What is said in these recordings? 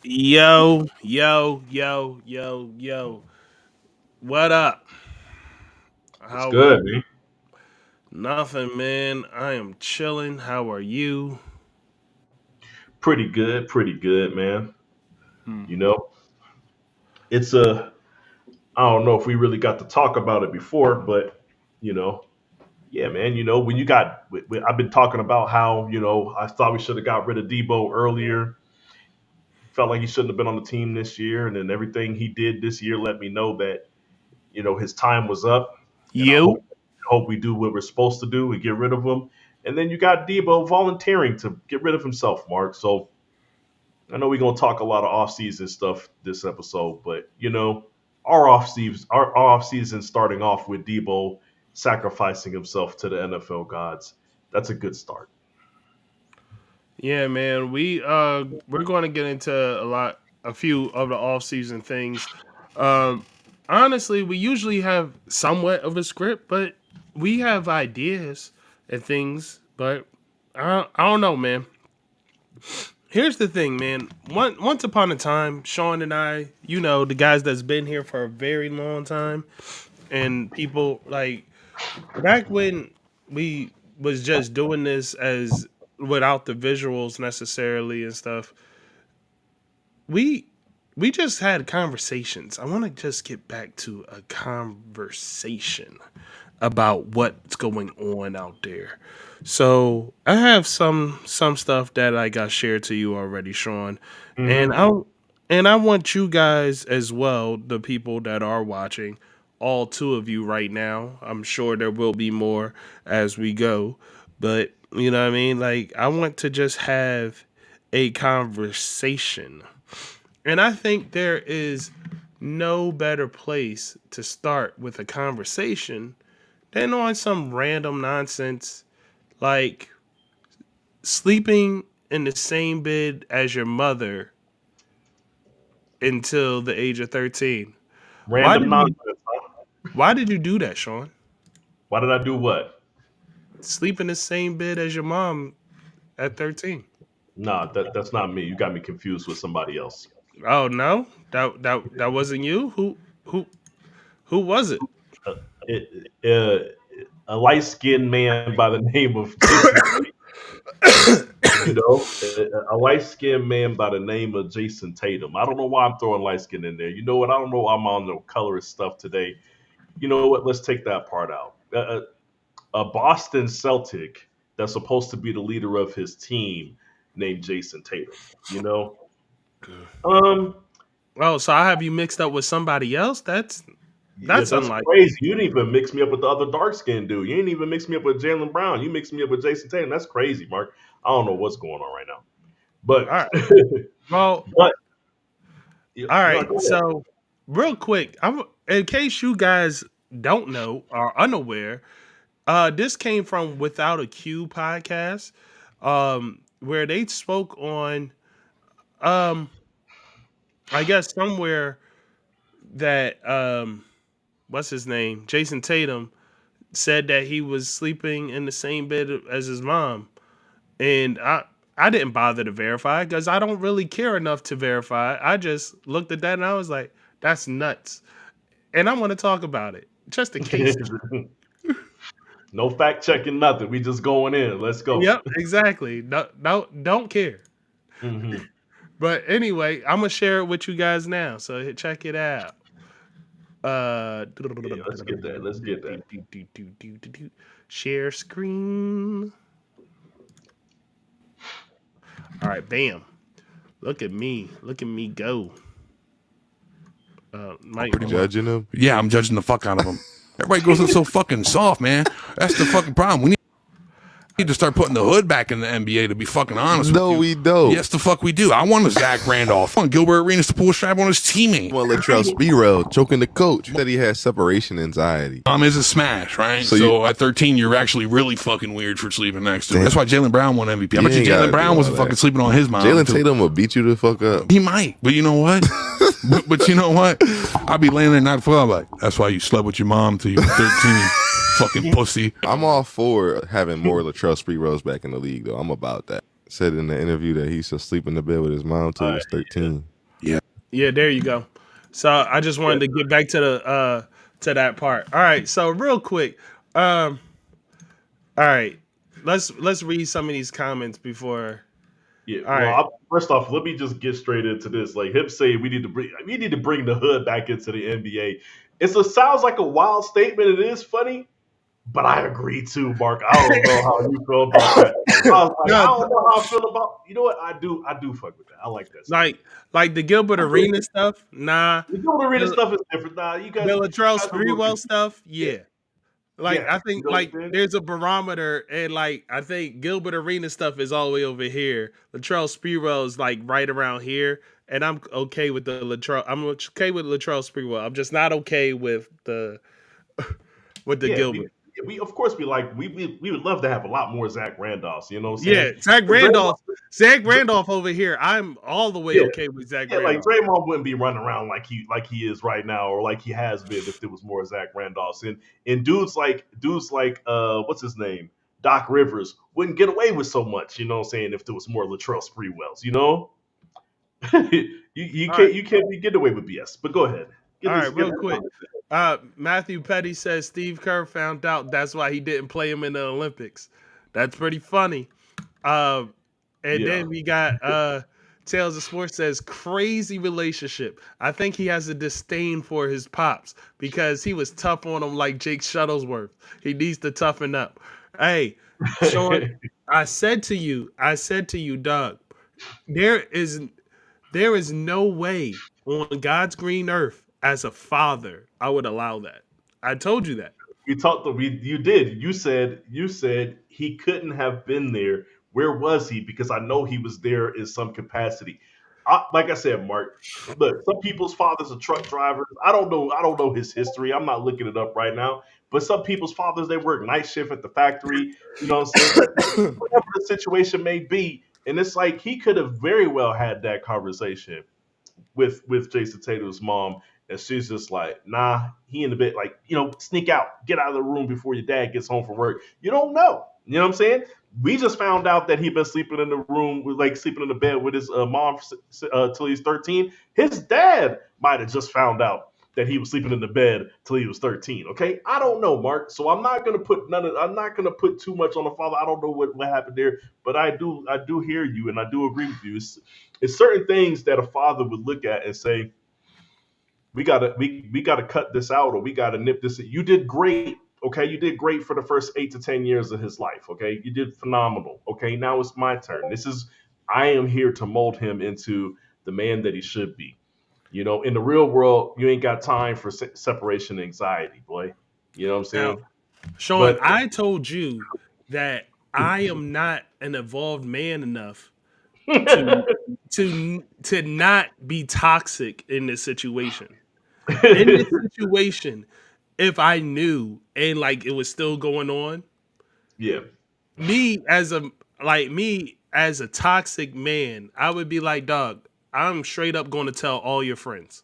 Yo, yo, yo, yo, yo. What up? What's How good, man? Nothing, man. I am chilling. How are you? Pretty good, man. Hmm. You know, it's a. I don't know if we really got to talk about it before, but you know, yeah, man. When you got, I've been talking about how I thought we should have got rid of Debo earlier. Felt like he shouldn't have been on the team this year, and then everything he did this year let me know that his time was up. And I You? hope we do what we're supposed to do and get rid of him. And then you got Debo volunteering to get rid of himself, Mark. So I know we're gonna talk a lot of off-season stuff this episode, but our off season starting off with Debo sacrificing himself to the NFL gods. That's a good start. Yeah, man. We're going to get into a few of the off season things. Um, Honestly, we usually have somewhat of a script, but we have ideas and things. But I don't know, man. Here's the thing, man. Once upon a time, Sean and I, the guys that's been here for a very long time, and people like back when we was just doing this as without the visuals necessarily and stuff, we we just had conversations. I want to just get back to a conversation about what's going on out there. So I have some stuff that I got shared to you already, Sean, and Hmm. I want you guys as well, the people that are watching, all two of you right now. I'm sure there will be more as we go, but you know what I mean. Like I want to just have a conversation, and I think there is no better place to start with a conversation than on some random nonsense like sleeping in the same bed as your mother until the age of 13. Why Random did you nonsense. Huh? why did you do that, Sean? Why did I do what? Sleep in the same bed as your mom at 13. Nah, that's not me. You got me confused with somebody else. Oh no? That wasn't you? Who was it? Uh, a light skinned man by the name of Jason. A light skinned man by the name of Jason Tatum. I don't know why I'm throwing light skin in there. You know what? I don't know why I'm on the colorist stuff today. You know what? Let's take that part out. A Boston Celtic that's supposed to be the leader of his team named Jason Tatum. You know? Um, Oh, so I have you mixed up with somebody else? yeah, That's that's unlike crazy. You didn't even mix me up with the other dark skinned dude. You didn't even mix me up with Jalen Brown. You mixed me up with Jason Tatum. That's crazy, Mark. I don't know what's going on right now. all But right. Well, but yeah, all no, right. go ahead. So real quick, in case you guys don't know or unaware, this came from Without a Q podcast, where they spoke on, um, I guess somewhere that what's his name, Jason Tatum, said that he was sleeping in the same bed as his mom, and I didn't bother to verify because I don't really care enough to verify. I just looked at that and I was like, that's nuts, and I want to talk about it just in case. No fact checking, nothing. We just going in. Let's go. Yep, exactly. No, no, don't care. Hmm. But anyway, I'm gonna share it with you guys now. So check it out. Uh, Yeah, let's get that. Let's get that. Share screen. All right, bam. Look at me. Look at me go. Mike, Pretty hold on. judging him. Yeah, I'm judging the fuck out of him. Everybody goes in so fucking soft, man. That's the fucking problem. We need to start putting the hood back in the NBA, to be fucking honest with No, you. we don't. Yes, the fuck we do. I want a Zach Randolph. I want Gilbert Arenas to pull a strap on his teammate. Well, Latrell Sprewell choking the coach. Said he has separation anxiety. Is a smash, right? So So at 13, you're actually really fucking weird for sleeping next to him. That's why Jalen Brown won MVP. I You bet you ain't gotta Jalen do Brown all wasn't that. fucking sleeping on his mom. Jalen too. Tatum will beat you the fuck up. He might, but you know what? but you know what? I'll be laying there not full. I'm like, that's why you slept with your mom till you were 13. Fucking pussy. I'm all for having more Latrell Sprewells back in the league, though. I'm about that. Said in the interview that he used to sleep in the bed with his mom till he was Yeah. 13. Yeah, there you go. So I just Yeah, wanted to get back to that part. All right, so real quick, um, all right, let's read some of these comments before. yeah. All Well, right, first off, let me just get straight into this. Like him saying we need to bring the hood back into the NBA. Sounds like a wild statement. It is funny, but I agree too, Mark. I don't know how you feel about that. I no, don't know how I feel about. You know what? I do fuck with that. I like that statement. like the Gilbert Arena stuff. Nah, The Gilbert Arena the, stuff is different. Nah, the Latrell you guys are more. Sprewell stuff. Yeah, Yeah, like yeah. I You think know what like I'm saying? there's a barometer, and like I think Gilbert Arena stuff is all the way over here. Latrell Sprewell is like right around here, and I'm okay with the Latrell. I'm okay with Latrell Sprewell. I'm just not okay with the Yeah, Gilbert. we of course we would love to have a lot more Zach Randolphs. You know what I'm Yeah, saying? Zach Draymond, Randolph over here. I'm all the way yeah, okay with Zach yeah. Like Randolph. Draymond wouldn't be running around like he is right now, or like he has been if there was more Zach Randolphs. And dudes like what's his name, Doc Rivers wouldn't get away with so much. You know what I'm saying? If there was more Latrell Sprewells, you know, All right, you can't be getting away with BS. But go ahead, all right, get real this. quick. Matthew Petty says Steve Kerr found out that's why he didn't play him in the Olympics. That's pretty funny. Uh, and Yeah. then we got Tales of Sports says crazy relationship. I think he has a disdain for his pops because he was tough on him like Jake Shuttlesworth. He needs to toughen up. Hey, Sean, I said to you, Doug, there is there is no way on God's green earth as a father I would allow that. I told you that. We talked. You did. You said he couldn't have been there. Where was he? Because I know he was there in some capacity. Like I said, Mark. Look, some people's fathers are truck drivers. I don't know. I don't know his history. I'm not looking it up right now. But some people's fathers they work night shift at the factory. You know what I'm saying? Whatever the situation may be, and it's like he could have very well had that conversation with Jason Tatum's mom, and she's just like, nah, he in the bed, like, sneak out, get out of the room before your dad gets home from work. You don't know. You know what I'm saying? We just found out that he'd been sleeping in the room, like sleeping in the bed with his mom till he's 13. His dad might have just found out that he was sleeping in the bed till he was 13. Okay, I don't know, Mark. So I'm not gonna put I'm not gonna put too much on the father. I don't know what happened there, but I do hear you, and I do agree with you. It's certain things that a father would look at and say, we gotta cut this out, or we gotta nip this. You did great. Okay, you did great for the first 8 to 10 years of his life. Okay, you did phenomenal. Okay, now it's my turn. I am here to mold him into the man that he should be. In the real world, you ain't got time for separation anxiety, boy. You know what I'm Now, saying? Sean, But I told you that I am not an evolved man enough to to not be toxic in this situation. In this situation, if I knew and like it was still going on, yeah, me as a me as a toxic man, I would be like, dog, I'm straight up going to tell all your friends.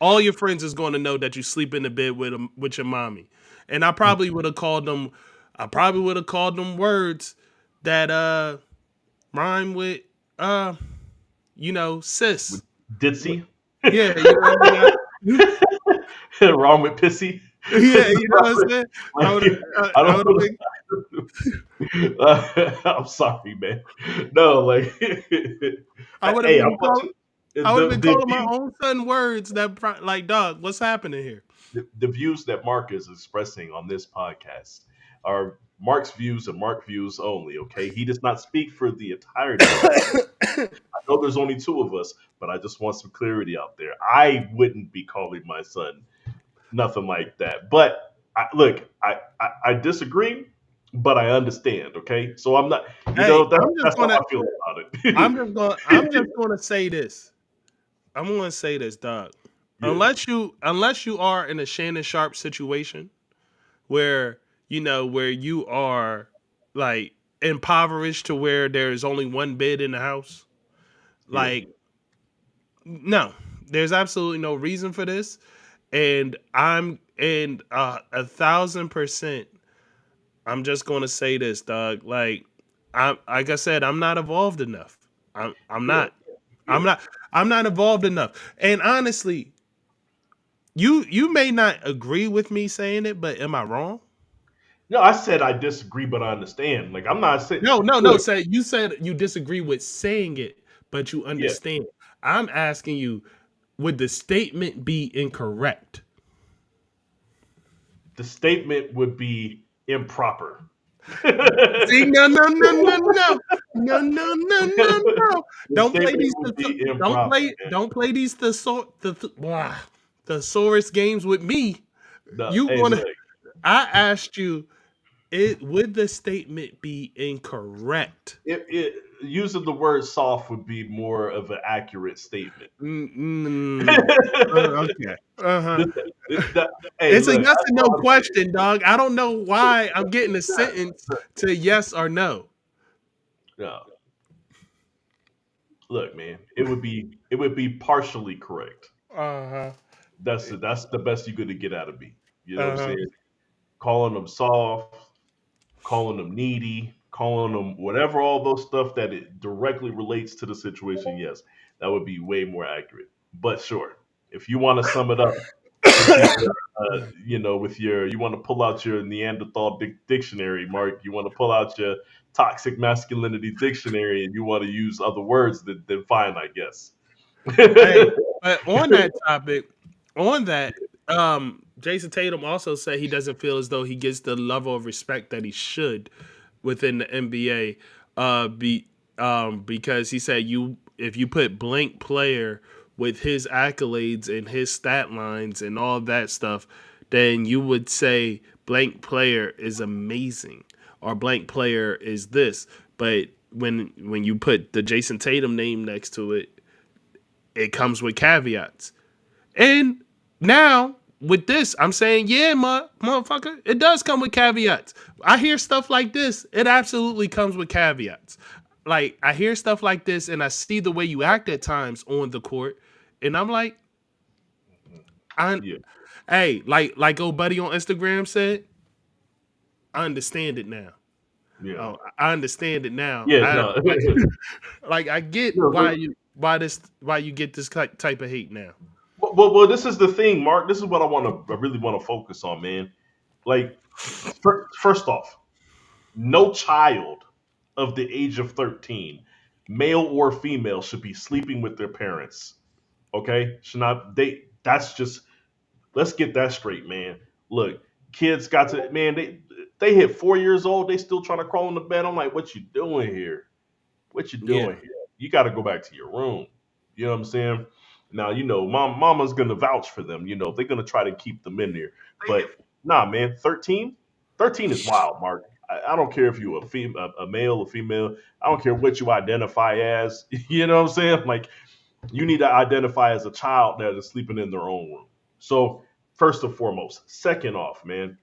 All your friends is going to know that you sleep in the bed with your mommy. And I probably would have called them words that rhyme with sis. ditzy. Yeah, you know what I mean? Wrong with pissy. Yeah, you know what I'm saying? I would Like, I I would don't. have I'm sorry, man. No, like, I would have hey, I'm been watching I would have been the calling my view, own son words that like, dog, what's happening here? the views that Mark is expressing on this podcast are Mark's views and Mark views only. Okay, he does not speak for the entirety of the. I know there's only two of us, but I just want some clarity out there. I wouldn't be calling my son nothing like that. But I disagree, but I understand. Okay, so I'm not. Hey, That's how I feel about it. I'm just gonna say this. I'm gonna say this, dog. Yeah, Unless you are in a Shannon Sharp situation where where you are like impoverished to where there's only one bed in the house, yeah, like no, there's absolutely no reason for this. And a 1,000%. I'm just gonna say this, dog. Like I said, I'm not evolved enough. I'm yeah. not. I'm not. I'm not involved enough. And honestly, you may not agree with me saying it, but am I wrong? No, I said I disagree, but I understand. Like I'm not saying. No, no, no. Look, Say you said you disagree with saying it, but you yeah, understand. I'm asking you, would the statement be incorrect? the statement would be improper. The See, no, no, no, no, no, no, no, no, no, no. Don't play statement these. would be Don't improper, play. man. Don't play these blah, thesaurus games with me. No, You hey, wanna? look, I asked you. It would the statement be incorrect? using the word soft would be more of an accurate statement. Mm, the, okay. Uh huh. hey, It's a look, yes that's or no all I'm saying. question, dog. I don't know why I'm getting a sentence to yes or no. No, look, man, it would be partially correct. Uh huh. That's the best you're gonna get out of me. You know what I'm Uh huh. saying? Calling them soft, calling them needy, calling them whatever, all those stuff that it directly relates to the situation. Yes, that would be way more accurate. But sure, if you want to sum it up with your, you want to pull out your Neanderthal dictionary, Mark. You want to pull out your toxic masculinity dictionary, and you want to use other words, then fine, I guess. Hey, but on that topic, on that, Jason Tatum also said he doesn't feel as though he gets the level of respect that he should within the NBA. Because he said you if you put blank player with his accolades and his stat lines and all that stuff, then you would say blank player is amazing or blank player is this. But when you put the Jason Tatum name next to it, it comes with caveats. And now with this, I'm saying, yeah, motherfucker, it does come with caveats. I hear stuff like this. It absolutely comes with caveats. Like I hear stuff like this, and I see the way you act at times on the court, and I'm like, I, Yeah, hey, like old buddy on Instagram said, I understand it now. yeah, Oh, I understand it now. yeah. I No, like I get no, why you get this type of hate now. well, this is the thing, Mark. This is what I really want to focus on, man. Like, first off, no child of the age of 13, male or female, should be sleeping with their parents. Okay, should not they? That's just, let's get that straight, man. Look, kids got to, man. They hit 4 years old. They still trying to crawl in the bed. I'm like, what you doing here? What you Yeah, doing here? You got to go back to your room. You know what I'm saying? Now, mama's gonna vouch for them. They're gonna try to keep them in there. But nah, man, 13, 13 is wild, Mark. I don't care if you a male or female. I don't care what you identify as. You know what I'm saying? Like, you need to identify as a child that is sleeping in their own room. So first and foremost, second off, man,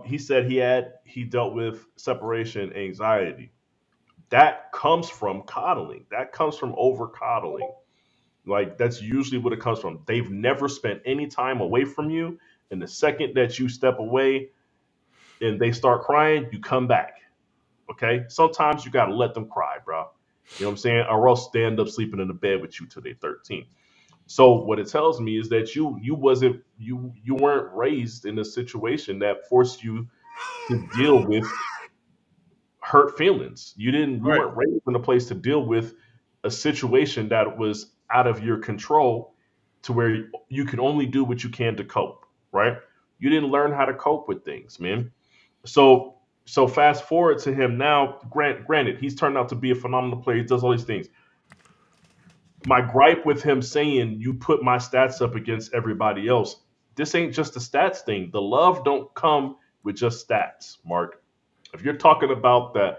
he said he dealt with separation anxiety. That comes from coddling. That comes from over coddling. Like, that's usually what it comes from. They've never spent any time away from you, and the second that you step away and they start crying, you come back. Okay. Sometimes you gotta let them cry, bro. You know what I'm saying? Or else stand up sleeping in the bed with you till they're 13. So what it tells me is that you weren't raised in a situation that forced you to deal with hurt feelings. You right. weren't raised in a place to deal with a situation that was out of your control, to where you can only do what you can to cope, right? You didn't learn how to cope with things, man. So fast forward to him now. Granted, he's turned out to be a phenomenal player. He does all these things. My gripe with him saying you put my stats up against everybody else, this ain't just a stats thing. The love don't come with just stats, Mark. If you're talking about the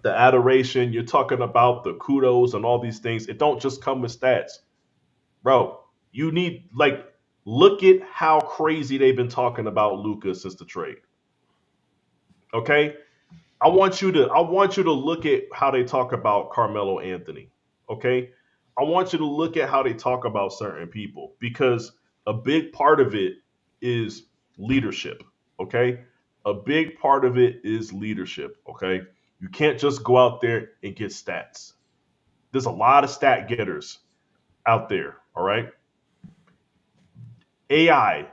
adoration, you're talking about the kudos and all these things, it don't just come with stats, bro. You need, like, look at how crazy they've been talking about Luca since the trade. Okay, I want you to look at how they talk about Carmelo Anthony. Okay, I want you to look at how they talk about certain people, because a big part of it is leadership. Okay, a big part of it is leadership. Okay, you can't just go out there and get stats. There's a lot of stat getters out there. All right, AI.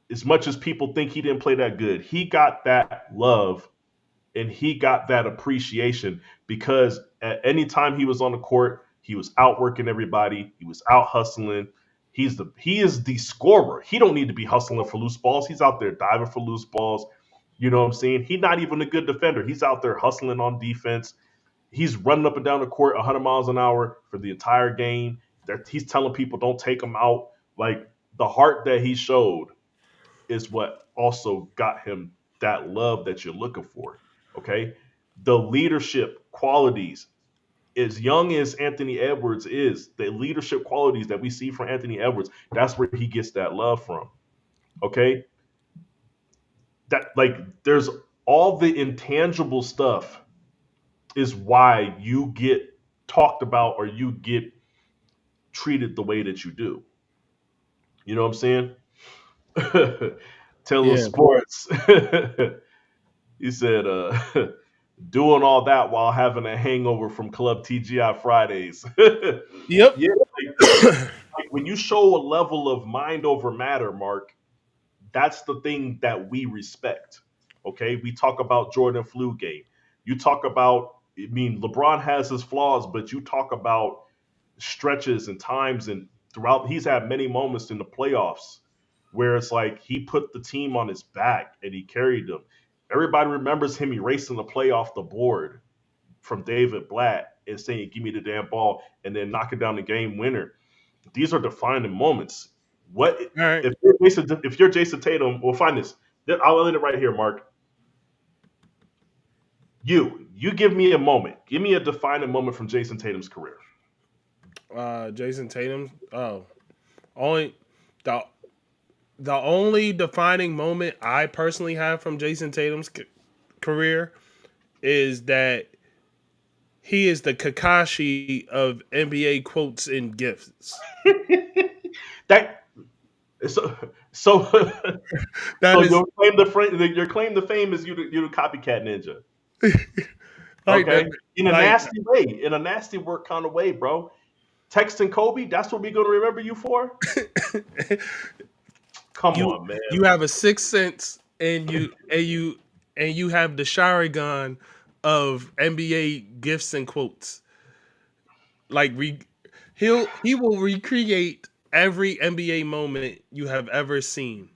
As much as people think he didn't play that good, he got that love and he got that appreciation because at any time he was on the court, he was outworking everybody. He was out hustling. He is the scorer. He don't need to be hustling for loose balls. He's out there diving for loose balls. You know what I'm saying? He's not even a good defender. He's out there hustling on defense. He's running up and down the court 100 miles an hour for the entire game. He's telling people don't take him out. Like the heart that he showed is what also got him that love that you're looking for. Okay. The leadership qualities, as young as Anthony Edwards is, the leadership qualities that we see from Anthony Edwards, that's where he gets that love from. Okay. That, like, there's all the intangible stuff is why you get talked about or you get treated the way that you do. You know what I'm saying? Taylor Yeah. Sports. He said, doing all that while having a hangover from Club TGI Fridays. Yep. Yeah, like when you show a level of mind over matter, Mark, that's the thing that we respect. Okay, we talk about Jordan flu game. You talk about, I mean, LeBron has his flaws, but you talk about stretches and times and throughout. He's had many moments in the playoffs where it's like he put the team on his back and he carried them. Everybody remembers him erasing the play off the board from David Blatt and saying, "Give me the damn ball," and then knocking down the game winner. These are defining moments. What All right. if you're Jason Tatum? We'll find this. I'll end it right here, Mark. You give me a moment. Give me a defining moment from Jason Tatum's career. Jason Tatum. Oh, only the the only defining moment I personally have from Jason Tatum's career is that he is the Kakashi of NBA quotes and gifts. That so so That so is your claim to fame is you the copycat ninja. like Okay, that. in a Like nasty way, in a nasty work kind of way, bro. Texting Kobe, that's what we're gonna remember you for. Come you on, man. you have a sixth sense and you have the Sharingan of NBA gifts and quotes. Like he will recreate every NBA moment you have ever seen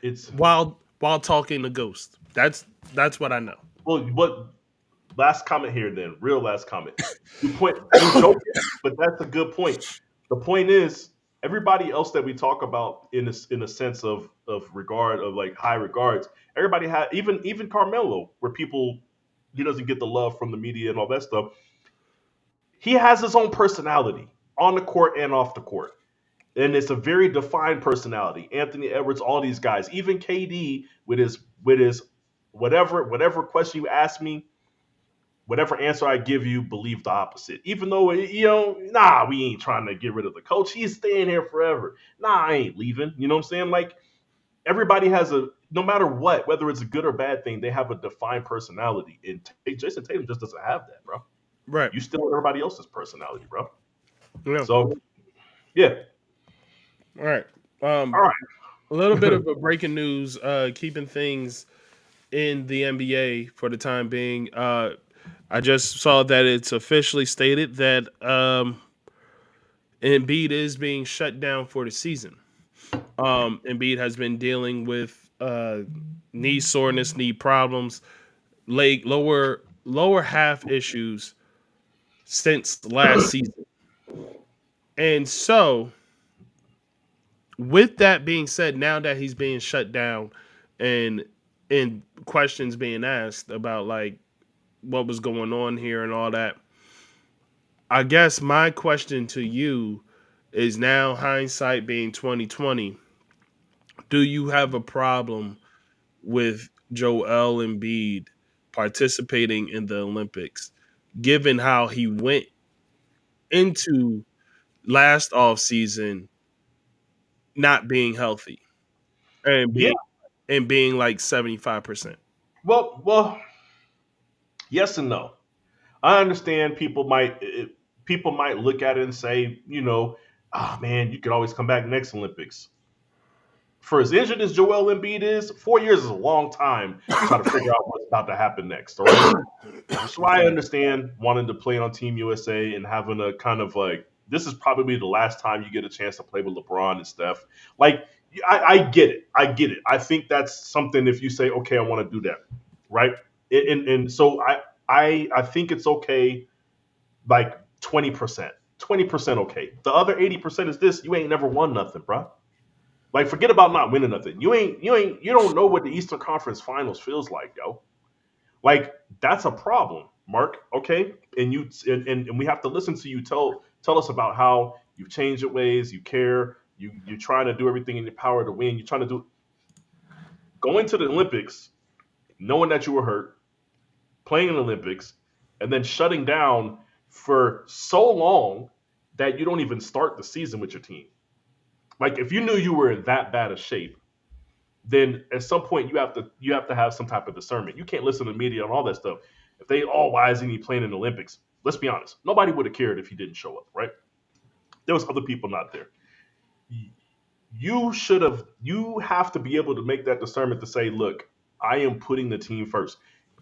It's while talking to Ghost. That's what I know. well, what last comment here then? Real last comment. You joking, but that's a good point. The point is, everybody else that we talk about in a sense of regard of like high regards, everybody had even Carmelo, where people he doesn't get the love from the media and all that stuff. He has his own personality on the court and off the court. And it's a very defined personality. Anthony Edwards, all these guys, even KD with his whatever question you ask me, whatever answer I give you, believe the opposite. Even though nah, we ain't trying to get rid of the coach. He's staying here forever. Nah, I ain't leaving. You know what I'm saying? Like everybody has no matter what, whether it's a good or bad thing, they have a defined personality. And Jason Tatum just doesn't have that, bro. Right. You steal everybody else's personality, bro. Yeah. So yeah. All right. All right. A little bit of a breaking news, keeping things in the NBA for the time being. I just saw that it's officially stated that Embiid is being shut down for the season. Embiid has been dealing with knee soreness, knee problems, leg lower half issues since last season. And so, with that being said, now that he's being shut down and questions being asked about like what was going on here and all that, I guess my question to you is now hindsight being 2020, do you have a problem with Joel Embiid participating in the Olympics given how he went into last off season not being healthy and Yeah. being like 75%? Well, yes and no. I understand people might. people might look at it and say, oh man, you could always come back next Olympics. For as injured as Joel Embiid is, 4 years is a long time to try to figure out what's about to happen next. All right. So I understand wanting to play on Team USA and having a kind of like, this is probably the last time you get a chance to play with LeBron and Steph. Like, I get it. I get it. I think that's something if you say, okay, I want to do that, right? And so I think it's okay, like 20%. 20% okay. The other 80% is this: you ain't never won nothing, bro. Like, forget about not winning nothing. You don't know what the Eastern Conference Finals feels like, yo. Like, that's a problem, Mark. Okay, and we have to listen to you tell us about how you've changed your ways, you care, you're trying to do everything in your power to win. You're trying to do going to the Olympics, knowing that you were hurt, playing in the Olympics, and then shutting down for so long that you don't even start the season with your team. Like, if you knew you were in that bad of shape, then at some point you have to have some type of discernment. You can't listen to the media and all that stuff. If they all why isn't he playing in the Olympics? Let's be honest. Nobody would have cared if he didn't show up, right? There was other people not there. You have to be able to make that discernment to say, look, I am putting the team first.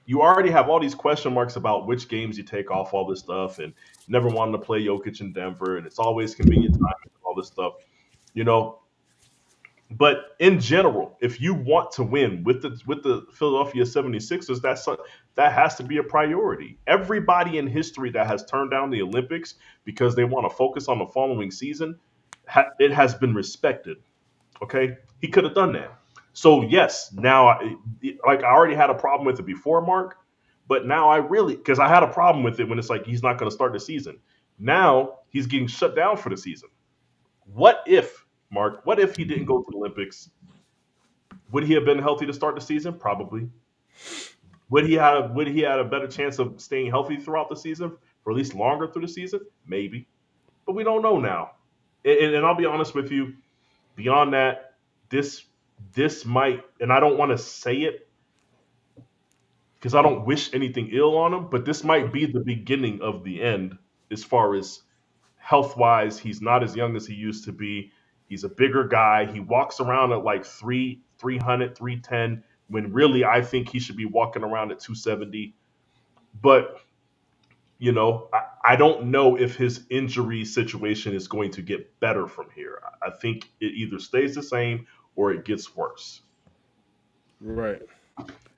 You already have all these question marks about which games you take off, all this stuff, and never wanted to play Jokic in Denver, and it's always convenient time and all this stuff. You know, but in general, if you want to win with the Philadelphia 76ers, that has to be a priority. Everybody in history that has turned down the Olympics because they want to focus on the following season, it has been respected. Okay, he could have done that. So yes, now like I already had a problem with it before, Mark, but now I really, because I had a problem with it when it's like he's not going to start the season. Now he's getting shut down for the season. What if, Mark? What if he didn't go to the Olympics? Would he have been healthy to start the season? Probably. Would he had a better chance of staying healthy throughout the season for at least longer through the season? Maybe, but we don't know now. And I'll be honest with you. Beyond that, this this might, and I don't want to say it because I don't wish anything ill on him, but this might be the beginning of the end as far as health wise. He's not as young as he used to be. He's a bigger guy. He walks around at like 300, 310, when really I think he should be walking around at 270. But, I don't know if his injury situation is going to get better from here. I think it either stays the same or it gets worse. Right.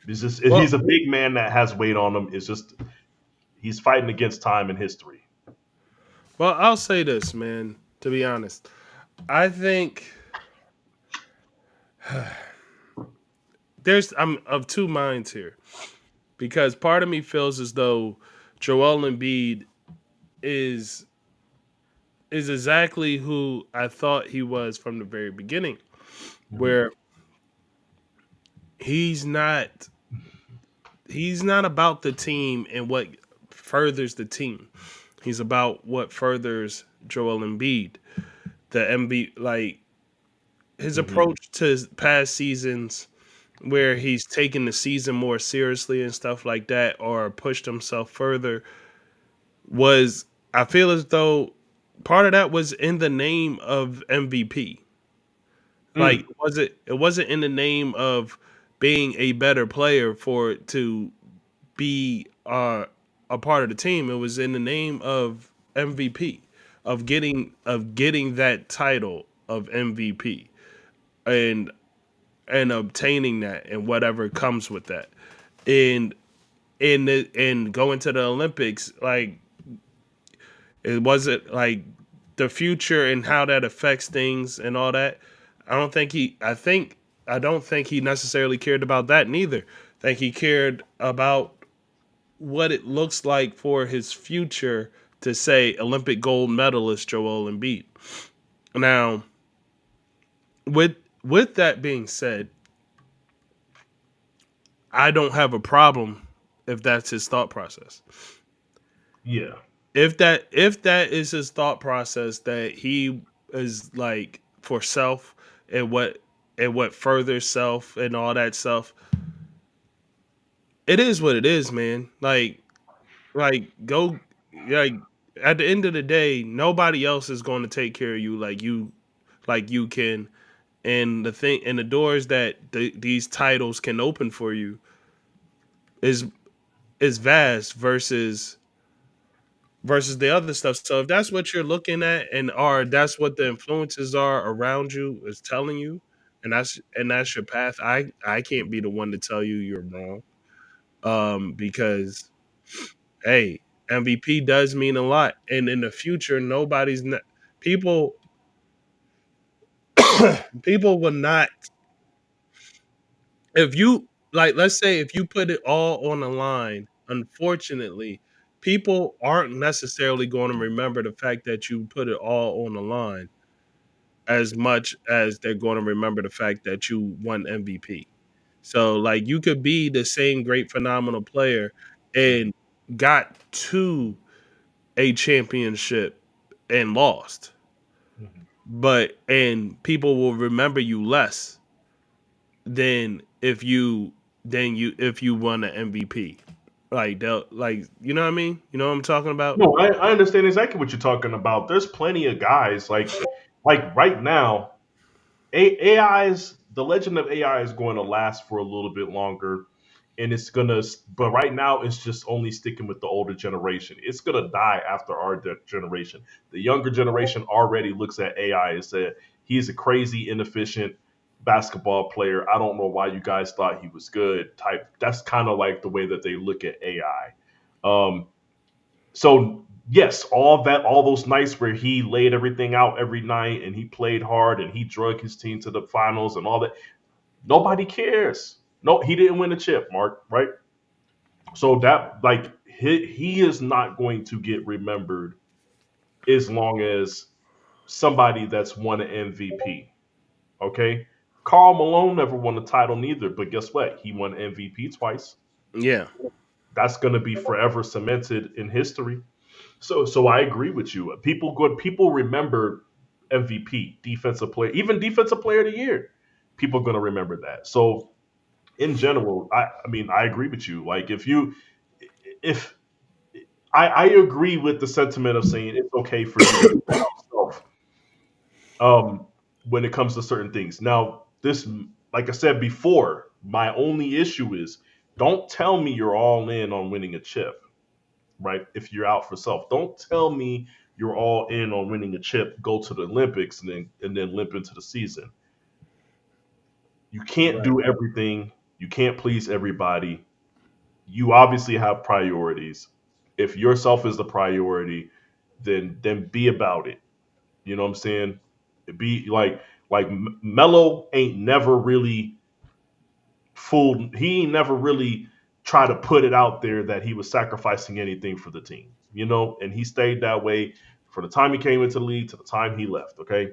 He's Well, a big man that has weight on him. It's just he's fighting against time and history. I'll say this, man. To be honest, I think I'm of two minds here because part of me feels as though Joel Embiid is is exactly who I thought he was from the very beginning, Mhm. where he's not he's not about the team and what furthers the team. He's about what furthers Joel Embiid. The MB like his Mhm. approach to past seasons where he's taken the season more seriously and stuff like that or pushed himself further was I feel as though part of that was in the name of MVP. Like Mm. it wasn't in the name of being a better player for it to be a part of the team. It was in the name of MVP, of getting that title of MVP and and obtaining that and whatever comes with that. And and going to the Olympics, like it wasn't like the future and how that affects things and all that. I don't think he necessarily cared about that neither. I think he cared about what it looks like for his future to say Olympic gold medalist Joel Embiid. Now, with with that being said, I don't have a problem if that's his thought process. Yeah. If that is his thought process that he is like for self and what further self and all that stuff, it is what it is, man. Like go like at the end of the day, nobody else is going to take care of you like you can. And the thing and the doors that these titles can open for you is vast versus the other stuff. So if that's what you're looking at and or that's what the influences are around you is telling you, and that's your path, I can't be the one to tell you you're wrong. Because hey, MVP does mean a lot, and in the future, people people will not if you like. Let's say if you put it all on the line, unfortunately, people aren't necessarily going to remember the fact that you put it all on the line as much as they're going to remember the fact that you won MVP. So like you could be the same great phenomenal player and got to a championship and lost. Mhm. But and people will remember you less than if you won an MVP. Like they'll like you know what I mean? You know what I'm talking about? No, I understand exactly what you're talking about. There's plenty of guys like right now. AI's the legend of AI is going to last for a little bit longer, and it's gonna. But right now, it's just only sticking with the older generation. It's gonna die after our generation. The younger generation already looks at AI and said he's a crazy, inefficient basketball player. I don't know why you guys thought he was good. Type. That's kind of like the way that they look at AI. So yes, all those nights where he laid everything out every night and he played hard and he drug his team to the finals and all that. Nobody cares. No, he didn't win a chip, Mark, right? So that like he is not going to get remembered as long as somebody that's won an MVP. Okay. Carl Malone never won a title neither, but guess what? He won MVP twice. Yeah. That's going to be forever cemented in history. So I agree with you. People remember MVP, defensive player, even defensive player of the year. People are going to remember that. So in general, I mean I agree with you. Like if I agree with the sentiment of saying it's okay for you to doubt yourself when it comes to certain things. Now this, like I said before, my only issue is don't tell me you're all in on winning a chip, right? If you're out for self, don't tell me you're all in on winning a chip, go to the Olympics, and then limp into the season. You can't Right. do everything. You can't please everybody. You obviously have priorities. If yourself is the priority, then be about it. You know what I'm saying? Be like Melo ain't never really fooled. He ain't never really tried to put it out there that he was sacrificing anything for the team. You know, and he stayed that way from the time he came into the league to the time he left. Okay,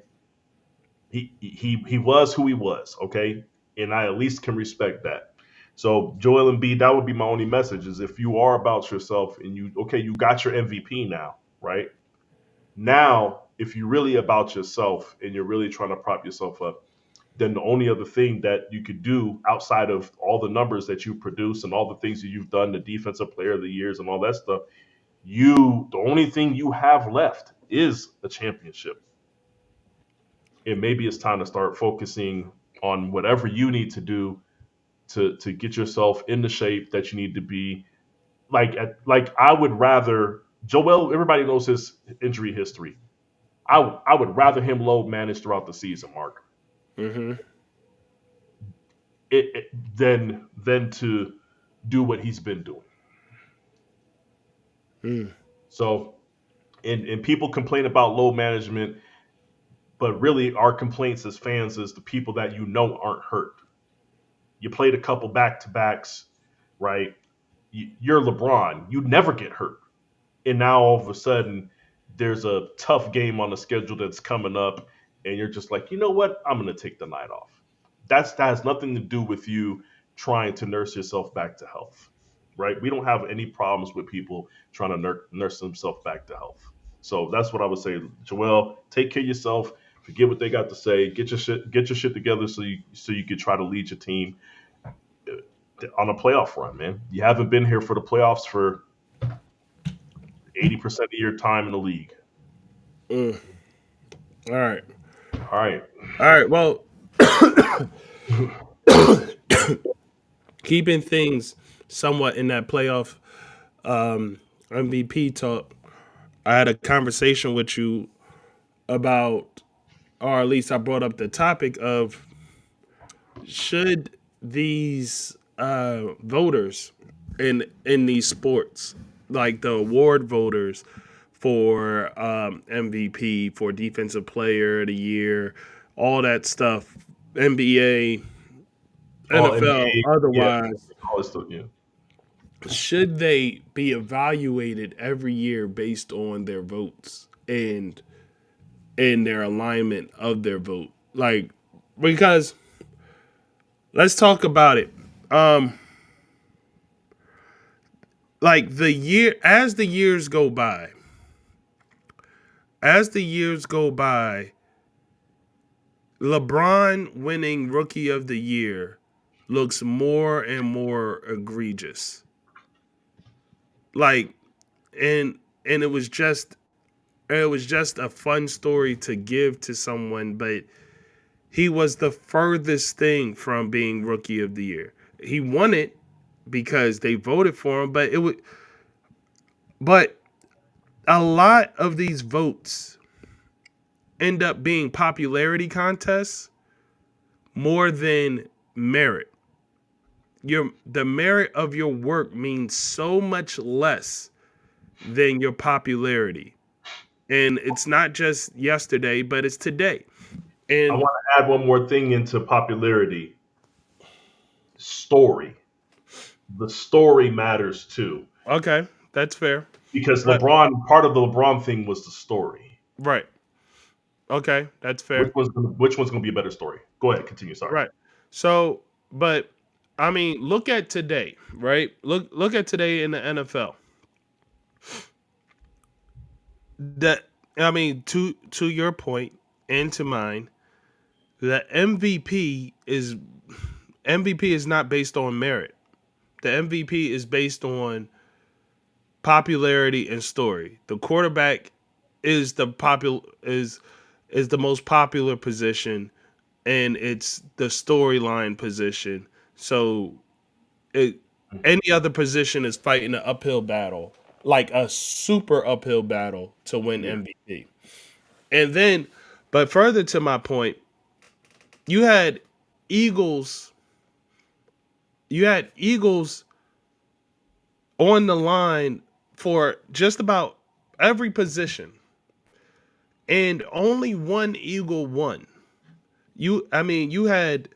he was who he was. Okay, and I at least can respect that. So Joel Embiid, that would be my only message: is if you are about yourself and you got your MVP now, right? Now, if you're really about yourself and you're really trying to prop yourself up, then the only other thing that you could do outside of all the numbers that you produce and all the things that you've done, the defensive player of the years and all that stuff, the only thing you have left is a championship. And maybe it's time to start focusing on whatever you need to do to get yourself in the shape that you need to be. Like I would rather Joel. Everybody knows his injury history. I would rather him load manage throughout the season, Mark, Mm-hmm. than to do what he's been doing. Mm. So, and people complain about load management, but really our complaints as fans is the people that you know aren't hurt. You played a couple back to backs, right? You're LeBron. You never get hurt. And now all of a sudden there's a tough game on the schedule that's coming up, and you're just like, you know what? I'm gonna take the night off. That has nothing to do with you trying to nurse yourself back to health, right? We don't have any problems with people trying to nurse themselves back to health. So that's what I would say, Joel. Take care of yourself. Forget what they got to say. Get your shit together so you can try to lead your team on a playoff run, man. You haven't been here for the playoffs for 80% of your time in the league. Mm. All right. All right. All right. Well, keeping things somewhat in that playoff MVP talk, I had a conversation with you about, or at least I brought up the topic of should these voters in these sports, like the award voters for MVP, for Defensive Player of the Year, all that stuff, NBA, All NFL, NBA. Yeah. otherwise, All this stuff. Yeah. should they be evaluated every year based on their votes and their alignment of their vote? Like, because let's talk about it. Um, like as the years go by, as the years go by, LeBron winning Rookie of the Year looks more and more egregious. Like, and and it was just a fun story to give to someone, but he was the furthest thing from being Rookie of the Year. He won it because they voted for him, but a lot of these votes end up being popularity contests more than merit. The merit of your work means so much less than your popularity. And it's not just yesterday, but it's today. I And want to add one more thing into popularity. Story. The story matters too. okay, that's fair. Because But part of the LeBron thing was the story. right. Okay, that's fair. Which one's going to be a better story? Go ahead, continue. Sorry. Right. So, but I mean, look at today, right? Look at today in the NFL. That I mean, to your point and to mine, the MVP is not based on merit. The MVP is based on popularity and story. The quarterback is is the most popular position, and it's the storyline position. So it, any other position is fighting an uphill battle, like a super uphill battle to win Yeah. MVP. And then, but further to my point, you had Eagles, you had Eagles on the line for just about every position, and only one Eagle won. I mean, you had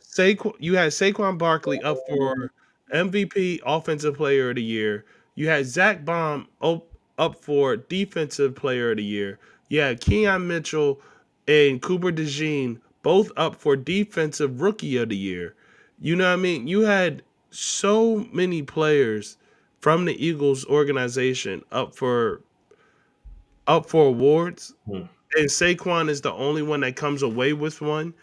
Saquon Barkley up for MVP, Offensive Player of the Year. You had Zach Baum up for Defensive Player of the Year. You had Keon Mitchell and Cooper DeJean both up for Defensive Rookie of the Year. You know what I mean? You had so many players from the Eagles organization up for awards, Hmm. and Saquon is the only one that comes away with one,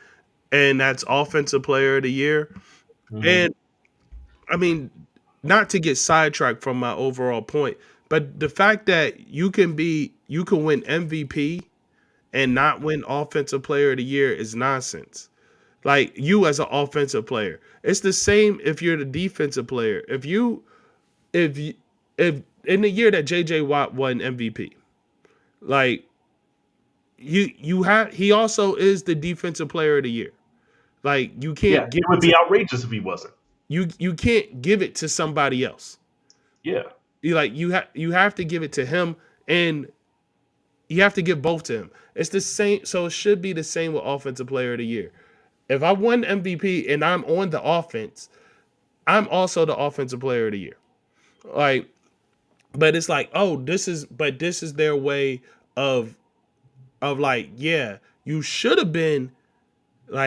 and that's Offensive Player of the Year. Mm-hmm. And I mean, not to get sidetracked from my overall point, but the fact that you can win MVP and not win Offensive Player of the Year is nonsense. Like you as an offensive player, it's the same if you're the defensive player. If you, if in the year that JJ Watt won MVP, like you have he also is the defensive player of the year. Like you Yeah, can't give it it would be to outrageous if he wasn't. you can't give it to somebody else. Yeah. You have to give it to him, and you have to give both to him. It's the same, so it should be the same with Offensive Player of the Year. If I won MVP and I'm on the offense, I'm also the Offensive Player of the Year. Like, but it's like, oh, this is their way of like, yeah, you should have been the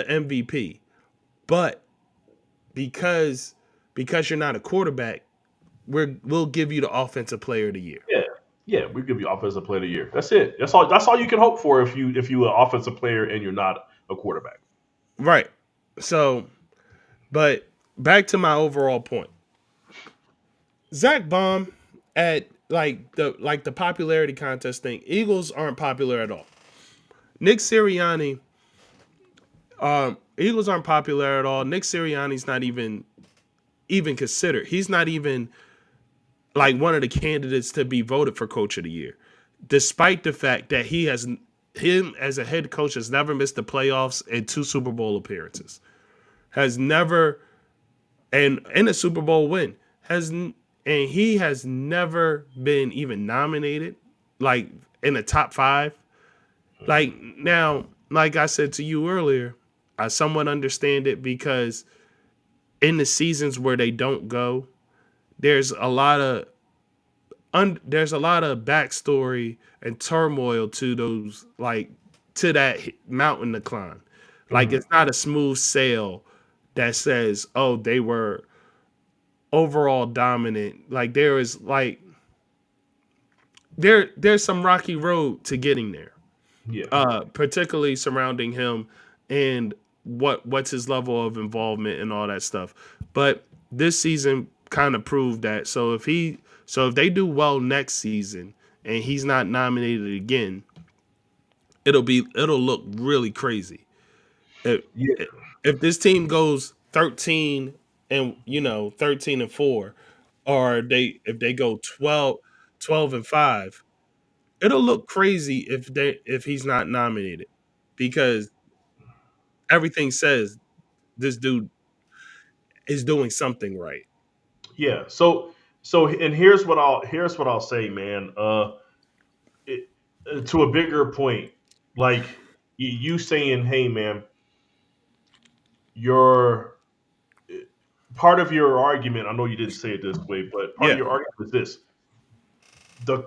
MVP, but because you're not a quarterback, we'll give you the Offensive Player of the Year. Yeah. Yeah, we give you offensive player of the year. That's it. That's all you can hope for if you an offensive player and you're not a quarterback. Right. So, but back to my overall point. Zach Baum at the popularity contest thing. Eagles aren't popular at all. Nick Sirianni, Eagles aren't popular at all. Nick Sirianni's not even considered. He's not even like one of the candidates to be voted for coach of the year, despite the fact that him as a head coach has never missed the playoffs and two Super Bowl appearances, has never and in a Super Bowl win and he has never been even nominated like in the top five. Like now, like I said to you earlier, I somewhat understand it because in the seasons where they don't go, there's a lot of there's a lot of backstory and turmoil to those to that mountain to climb. Like Mhm. it's not a smooth sail that says, "Oh, they were overall dominant." Like there's some rocky road to getting there. Yeah. Particularly surrounding him and what's his level of involvement and all that stuff. But this season kind of proved that. So if they do well next season and he's not nominated again, it'll look really crazy. If Yeah. if this team goes 13-4, or if they go 12-5, it'll look crazy if he's not nominated because everything says this dude is doing something right. Yeah. And here's what I'll say, man. It, to a bigger point, like you saying, "Hey, man, your part of your argument." I know you didn't say it this way, but part of Yeah, your argument is this: the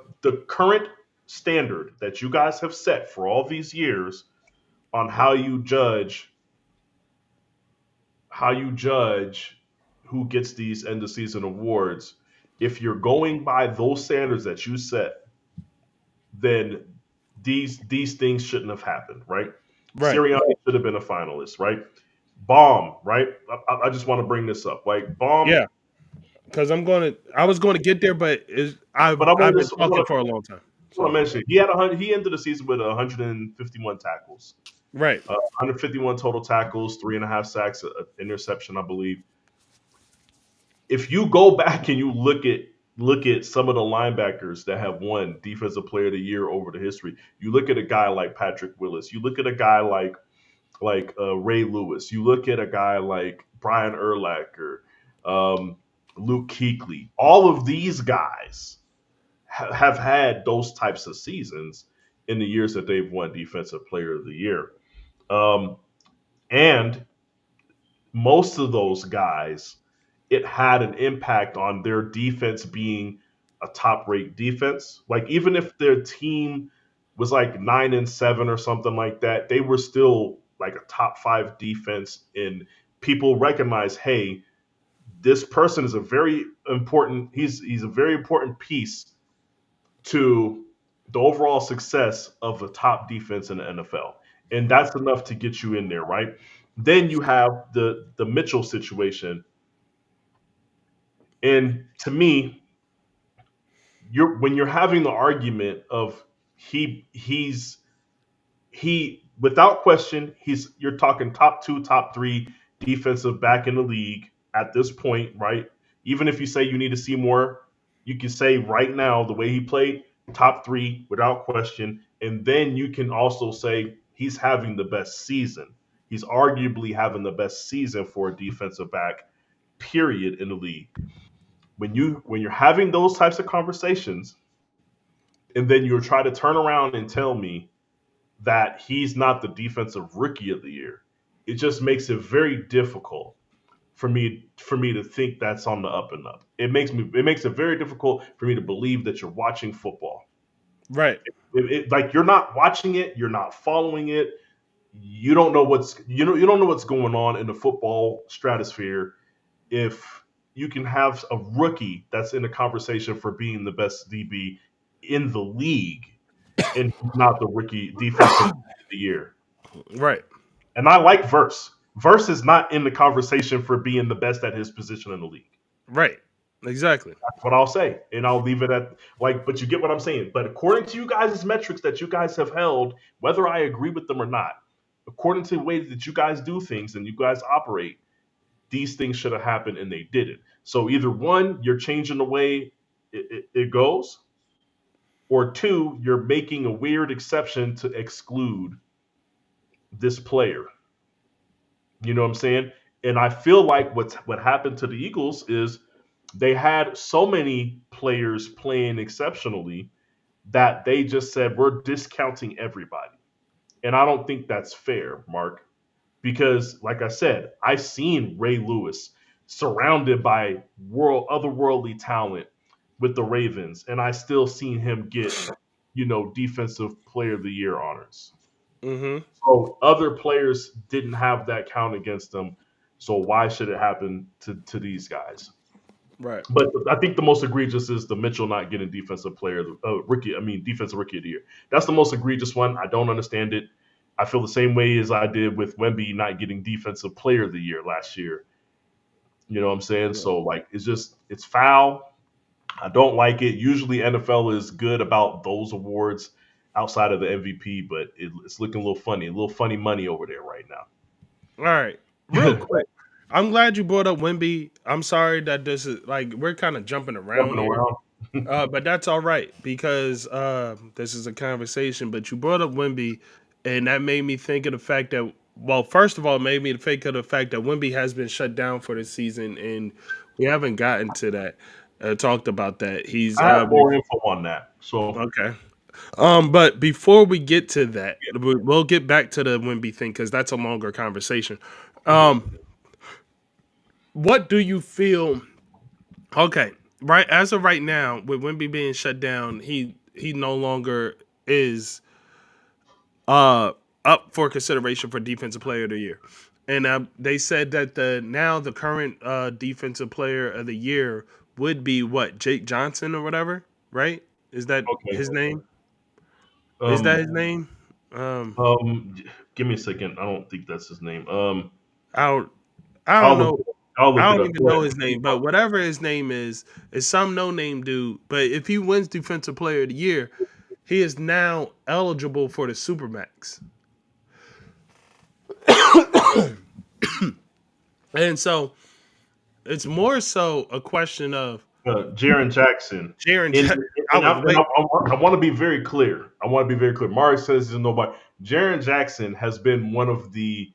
current standard that you guys have set for all these years on how you judge who gets these end of season awards. If you're going by those standards that you set, then these things shouldn't have happened, right? right. Sirianni should have been a finalist, right? Bomb, right? I just want to bring this up, like Bomb. Yeah, because I was going to get there, but But I I've want been to, I talking want for a long time. to So mention he ended the season with 151 tackles, right, 151 total tackles, 3.5 sacks, an interception, I believe. If you go back and you look at some of the linebackers that have won Defensive Player of the Year over the history, you look at a guy like Patrick Willis, you look at a guy like Ray Lewis, you look at a guy like Brian Urlacher, um, Luke Kuechly. All of these guys have had those types of seasons in the years that they've won Defensive Player of the Year, and most of those guys, it had an impact on their defense being a top rate defense. Like even if their team was like 9-7 or something like that, they were still like a top five defense. And people recognize, hey, this person is a very important. He's a very important piece to the overall success of the top defense in the NFL. And that's enough to get you in there, right? Then you have the Mitchell situation. And to me, when you're having the argument of he's he without question, you're talking top two, top three defensive back in the league at this point, right? Even if you say you need to see more, you can say right now the way he played, top three without question, and then you can also say he's having the best season. He's arguably having the best season for a defensive back, period, in the league. When you're having those types of conversations, and then you're trying to turn around and tell me that he's not the defensive rookie of the year. It just makes it very difficult for me to think that's on the up and up. It makes it very difficult for me to believe that you're watching football. right, Like you're not watching it, you're not following it. You don't know what's going on in the football stratosphere if you can have a rookie that's in the conversation for being the best DB in the league and he's not the rookie defensive of the year. right, And I like Verse. Verse is not in the conversation for being the best at his position in the league. right. Exactly. That's what I'll say, and I'll leave it at like. But you get what I'm saying. But according to you guys' metrics that you guys have held, whether I agree with them or not, according to the way that you guys do things and you guys operate, these things should have happened and they didn't. So either one, you're changing the way it goes, or two, you're making a weird exception to exclude this player. You know what I'm saying? And I feel like what happened to the Eagles is they had so many players playing exceptionally that they just said we're discounting everybody. And I don't think that's fair, Mark, because like I said, I've seen Ray Lewis surrounded by otherworldly talent with the Ravens, and I still seen him get, defensive player of the year honors. Mm-hmm. So other players didn't have that count against them. So why should it happen to these guys? Right. But I think the most egregious is the Mitchell not getting defensive player, rookie. I mean, defensive rookie of the year. That's the most egregious one. I don't understand it. I feel the same way as I did with Wemby not getting defensive player of the year last year. You know what I'm saying? Yeah. So like, it's foul. I don't like it. Usually NFL is good about those awards outside of the MVP, but it's looking a little funny money over there right All right. Real now. quick. I'm glad you brought up Wimby. I'm sorry that this is like we're kind of jumping around Jumping here. around. But that's all right because this is a conversation. But you brought up Wimby, and that made me think of the fact that, well, first of all, it made me think of the fact that Wimby has been shut down for the season, and we haven't gotten to that, talked about that. He's I have more info on that. So okay. But before we get to that, we'll get back to the Wimby thing because that's a longer conversation. Um, what do you feel? Okay, right as of right now, with Wimby being shut down, he no longer is uh up for consideration for defensive player of the year. And they said that the current defensive player of the year would be what, Jake Johnson or whatever, right? Is that okay. his name? Is that Um, his name? Um, um, give me a second. I don't think that's his name. I don't I don't I'll look know. it up. I'll look I it don't up. even Go know ahead. his name, but whatever his name is some no name dude. But if he wins defensive player of the year, he is now eligible for the Supermax. And so it's more so a question of Jaron Jackson. Jaron. And, I and, was I, and wait. I want to be very clear. I want to be very clear. Mark says there's nobody. Jaron Jackson has been one of the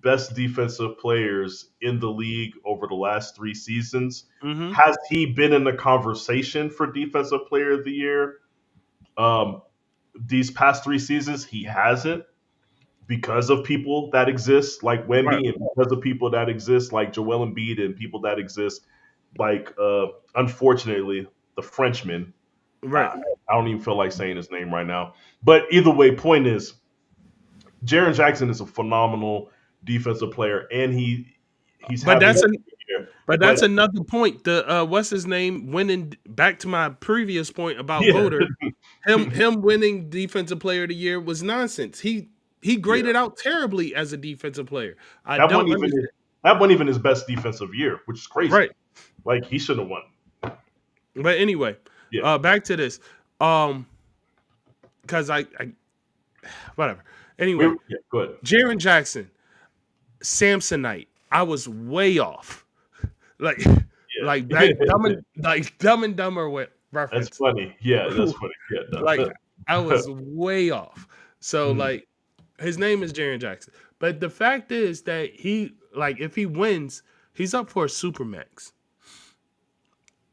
best defensive players in the league over the last 3 seasons. Mm-hmm. Has he been in the conversation for defensive player of the year? Um, these past 3 seasons, he hasn't because of people that exist like Right. Wemby and because of people that exist like Joel Embiid and people that exist like unfortunately the Frenchman. Right. Uh, I don't even feel like saying his name right now. But either way, point is, Jaron Jackson is a phenomenal defensive player, and he's But having that's a an good year. but But that's another point. The what's his name winning back to my previous point about yeah, voter. Him winning defensive player of the year was nonsense. He yeah, graded out terribly as a defensive player. I that don't wasn't even understand. that wasn't even his best defensive year, which is crazy. Right. Like he should have won. But anyway, Yeah, back to this. Because I whatever. Anyway, yeah. Go ahead. Jaron Jackson, Samsonite. I was way off. Like like Yeah, back dumb and dumber with that's reference. funny. Yeah, that's funny. Yeah, Like no. I was way off. So Mhm. like his name is Jaron Jackson. But the fact is that he like if he wins, he's up for a supermax.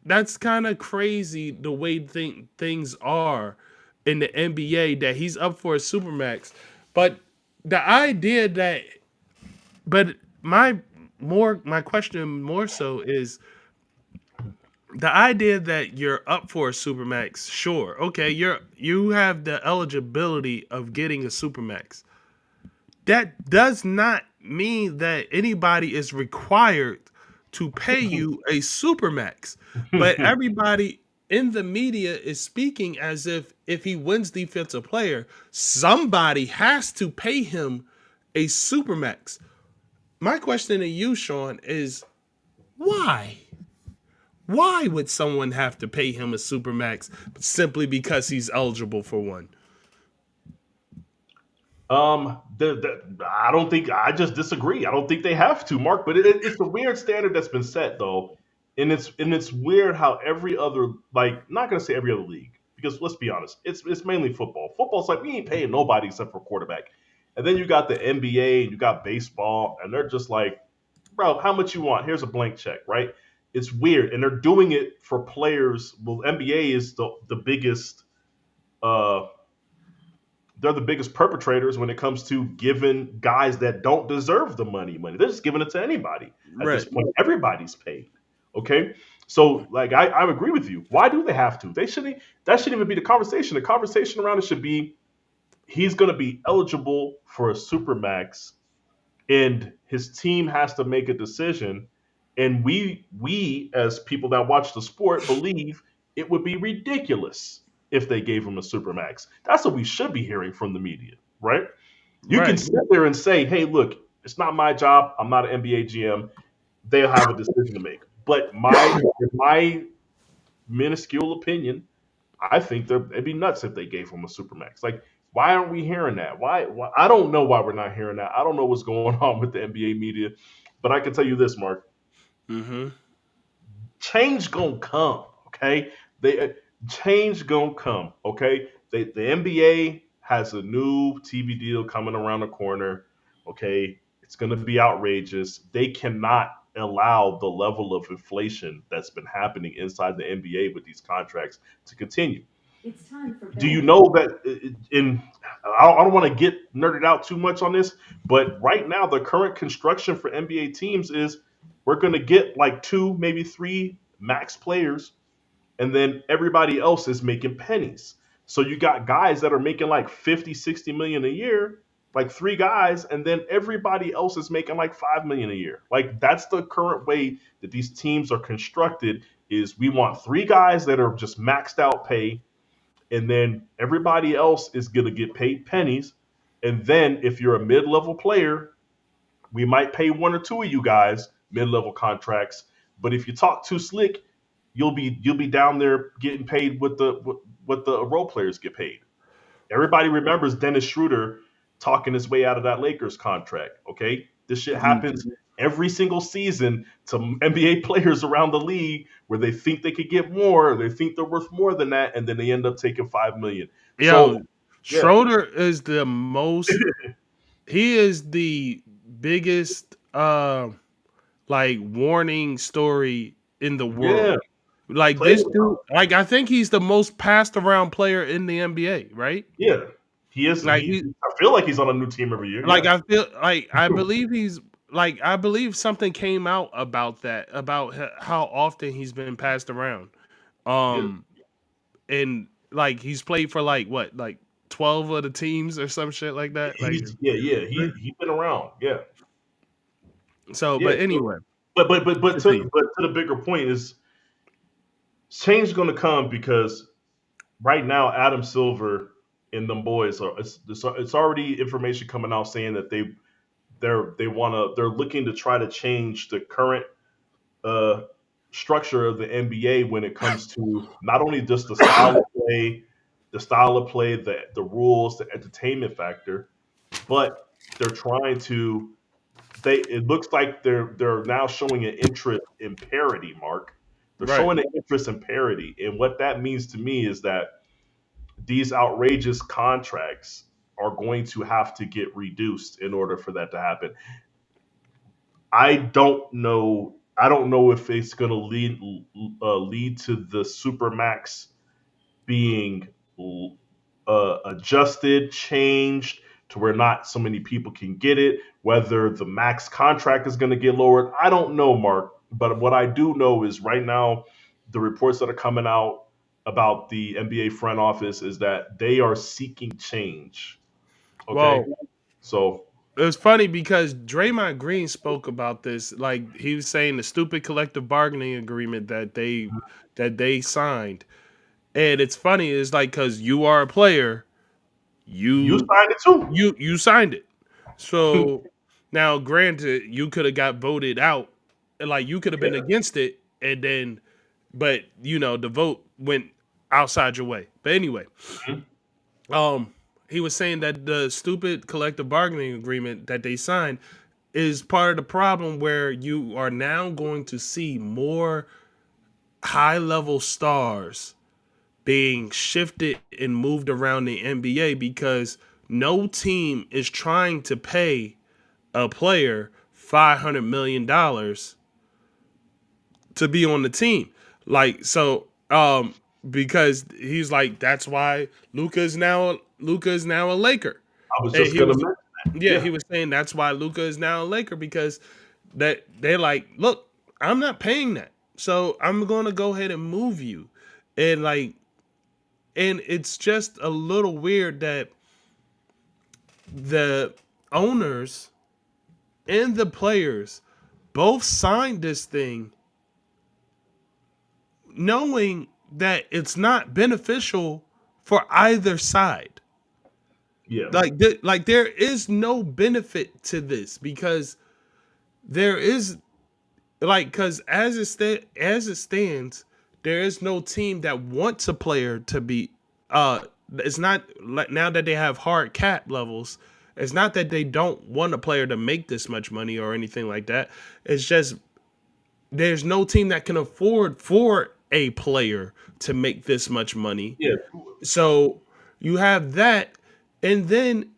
That's kind of crazy the way things are in the NBA that he's up for a supermax. But the idea that but my question more so is the idea that you're up for a supermax, sure. Okay, you have the eligibility of getting a supermax. That does not mean that anybody is required to pay you a supermax. But everybody in the media is speaking as if he wins defensive player, somebody has to pay him a supermax. My question to you, Sean, is why? Why would someone have to pay him a supermax simply because he's eligible for one? I don't think I just disagree. I don't think they have to, Mark. But it's a weird standard that's been set, though, and it's weird how every other like not gonna say every other league because let's be honest, it's mainly football. Football's like we ain't paying nobody except for quarterback, and then you got the NBA and you got baseball, and they're just like, bro, how much you want? Here's a blank check, right? It's weird, and they're doing it for players. Well, NBA is the biggest. Uh, they're the biggest perpetrators when it comes to giving guys that don't deserve the money. They're just giving it to anybody. At this Right. point, everybody's paid. Okay. So like I agree with you. Why do they have to? They shouldn't that shouldn't even be the conversation. The conversation around it should be he's gonna be eligible for a supermax and his team has to make a decision. And we as people that watch the sport believe it would be ridiculous if they gave him a supermax. That's what we should be hearing from the media, right? You can Right. sit there and say, "Hey, look, it's not my job. I'm not an NBA GM. They'll have a decision to make." But my minuscule opinion, I think it'd be nuts if they gave him a supermax. Like, why aren't we hearing that? Why? I don't know why we're not hearing that. I don't know what's going on with the NBA media, but I can tell you this, Mark: Mm-hmm. change gonna come. Okay, they change gonna come. Okay, the NBA has a new TV deal coming around the corner. Okay, it's gonna be outrageous. They cannot allow the level of inflation that's been happening inside the NBA with these contracts to continue. It's time for Do you bed. know that in I don't want to get nerded out too much on this, but right now the current construction for NBA teams is we're going to get like two, maybe three max players, and then everybody else is making pennies. So you got guys that are making like 50, 60 million a year, like three guys, and then everybody else is making like 5 million a year. Like that's the current way that these teams are constructed is we want three guys that are just maxed out pay and then everybody else is going to get paid pennies. And then if you're a mid-level player, we might pay one or two of you guys mid-level contracts. But if you talk too slick, you'll be down there getting paid what the role players get paid. Everybody remembers Dennis Schroeder talking his way out of that Lakers contract. Okay, this shit happens every single season to NBA players around the league where they think they could get more, or they think they're worth more than that, and then they end up taking 5 million. Yo, So yeah, Schroeder is the most. He is the biggest like warning story in the yeah, world. Like play this it. dude, like I think he's the most passed around player in the NBA, right? Yeah, he is. Like he, I feel like he's on a new team every year. like Yeah, I feel like I believe he's like I believe something came out about that about how often he's been passed around. yeah, Um, and like he's played for like what, like 12 of the teams or some shit like that. Like yeah. He's been around. Yeah, so, yeah. but anyway, continue. But to the bigger point is change is going to come because right now Adam Silver and them boys are it's already information coming out saying that they're looking to try to change the current uh, structure of the NBA when it comes to not only just the style of play, the rules, the entertainment factor, but they're trying to they it looks like they're now showing an interest in parity, Mark. They're Right. showing an interest in parity. And what that means to me is that these outrageous contracts are going to have to get reduced in order for that to happen. I don't know. I don't know if it's going to lead to the supermax being adjusted, changed to where not so many people can get it. Whether the max contract is going to get lowered, I don't know, Mark. But what I do know is right now, the reports that are coming out about the NBA front office is that they are seeking change. Okay, Well, so it was funny because Draymond Green spoke about this. Like he was saying the stupid collective bargaining agreement that they signed. And it's funny, it's like because you are a player, you you signed it too. you signed it. So now, granted, you could have got voted out, and like you could have been Yeah, against it, and then but the vote went outside your way. But anyway, Mhm. um, he was saying that the stupid collective bargaining agreement that they signed is part of the problem where you are now going to see more high level stars being shifted and moved around the NBA because no team is trying to pay a player $500 million to be on the team. Like so, because he's like that's why Luca is now a Laker. I was And just he gonna was mention that. yeah, Yeah, he was saying that's why Luca is now a Laker because that they're like, look, I'm not paying that, so I'm gonna go ahead and move you, and like, and it's just a little weird that the owners and the players both signed this thing knowing that it's not beneficial for either side. yeah, Like there is no benefit to this because there is because as it stands, there is no team that wants a player to be uh it's not like now that they have hard cap levels, it's not that they don't want a player to make this much money or anything like that. It's just there's no team that can afford for a player to make this much money. yeah, So you have that, and then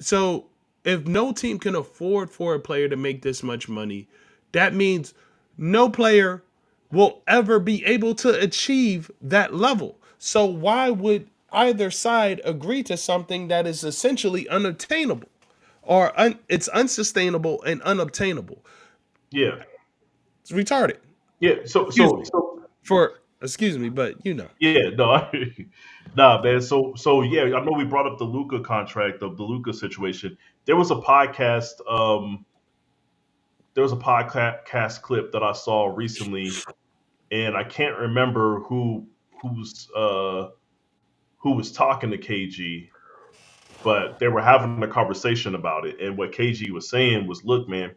so if no team can afford for a player to make this much money, that means no player will ever be able to achieve that level. So why would either side agree to something that is essentially unobtainable or it's unsustainable and unobtainable? yeah, It's retarded. yeah. So, Excuse so, me. so, Excuse me, but yeah. No, nah, man. So, yeah. I know we brought up the Luca contract, the Luca situation. There was a podcast. There was a podcast clip that I saw recently, and I can't remember who's who was talking to KG, but they were having a conversation about it. And what KG was saying was, "Look, man,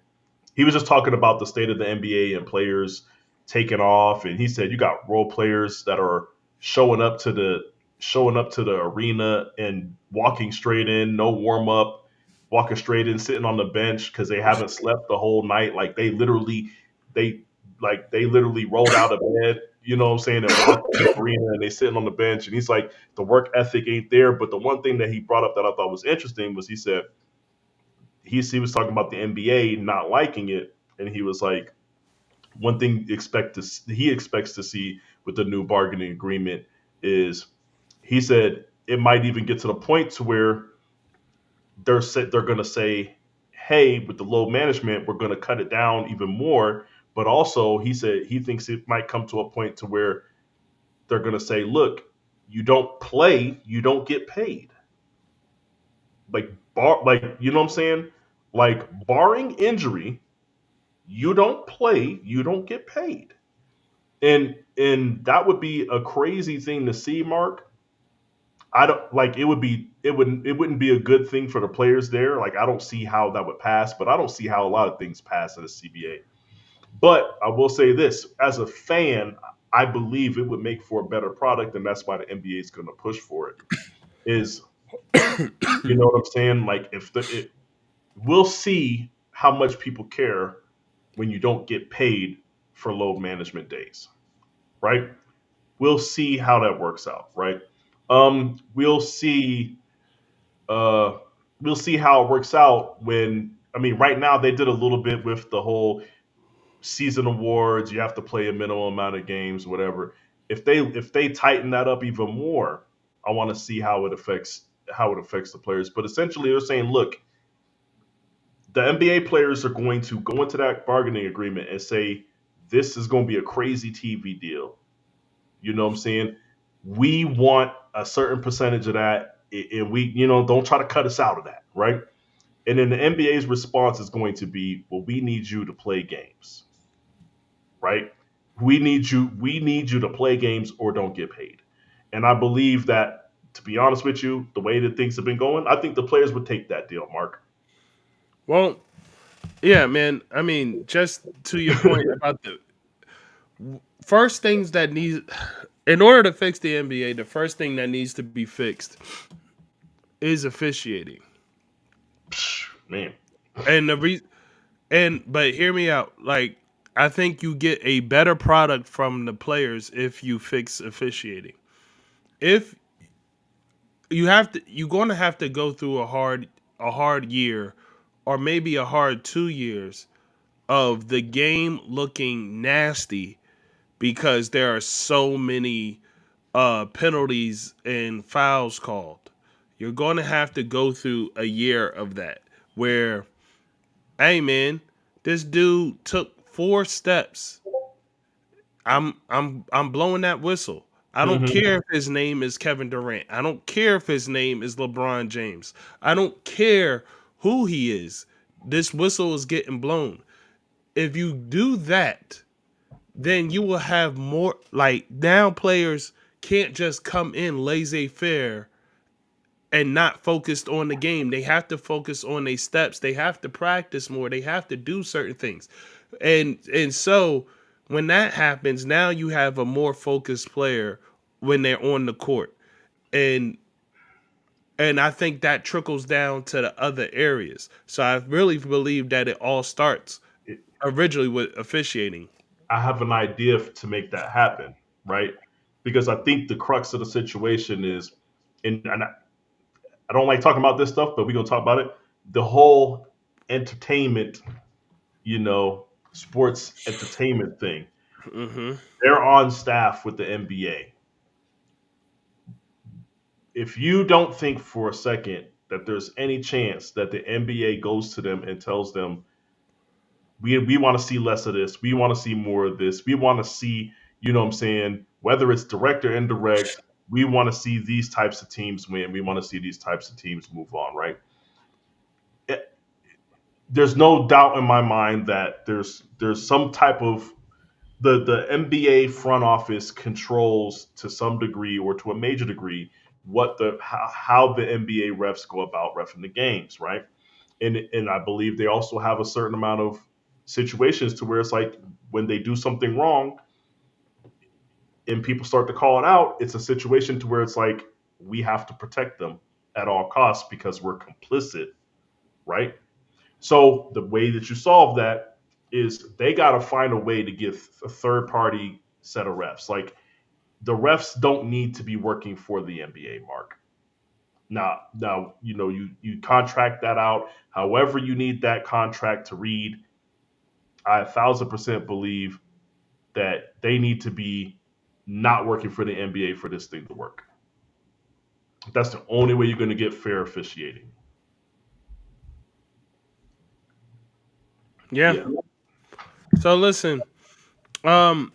he was just talking about the state of the NBA and players taking off, and he said you got role players that are showing up to the showing up to the arena and walking straight in, no warm up, walking straight in, sitting on the bench because they haven't slept the whole night. Like they they literally rolled out of bed, you know what I'm saying, and walked to the arena and they sitting on the bench. And he's like, the work ethic ain't there. But the one thing that he brought up that I thought was interesting was he said he was talking about the NBA not liking it, and he was like, one thing he expects to see with the new bargaining agreement is he said it might even get to the point to where they're going to say, hey, with the low management, we're going to cut it down even more. But also, he said he thinks it might come to a point to where they're going to say, look, you don't play, you don't get paid. Like you know what I'm saying? Like barring injury, you don't play, you don't get paid. And that would be a crazy thing to see, Mark. I don't like it wouldn't be a good thing for the players there. Like I don't see how that would pass, but I don't see how a lot of things pass in the CBA. But I will say this, as a fan, I believe it would make for a better product, and that's why the NBA is going to push for it. Is you know what I'm saying? Like if we'll see how much people care when you don't get paid for load management days, right? We'll see how that works out, right? Um, we'll see. Uh, we'll see how it works out when. I mean, right now they did a little bit with the whole season awards. You have to play a minimum amount of games, whatever. If they tighten that up even more, I want to see how it affects the players. But essentially, they're saying, look, the NBA players are going to go into that bargaining agreement and say, this is going to be a crazy TV deal. You know what I'm saying? We want a certain percentage of that, and we, don't try to cut us out of that, right? And then the NBA's response is going to be, well, we need you to play games, right? We need you to play games or don't get paid. And I believe that, to be honest with you, the way that things have been going, I think the players would take that deal, Mark. well, yeah, man. I mean, just to your point about first things that need in order to fix the NBA, the first thing that needs to be fixed is officiating. Man. And the reason but hear me out. Like I think you get a better product from the players if you fix officiating. If you're going to have to go through a hard year or maybe a hard 2 years of the game looking nasty because there are so many penalties and fouls called. You're going to have to go through a year of that where, hey man, this dude took 4 steps. I'm blowing that whistle. I don't Hmm. care if his name is Kevin Durant. I don't care if his name is LeBron James. I don't care who he is. This whistle is getting blown. If you do that, then you will have more like now players can't just come in laissez-faire and not focused on the game. They have to focus on their steps. They have to practice more. They have to do certain things. And so when that happens, now you have a more focused player when they're on the court. And and I think that trickles down to the other areas. So I really believe that it all starts originally with officiating. I have an idea to make that happen, right? Because I think the crux of the situation is, and I don't like talking about this stuff, but we're gonna talk about it. The whole entertainment, you know, sports entertainment thing. Hmm. They're on staff with the NBA. If you don't think for a second that there's any chance that the NBA goes to them and tells them, we want to see less of this, we want to see more of this, we want to see, you know what I'm saying, whether it's direct or indirect, we want to see these types of teams win, we want to see these types of teams move on, right? It, there's no doubt in my mind that there's some type of the NBA front office controls to some degree or to a major degree what the how the NBA refs go about refing the games, right? And I believe they also have a certain amount of situations to where it's like when they do something wrong and people start to call it out, it's a situation to where it's like we have to protect them at all costs because we're complicit, right? So the way that you solve that is they got to find a way to get a third party set of refs. Like the refs don't need to be working for the NBA, Mark. Now, you contract that out. However, you need that contract to read. I 1,000% believe that they need to be not working for the NBA for this thing to work. That's the only way you're going to get fair officiating. Yeah. Yeah. So listen, um,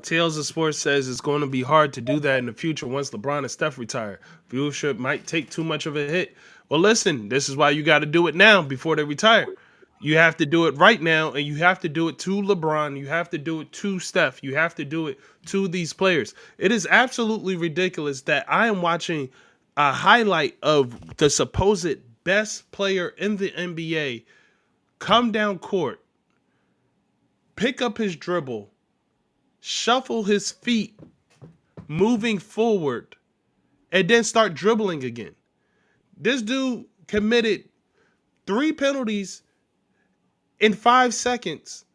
Tales of Sports says it's going to be hard to do that in the future once LeBron and Steph retire. Viewership might take too much of a hit. Well, listen, this is why you got to do it now before they retire. You have to do it right now, and you have to do it to LeBron. You have to do it to Steph. You have to do it to these players. It is absolutely ridiculous that I am watching a highlight of the supposed best player in the NBA come down court, pick up his dribble, shuffle his feet moving forward, and then start dribbling again. This dude committed 3 penalties in 5 seconds,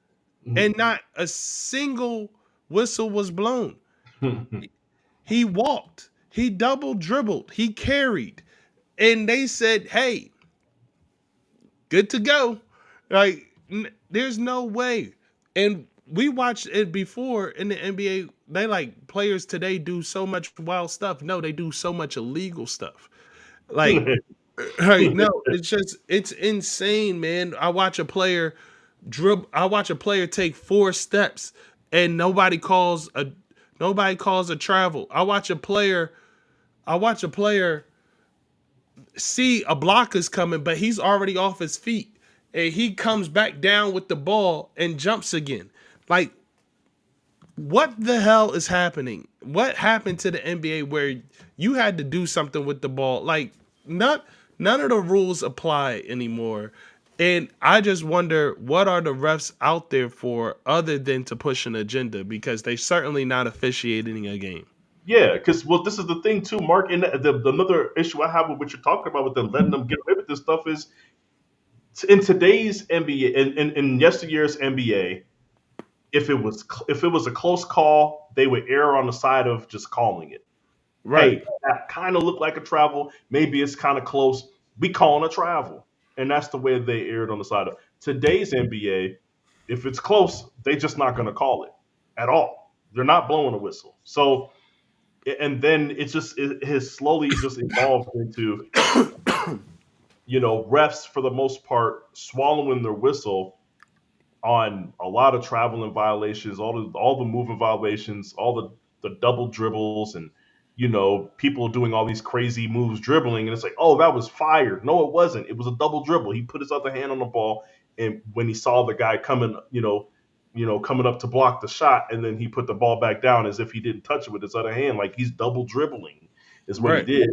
and not a single whistle was blown. He walked, he double dribbled, he carried, and they said, "Hey, good to go." Like, there's no way. And we watched it before in the NBA. They like players today do so much wild stuff. No, they do so much illegal stuff. Like, right? No, it's insane, man. I watch a player take 4 steps and nobody calls a travel. I watch a player see a block is coming, but he's already off his feet, and he comes back down with the ball and jumps again. Like, what the hell is happening? What happened to the NBA where you had to do something with the ball? Like, not none of the rules apply anymore, And I just wonder what are the refs out there for other than to push an agenda because they certainly not officiating a game. Yeah, because well, this is the thing too, Mark. And the another issue I have with what you're talking about with them letting them get away with this stuff is in today's NBA, in yesteryear's NBA, if it was a close call, they would err on the side of just calling it. Right. Hey, that kind of looked like a travel. Maybe it's kind of close. We calling a travel, and that's the way they aired on the side of today's NBA. If it's close, they just not going to call it at all. They're not blowing a whistle. So, and then it has slowly just evolved into refs for the most part swallowing their whistle on a lot of traveling violations, all the moving violations, all the double dribbles, and people doing all these crazy moves dribbling, and it's like, oh, that was fired. No, it wasn't. It was a double dribble. He put his other hand on the ball, and when he saw the guy coming, coming up to block the shot, and then he put the ball back down as if he didn't touch it with his other hand, like he's double dribbling, is what he Right. did.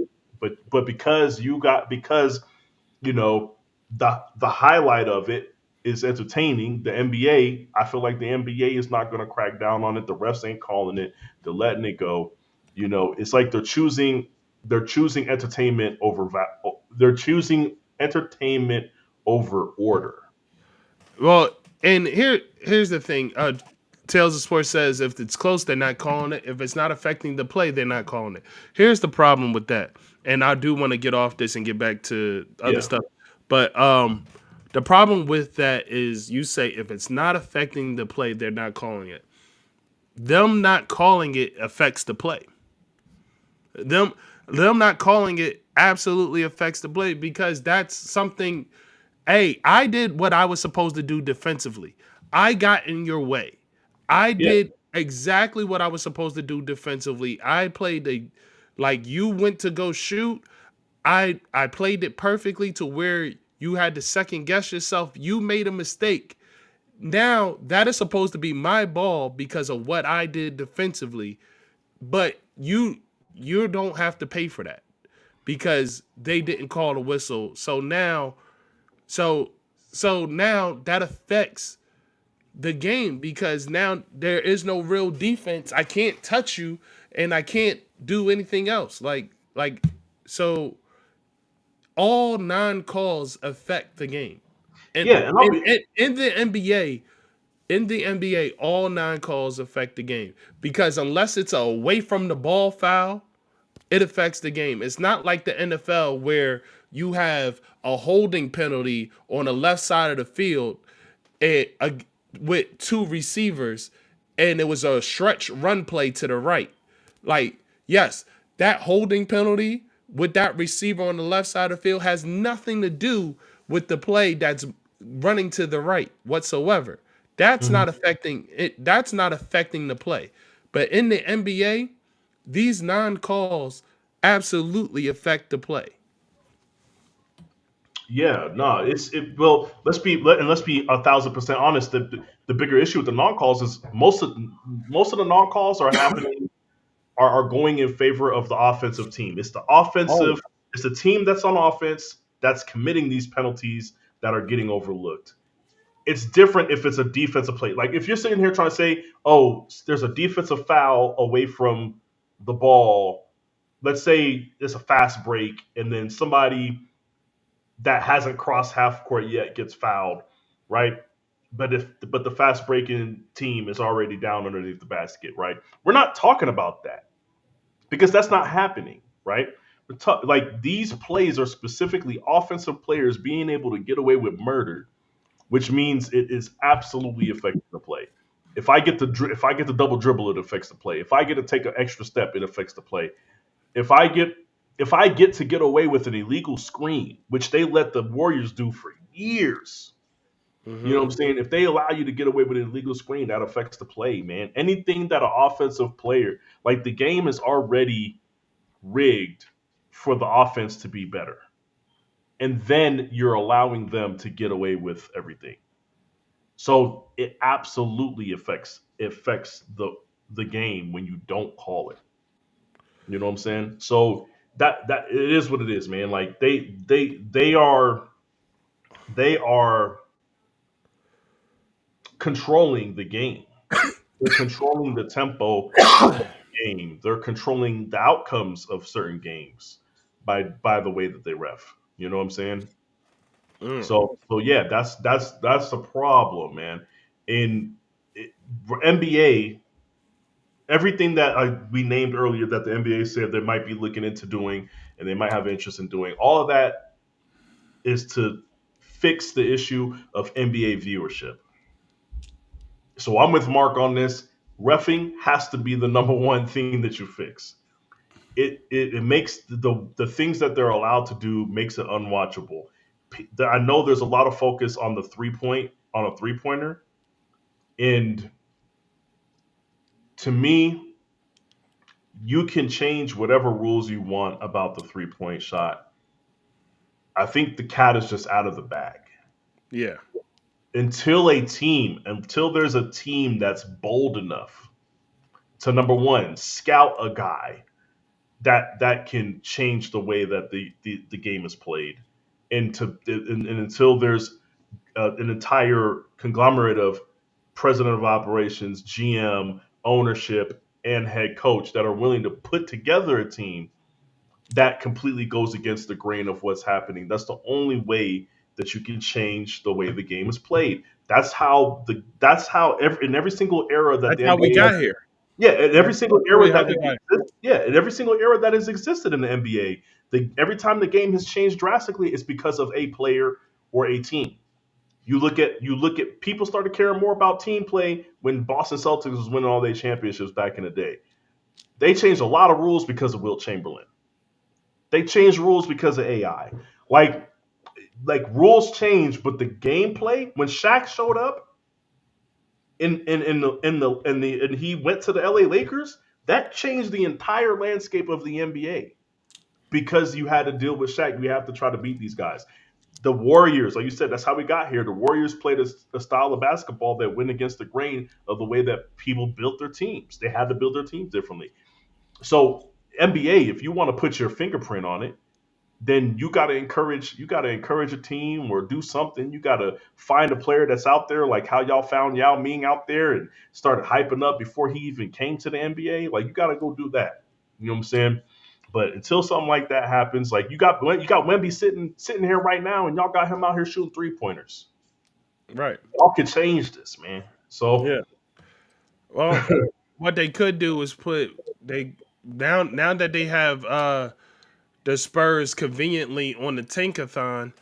But because you know the highlight of it is entertaining. The NBA, I feel like the NBA is not going to crack down on it. The refs ain't calling it. They're letting it go. It's like they're choosing entertainment over they're choosing entertainment over order. Well, and here's the thing. Tales of Sports says if it's close, they're not calling it. If it's not affecting the play, they're not calling it. Here's the problem with that. And I do want to get off this and get back to other Yeah, stuff. But the problem with that is you say if it's not affecting the play, they're not calling it. Them not calling it affects the play. Them them not calling it absolutely affects the play because that's something. Hey, I did what I was supposed to do defensively. I got in your way. I yeah. did exactly what I was supposed to do defensively. I played a like you went to go shoot. I played it perfectly to where you had to second guess yourself. You made a mistake. Now that is supposed to be my ball because of what I did defensively, but you don't have to pay for that because they didn't call the whistle. So so now that affects the game because now there is no real defense. I can't touch you and I can't do anything else. So all non-calls affect the game. And Yeah, and I'll be in the NBA, all non-calls affect the game because unless it's a away from the ball foul, it affects the game. It's not like the NFL where you have a holding penalty on the left side of the field and, with two receivers, and it was a stretch run play to the right. Like, yes, that holding penalty with that receiver on the left side of the field has nothing to do with the play that's running to the right whatsoever. That's Mhm. not affecting it. That's not affecting the play. But in the NBA, these non-calls absolutely affect the play. Yeah, no, well. Let's be 1,000% honest. The bigger issue with the non calls is most of the non calls are happening are going in favor of the offensive team. Oh, It's the team that's on offense that's committing these penalties that are getting overlooked. It's different if it's a defensive play. Like if you're sitting here trying to say, "Oh, there's a defensive foul away from the ball." Let's say it's a fast break, and then somebody that hasn't crossed half court yet gets fouled, right? But the fast breaking team is already down underneath the basket, right? We're not talking about that because that's not happening, right? Like these plays are specifically offensive players being able to get away with murder, which means it is absolutely affecting the play. If I get the double dribble, it affects the play. If I get to take an extra step, it affects the play. If I get if I get away with an illegal screen, which they let the Warriors do for years, you know mm-hmm. what I'm saying? If they allow you to get away with an illegal screen, that affects the play, man. Anything that an offensive player, like the game is already rigged for the offense to be better. And then you're allowing them to get away with everything. So it absolutely affects the game when you don't call it. You know what I'm saying? So that it is what it is, man. Like they are they are controlling the game. They're controlling the tempo of the game. They're controlling the outcomes of certain games by the way that they ref. You know what I'm saying? Mm. So yeah, that's the problem, man. In it, NBA, everything that we named earlier that the NBA said they might be looking into doing and they might have interest in doing, all of that is to fix the issue of NBA viewership. So I'm with Mark on this. Refing has to be the number one thing that you fix. It makes the things that they're allowed to do makes it unwatchable. I know there's a lot of focus on the 3 point on a 3 pointer, and to me, you can change whatever rules you want about the 3 point shot. I think the cat is just out of the bag. Yeah. Until there's a team that's bold enough to, number one, scout a guy that can change the way that the game is played, and until there's an entire conglomerate of president of operations, GM, ownership, and head coach that are willing to put together a team that completely goes against the grain of what's happening. That's the only way that you can change the way the game is played. In every single era that That's the how we NBA has, got here. yeah, in every single That's era really how that we has got yeah, in every single era that has existed in the NBA, every time the game has changed drastically, it's because of a player or a team. You look at people started caring more about team play when Boston Celtics was winning all their championships back in the day. They changed a lot of rules because of Wilt Chamberlain. They changed rules because of AI. Like rules changed, but the gameplay when Shaq showed up and he went to the LA Lakers, that changed the entire landscape of the NBA because you had to deal with Shaq. You have to try to beat these guys. The Warriors, like you said, that's how we got here. The Warriors played a style of basketball that went against the grain of the way that people built their teams. They had to build their teams differently. So NBA, if you want to put your fingerprint on it, then you got to encourage a team or do something. You got to find a player that's out there, like how y'all found Yao Ming out there and started hyping up before he even came to the NBA. Like you got to go do that. You know what I'm saying? But until something like that happens, like you got Wemby sitting here right now, and y'all got him out here shooting 3 pointers. right. Y'all can change this, man. So Yeah. Well, what they could do is put they now that they have the Spurs conveniently on the Tankathon,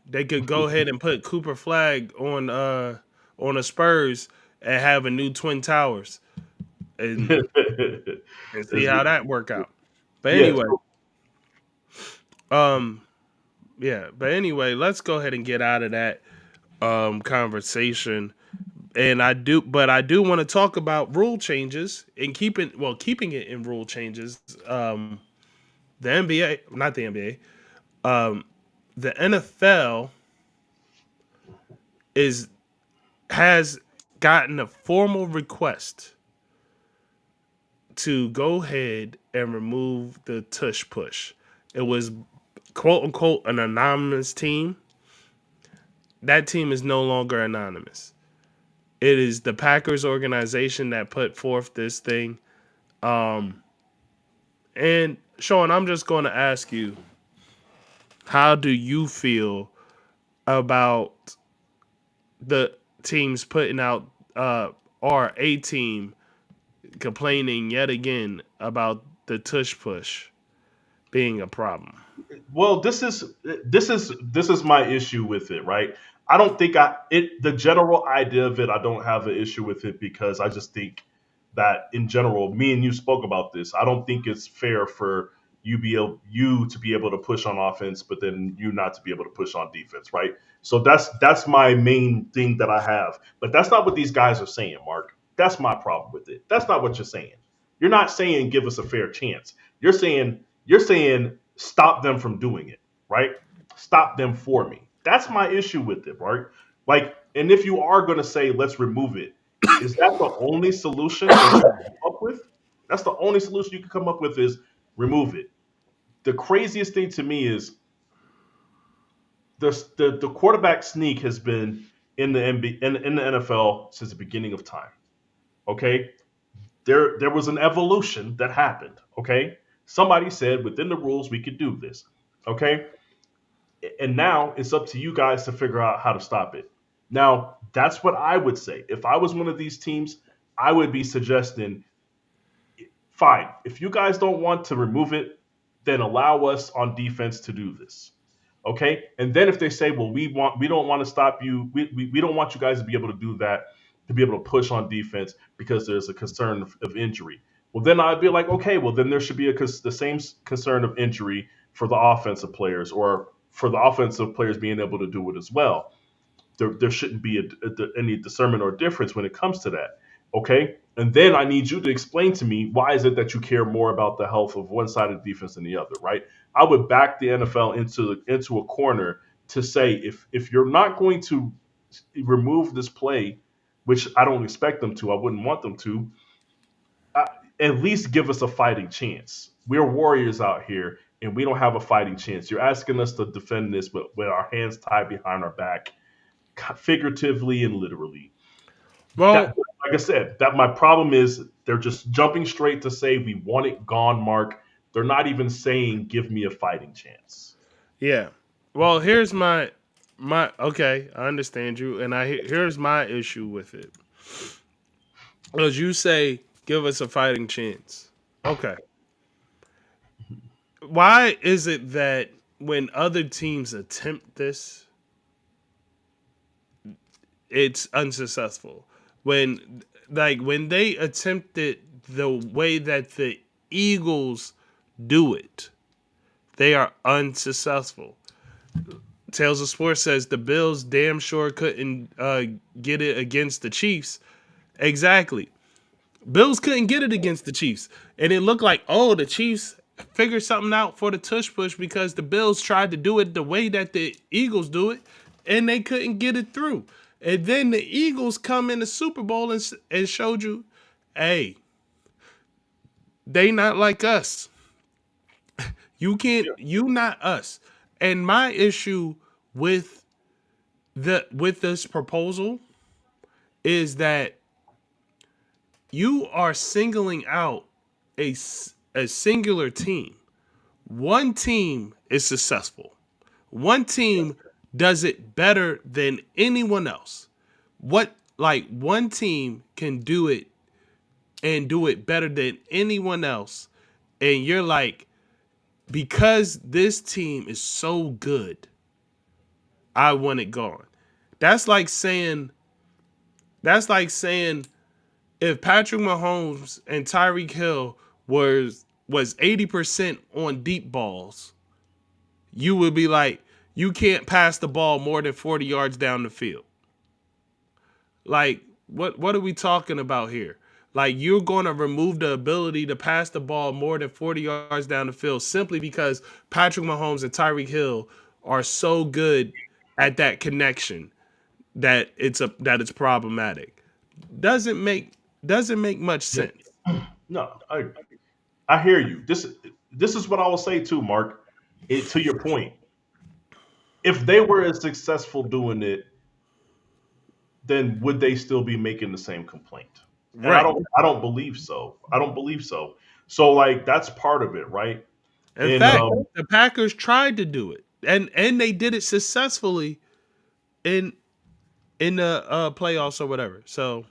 they could go ahead and put Cooper Flag on the Spurs and have a new Twin Towers and see it's, how that work out. But yeah, anyway, um, yeah. But anyway, let's go ahead and get out of that conversation. And I do want to talk about rule changes and keeping it in rule changes. The NBA, not the NBA, the NFL is has gotten a formal request to go ahead and remove the tush push. It was quote unquote an anonymous team. That team is no longer anonymous. It is the Packers organization that put forth this thing. Um, and Sean, I'm just going to ask you, how do you feel about the teams putting out or a team complaining yet again about the tush push being a problem? well, this is my issue with it, right? I don't think I it the general idea of it. I don't have an issue with it because I just think that in general, me and you spoke about this. I don't think it's fair for you to be able to push on offense, but then you not to be able to push on defense, right? So that's my main thing that I have. But that's not what these guys are saying, Mark. That's my problem with it. That's not what you're saying. You're not saying give us a fair chance. You're saying stop them from doing it, right? Stop them for me. That's my issue with it, right? Like, and if you are going to say let's remove it, is that the only solution that you can come up with? That's the only solution you can come up with is remove it. The craziest thing to me is the quarterback sneak has been in the in the NFL since the beginning of time. Okay, there was an evolution that happened. Okay, somebody said within the rules we could do this. Okay, and now it's up to you guys to figure out how to stop it. Now that's what I would say. If I was one of these teams, I would be suggesting, fine, if you guys don't want to remove it, then allow us on defense to do this. Okay, and then if they say, well, we don't want to stop you, we don't want you guys to be able to do that, to be able to push on defense because there's a concern of injury. Well, then I'd be like, okay, well then there should be the same concern of injury for the offensive players, or for the offensive players being able to do it as well. There shouldn't be any discernment or difference when it comes to that. Okay, and then I need you to explain to me, why is it that you care more about the health of one side of the defense than the other, right? I would back the NFL into a corner to say, if you're not going to remove this play, which I don't expect them to, I wouldn't want them to, uh, at least give us a fighting chance. We're warriors out here, and we don't have a fighting chance. You're asking us to defend this with our hands tied behind our back, figuratively and literally. That, Well, like I said, that my problem is they're just jumping straight to say we want it gone, Mark. They're not even saying give me a fighting chance. yeah. Well, here's my okay, I understand you, and here's my issue with it. As you say, give us a fighting chance. Okay. Why is it that when other teams attempt this, it's unsuccessful? When they attempt it the way that the Eagles do it, they are unsuccessful. Tales of Sports says the Bills damn sure couldn't get it against the Chiefs. Exactly. Bills couldn't get it against the Chiefs. And it looked like, oh, the Chiefs figured something out for the tush push because the Bills tried to do it the way that the Eagles do it, and they couldn't get it through. And then the Eagles come in the Super Bowl and showed you, hey, they not like us. You not us. And my issue with with this proposal is that you are singling out a singular team. One team is successful. One team does it better than anyone else. One team can do it and do it better than anyone else. And you're like, because this team is so good, I want it gone. That's like saying that's like saying if Patrick Mahomes and Tyreek Hill was 80% on deep balls, you would be like, you can't pass the ball more than 40 yards down the field. Like, what are we talking about here? Like, you're going to remove the ability to pass the ball more than 40 yards down the field simply because Patrick Mahomes and Tyreek Hill are so good at that connection that it's problematic. Doesn't make doesn't make much Yeah. sense. No, I hear you. This is what I will say too, Mark. To your point, if they were as successful doing it, then would they still be making the same complaint? And Right. I don't believe so. I don't believe so. So like that's part of it, right? In And fact, the Packers tried to do it, and they did it successfully in the playoffs or whatever. So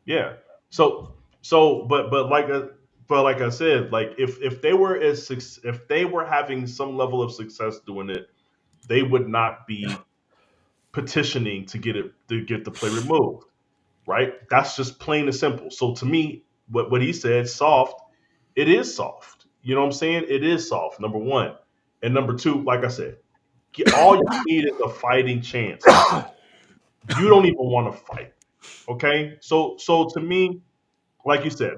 yeah. So but like I said, like if they were if they were having some level of success doing it, they would not be petitioning to get the play removed, right? That's just plain and simple. So to me, what he said, soft, it is soft. You know what I'm saying? It is soft. Number one, and number two, like I said, all you need is a fighting chance. You don't even want to fight. Okay, so to me, like you said,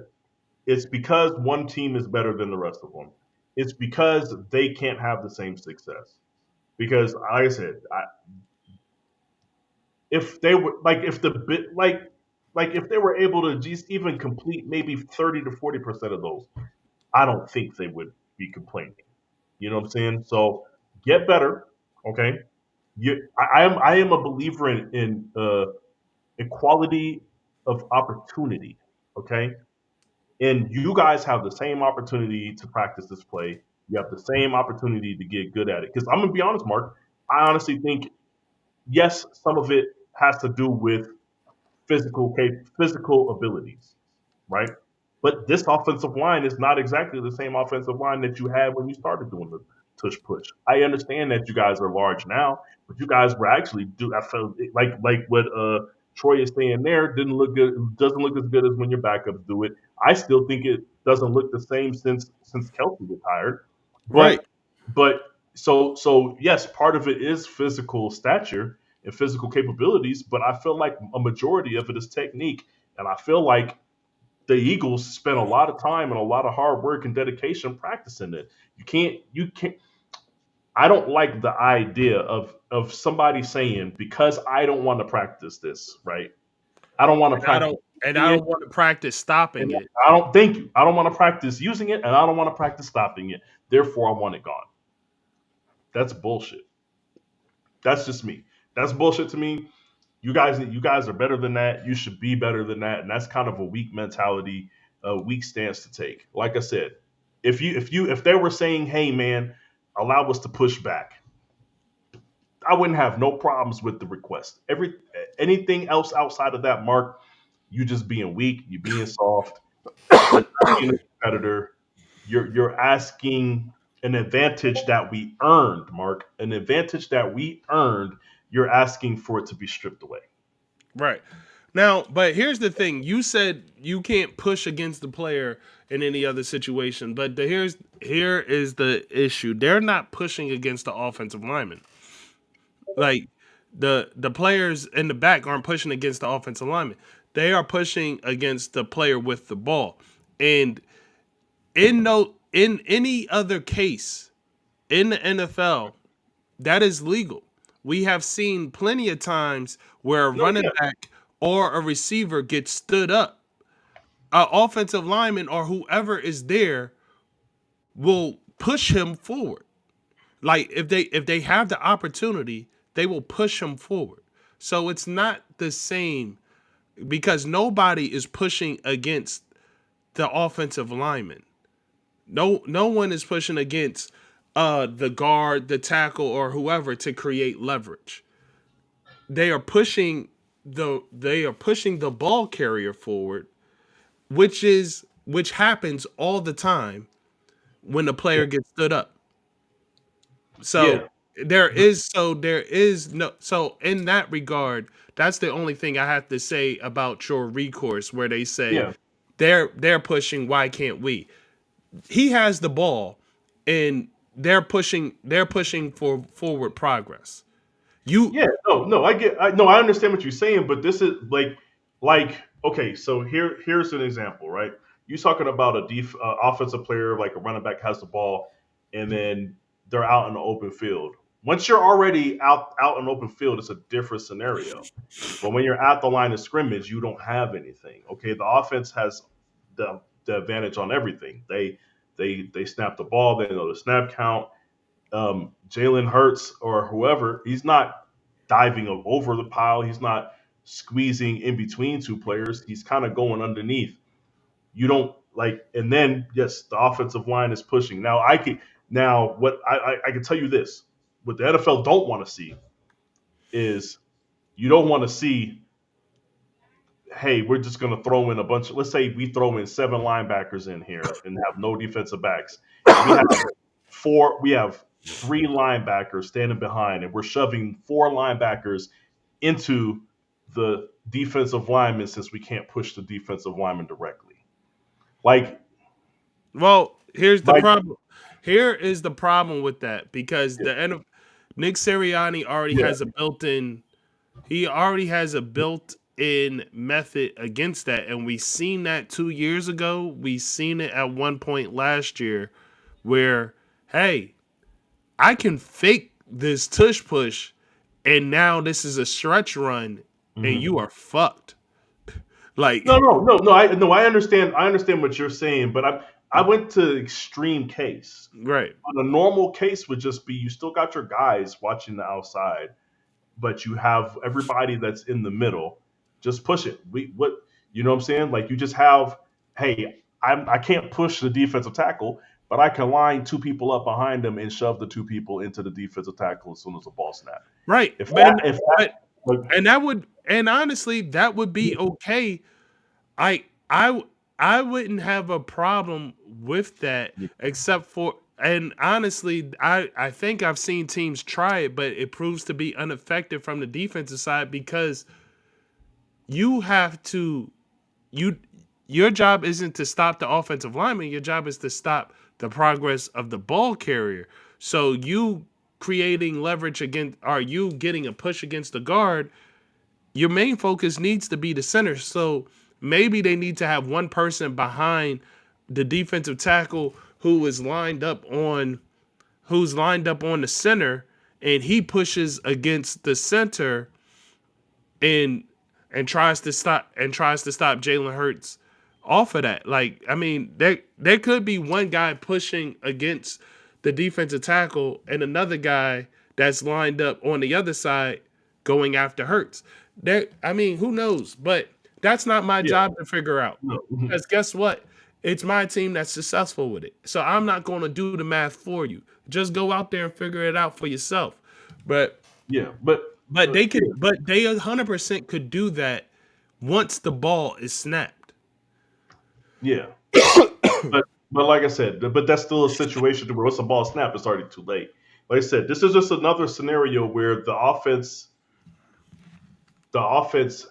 it's because one team is better than the rest of them. It's because they can't have the same success. Because, like I said, if they were like if the bit like if they were able to just even complete maybe 30 to 40% of those, I don't think they would be complaining. You know what I'm saying? So get better, okay? I am a believer in equality of opportunity. Okay, and you guys have the same opportunity to practice this play. You have the same opportunity to get good at it. Because I'm gonna be honest, Mark. I honestly think yes, some of it has to do with physical abilities, right? But this offensive line is not exactly the same offensive line that you had when you started doing the tush push. I understand that you guys are large now, but you guys were actually do. I felt like what Troy is saying there didn't look good. Doesn't look as good as when your backups do it. I still think it doesn't look the same since Kelsey retired, Right. but so yes, part of it is physical stature and physical capabilities, but I feel like a majority of it is technique, and I feel like the Eagles spent a lot of time and a lot of hard work and dedication practicing it. You can't. I don't like the idea of somebody saying because I don't want to practice this, right? I don't want to And I practice don't and I using it, don't want to practice stopping and it. I don't thank you. I don't want to practice using it, and I don't want to practice stopping it. Therefore, I want it gone. That's bullshit. That's just me. That's bullshit to me. You guys are better than that. You should be better than that, and that's kind of a weak mentality, a weak stance to take. Like I said, if they were saying, "Hey, man, allow us to push back," I wouldn't have no problems with the request. Anything else outside of that, Mark, you just being weak, you being soft, you're not being a competitor. You're asking an advantage that we earned, Mark, an advantage that we earned. You're asking for it to be stripped away. Right. Now, but here's the thing. You said you can't push against the player in any other situation, but here is the issue. They're not pushing against the offensive lineman. Like the players in the back aren't pushing against the offensive lineman. They are pushing against the player with the ball. And in any other case in the NFL, that is legal. We have seen plenty of times where a No, running yeah, back or a receiver gets stood up. An offensive lineman or whoever is there will push him forward. Like if they have the opportunity, they will push him forward. So it's not the same because nobody is pushing against the offensive lineman. No one is pushing against the guard, the tackle, or whoever to create leverage. They are pushing the ball carrier forward, which happens all the time when the yeah, player gets stood up. So yeah, there is no so in that regard, that's the only thing I have to say about your recourse where they say yeah, they're pushing, why can't we? He has the ball and they're pushing for forward progress. You yeah. No, no, I understand what you're saying, but this is like okay. So here's an example, right? You talking about offensive player like a running back has the ball, and then they're out in the open field. Once you're already out in the open field, it's a different scenario. But when you're at the line of scrimmage, you don't have anything. Okay, the offense has the advantage on everything. They snap the ball. They know the snap count. Jalen Hurts or whoever, he's not diving over the pile. He's not squeezing in between two players. He's kind of going underneath. You don't like, and then yes, the offensive line is pushing. Now what I can tell you this: what the NFL don't want to see is you don't want to see. Hey, we're just going to throw in a bunch. Let's say we throw in 7 linebackers in here and have no defensive backs, and we have 3 linebackers standing behind, and we're shoving 4 linebackers into the defensive lineman since we can't push the defensive lineman directly. Like, well, here's the like, problem. Here is the problem with that because yeah, Nick Sirianni already yeah, has a built-in he already has a built-in method against that, and we seen that 2 years ago. We seen it at one point last year, where hey, I can fake this tush push, and now this is a stretch run, and mhm. you are fucked. No, Like no, no, no. I understand. I understand what you're saying, but I went to extreme case. right, But a normal case would just be you still got your guys watching the outside. but you have everybody that's in the middle. Just push it. You know what I'm saying? Like you just have, hey, I can't push the defensive tackle, but I can line two people up behind them and shove the two people into the defensive tackle as soon as the ball snap. Right, If that, man. if that, But and that would, and honestly, that would be okay. I I I wouldn't have a problem with that, except for, and honestly, I think I've seen teams try it, but it proves to be ineffective from the defensive side because you have to you your job isn't to stop the offensive lineman. Your job is to stop the progress of the ball carrier. So you creating leverage against, are you getting a push against the guard? Your main focus needs to be the center. So maybe they need to have one person behind the defensive tackle who's lined up on the center, and he pushes against the center and tries to stop Jalen Hurts off of that. Like, I mean, there could be one guy pushing against the defensive tackle and another guy that's lined up on the other side going after Hurts. There, I mean, who knows? But that's not my yeah, job to figure out. no, Because guess what? It's my team that's successful with it. So I'm not going to do the math for you. Just go out there and figure it out for yourself. But yeah, but they could, but they 100% could do that once the ball is snapped. yeah. But like I said, but that's still a situation to where once the ball snap, it's already too late. Like I said, this is just another scenario where the offense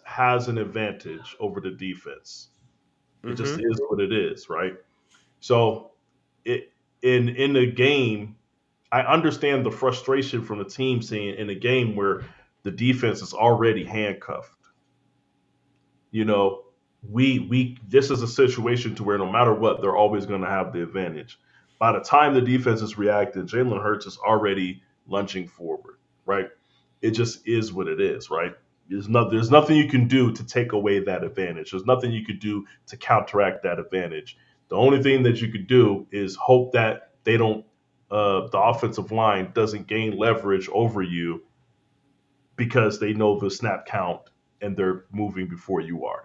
has an advantage over the defense. It just Hmm. is what it is, right? So it in the game, I understand the frustration from the team seeing in a game where the defense is already handcuffed. You know, we this is a situation to where no matter what, they're always going to have the advantage. By the time the defense is reacting, Jalen Hurts is already lunging forward, right? It just is what it is, right? There's nothing you can do to take away that advantage. There's nothing you could do to counteract that advantage. The only thing that you could do is hope that they don't the offensive line doesn't gain leverage over you because they know the snap count and they're moving before you are.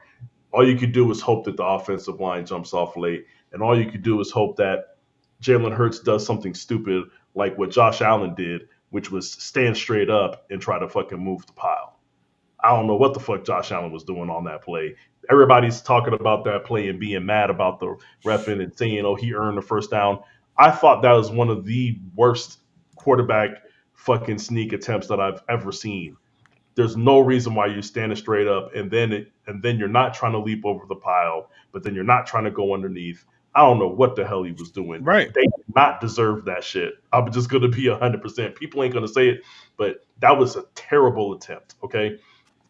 All you could do is hope that the offensive line jumps off late, and all you could do is hope that Jalen Hurts does something stupid like what Josh Allen did, which was stand straight up and try to fucking move the pile. I don't know what the fuck Josh Allen was doing on that play. Everybody's talking about that play and being mad about the refing and saying, "Oh, he earned the first down." I thought that was one of the worst quarterback fucking sneak attempts that I've ever seen. There's no reason why you're standing straight up and then you're not trying to leap over the pile, but then you're not trying to go underneath. I don't know what the hell he was doing. Right. They did not deserve that shit. I'm just gonna be 100%. People ain't gonna say it, but that was a terrible attempt. Okay,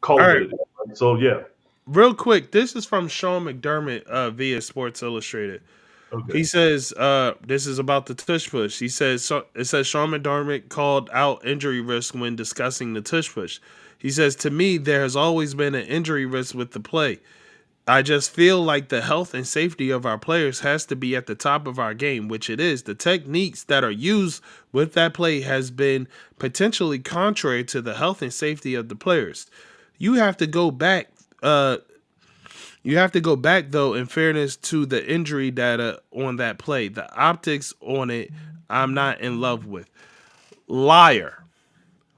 call All it what right. it is. Right? So yeah, Real quick, this is from Sean McDermott via Sports Illustrated. okay. He says, this is about the tush push. He says, so, it says Sean McDermott called out injury risk when discussing the tush push. He says, to me, there has always been an injury risk with the play. I just feel like the health and safety of our players has to be at the top of our game, which it is. The techniques that are used with that play has been potentially contrary to the health and safety of the players. You have to go back. You have to go back though, in fairness to the injury data on that play. The optics on it, I'm not in love with. Liar,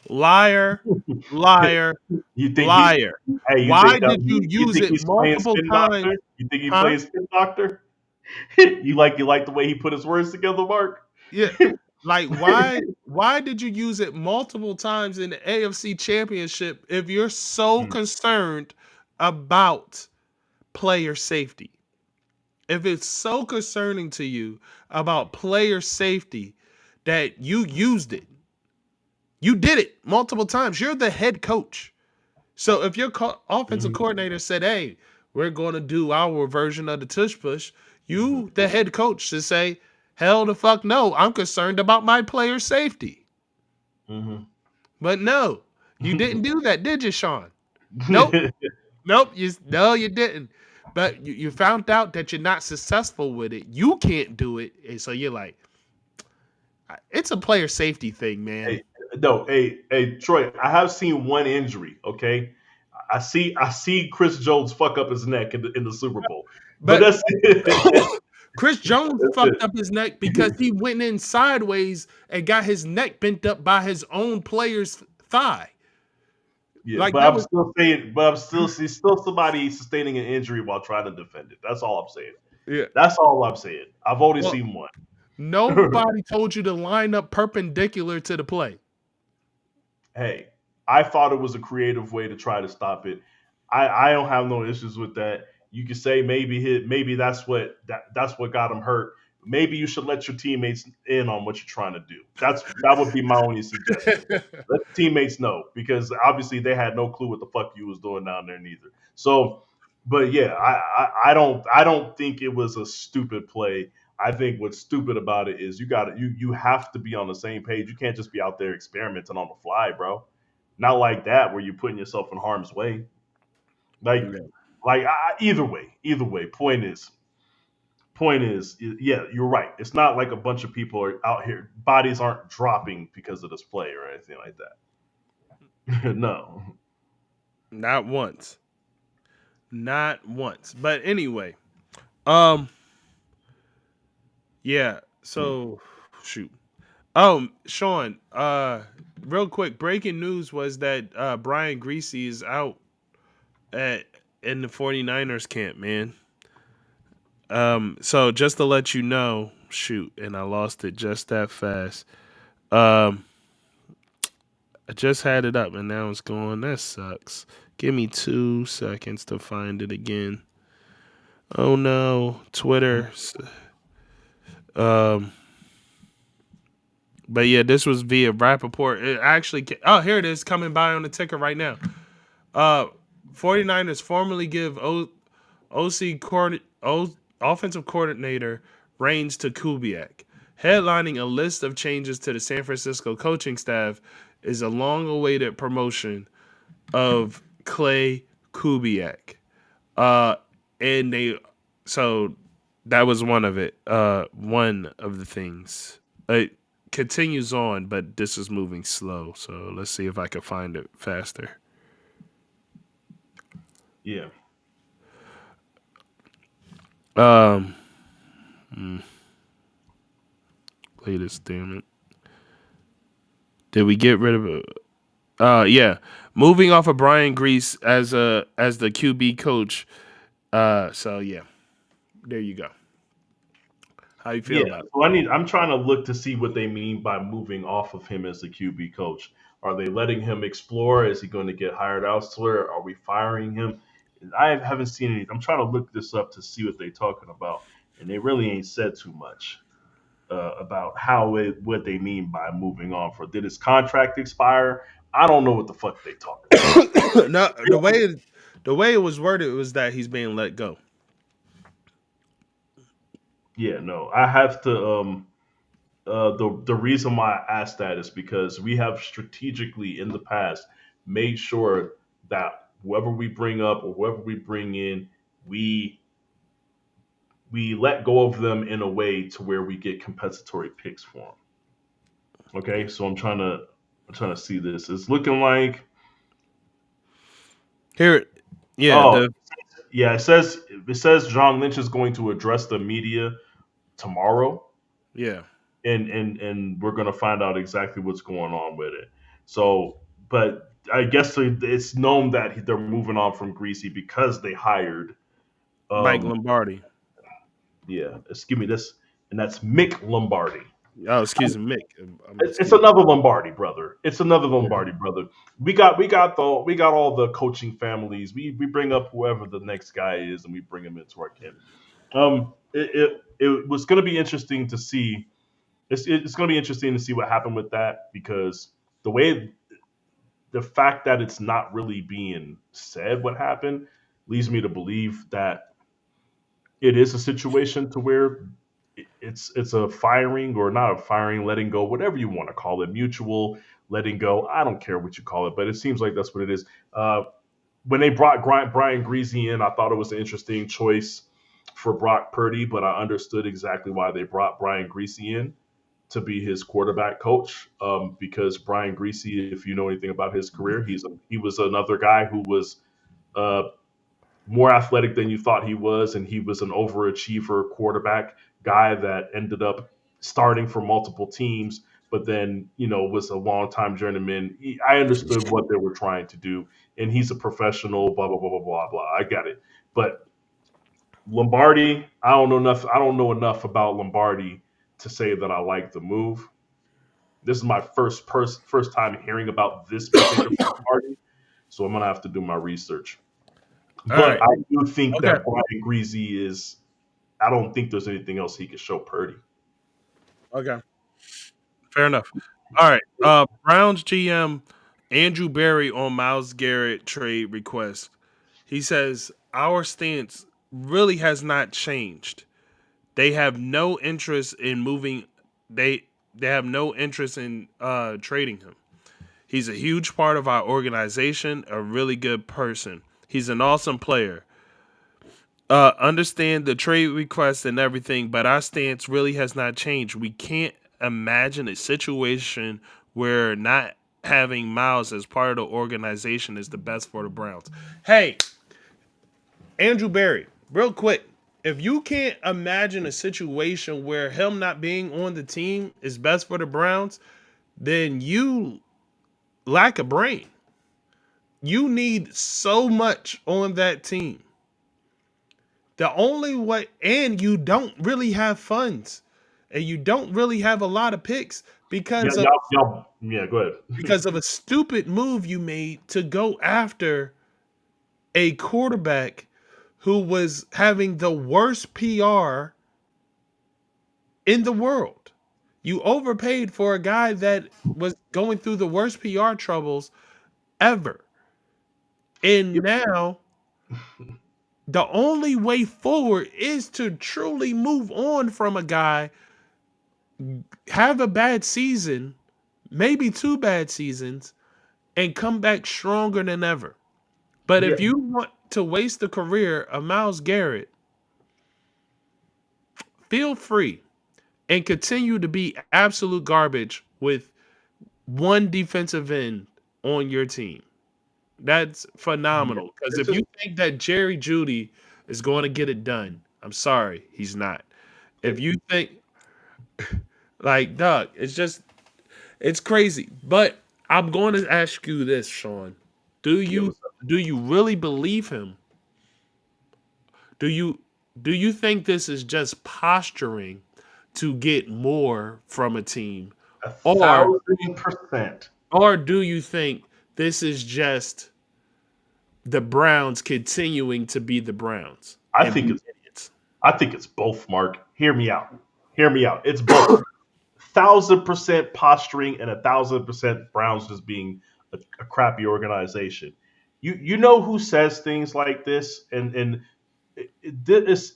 liar, liar, You think he? liar. Hey, Why did you you use think it he's playing multiple spin times? doctor? You think he Huh? plays spin doctor? You like the way he put his words together, Mark? Yeah. Like why did you use it multiple times in the AFC championship if you're so Mm, concerned about player safety? If it's so concerning to you about player safety that you used it, you did it multiple times. You're the head coach. So if your offensive mhm, coordinator said, "Hey, we're going to do our version of the tush push," mhm, you, the head coach, should say, "Hell the fuck no! I'm concerned about my player safety." mhm. But no, you didn't do that, did you, Sean? Nope, nope. You didn't. But you found out that you're not successful with it. You can't do it, and so you're like, it's a player safety thing, man. Hey, No, hey, Troy. I have seen one injury. Okay, I see Chris Jones fuck up his neck in the Super Bowl, but But that's it. Chris Jones That's fucked it. up his neck because he went in sideways and got his neck bent up by his own player's thigh. Yeah, Like but that I'm was still saying, but I'm still he's still somebody sustaining an injury while trying to defend it. That's all I'm saying. yeah. That's all I'm saying. I've only Well, seen one. nobody told you to line up perpendicular to the play. Hey, I thought it was a creative way to try to stop it. I don't have no issues with that. You could say maybe that's what got him hurt. Maybe you should let your teammates in on what you're trying to do. That would be my only suggestion. Let the teammates know because obviously they had no clue what the fuck you was doing down there neither. So, but yeah, I don't think it was a stupid play. I think what's stupid about it is you have to be on the same page. You can't just be out there experimenting on the fly, bro. Not like that where you're putting yourself in harm's way. Like Yeah. either way. Point is, yeah, you're right. It's not like a bunch of people are out here. Bodies aren't dropping because of this play or anything like that. No. Not once. Not once. But anyway, um, yeah. Hmm. So shoot. Sean, real quick, breaking news was that Brian Greasy is out at in the 49ers camp, man. So just to let you know, shoot, and I lost it just that fast. Um, I just had it up and now it's gone. That sucks. Give me 2 seconds to find it again. Oh no, Twitter. Um, but yeah, this was via Rappaport. It actually, oh, here it is coming by on the ticker right now. Uh, 49ers formally give OC offensive coordinator reigns to Kubiak. Headlining a list of changes to the San Francisco coaching staff is a long-awaited promotion of Clay Kubiak. Uh, and they so that was one of it. One of the things. It continues on, but this is moving slow. So let's see if I can find it faster. Yeah. Um, play this, damn it. Did we get rid of it? Yeah. Moving off of Brian Grease as the QB coach. So yeah, there you go. How you feel Yeah, about it? so I'm trying to look to see what they mean by moving off of him as the QB coach. Are they letting him explore? Is he going to get hired elsewhere? Are we firing him? I haven't seen any. I'm trying to look this up to see what they're talking about, and they really ain't said too much about what they mean by moving on. For did his contract expire? I don't know what the fuck they talking about. No, the way it was worded was that he's being let go. Yeah, no, I have to. The reason why I asked that is because we have strategically in the past made sure that whoever we bring up or whoever we bring in, we we let go of them in a way to where we get compensatory picks for them. Okay, so I'm trying to see this. It's looking like Here, yeah, oh the yeah, it says John Lynch is going to address the media tomorrow, yeah, and we're gonna find out exactly what's going on with it. So, but I guess it's known that they're moving on from Greasy because they hired, Mike um, Lombardi. yeah, excuse me, this, and that's Mick Lombardi. Oh, excuse me, Mick. It's Excuse another Lombardi brother. It's another me. Lombardi brother. We got all the coaching families. We bring up whoever the next guy is, and we bring him into our camp. It was going to be interesting to see. It's going to be interesting to see what happened with that because the way the fact that it's not really being said what happened leads me to believe that it is a situation to where it's a firing or not a firing, letting go, whatever you want to call it, mutual letting go. I don't care what you call it, but it seems like that's what it is. When they brought Brian Greasy in, I thought it was an interesting choice for Brock Purdy, but I understood exactly why they brought Brian Greasy in. to be his quarterback coach, because Brian Greasy, if you know anything about his career, he was another guy who was uh, more athletic than you thought he was, and he was an overachiever quarterback guy that ended up starting for multiple teams, but then was a long time journeyman. I understood what they were trying to do, and he's a professional. Blah blah blah blah blah blah. I got it, but Lombardi, I don't know enough. I don't know enough about Lombardi to say that I like the move. This is my first time hearing about this particular Lombardi, so I'm gonna have to do my research. All But right. I do think Okay. that Brian Greasy is. I don't think there's anything else he can show Purdy. Okay. Fair enough. All right. Browns GM Andrew Berry on Miles Garrett trade request. He says our stance really has not changed. They have no interest in moving. They have no interest in trading him. He's a huge part of our organization. A really good person. He's an awesome player. Understand the trade request and everything, but our stance really has not changed. We can't imagine a situation where not having Miles as part of the organization is the best for the Browns. Hey, Andrew Berry, real quick. If you can't imagine a situation where him not being on the team is best for the Browns, then you lack a brain. You need so much on that team. The only way, and you don't really have funds, and you don't really have a lot of picks Yeah, because of yeah. Go ahead. because of a stupid move you made to go after a quarterback who was having the worst PR in the world. You overpaid for a guy that was going through the worst PR troubles ever. And Yep. now the only way forward is to truly move on from a guy, have a bad season, maybe two bad seasons, and come back stronger than ever. But Yeah, if you want to waste the career of Miles Garrett, feel free and continue to be absolute garbage with one defensive end on your team. That's yeah. phenomenal. Because It's if just you think that Jerry Judy is going to get it done, I'm sorry, he's not. If it, you think like Doug, it's crazy. But I'm going to ask you this, Sean. Do yeah. you do you really believe him? Do you do you think this is just posturing to get more from a team, A or 1,000%. or do you think this is just the Browns continuing to be the Browns I and think be it's idiots? I think it's both, Mark. Hear me out. Hear me out. It's both. 1,000% posturing and 1,000% Browns just being a crappy organization. You know who says things like this, and this.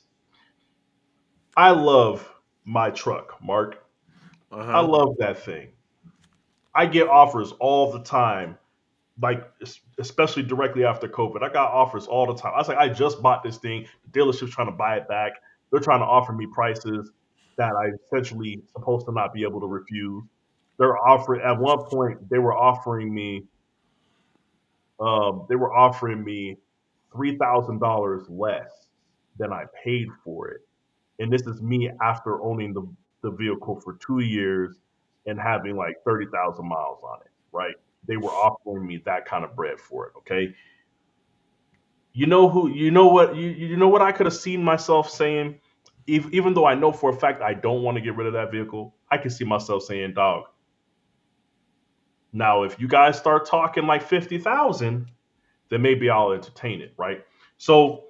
I love my truck, Mark. Uh I huh. love that thing. I get offers all the time, like especially directly after COVID. I got offers all the time. I was like, I just bought this thing. The dealership's trying to buy it back. They're trying to offer me prices that I essentially supposed to not be able to refuse. They're offering at one point they were offering me $3,000 less than I paid for it, and this is me after owning the vehicle for 2 years and having like 30,000 miles on it. Right? They were offering me that kind of bread for it. Okay, you know what I could have seen myself saying, even though I know for a fact I don't want to get rid of that vehicle. I can see myself saying, dog, now if you guys start talking like 50,000, then maybe I'll entertain it, right? So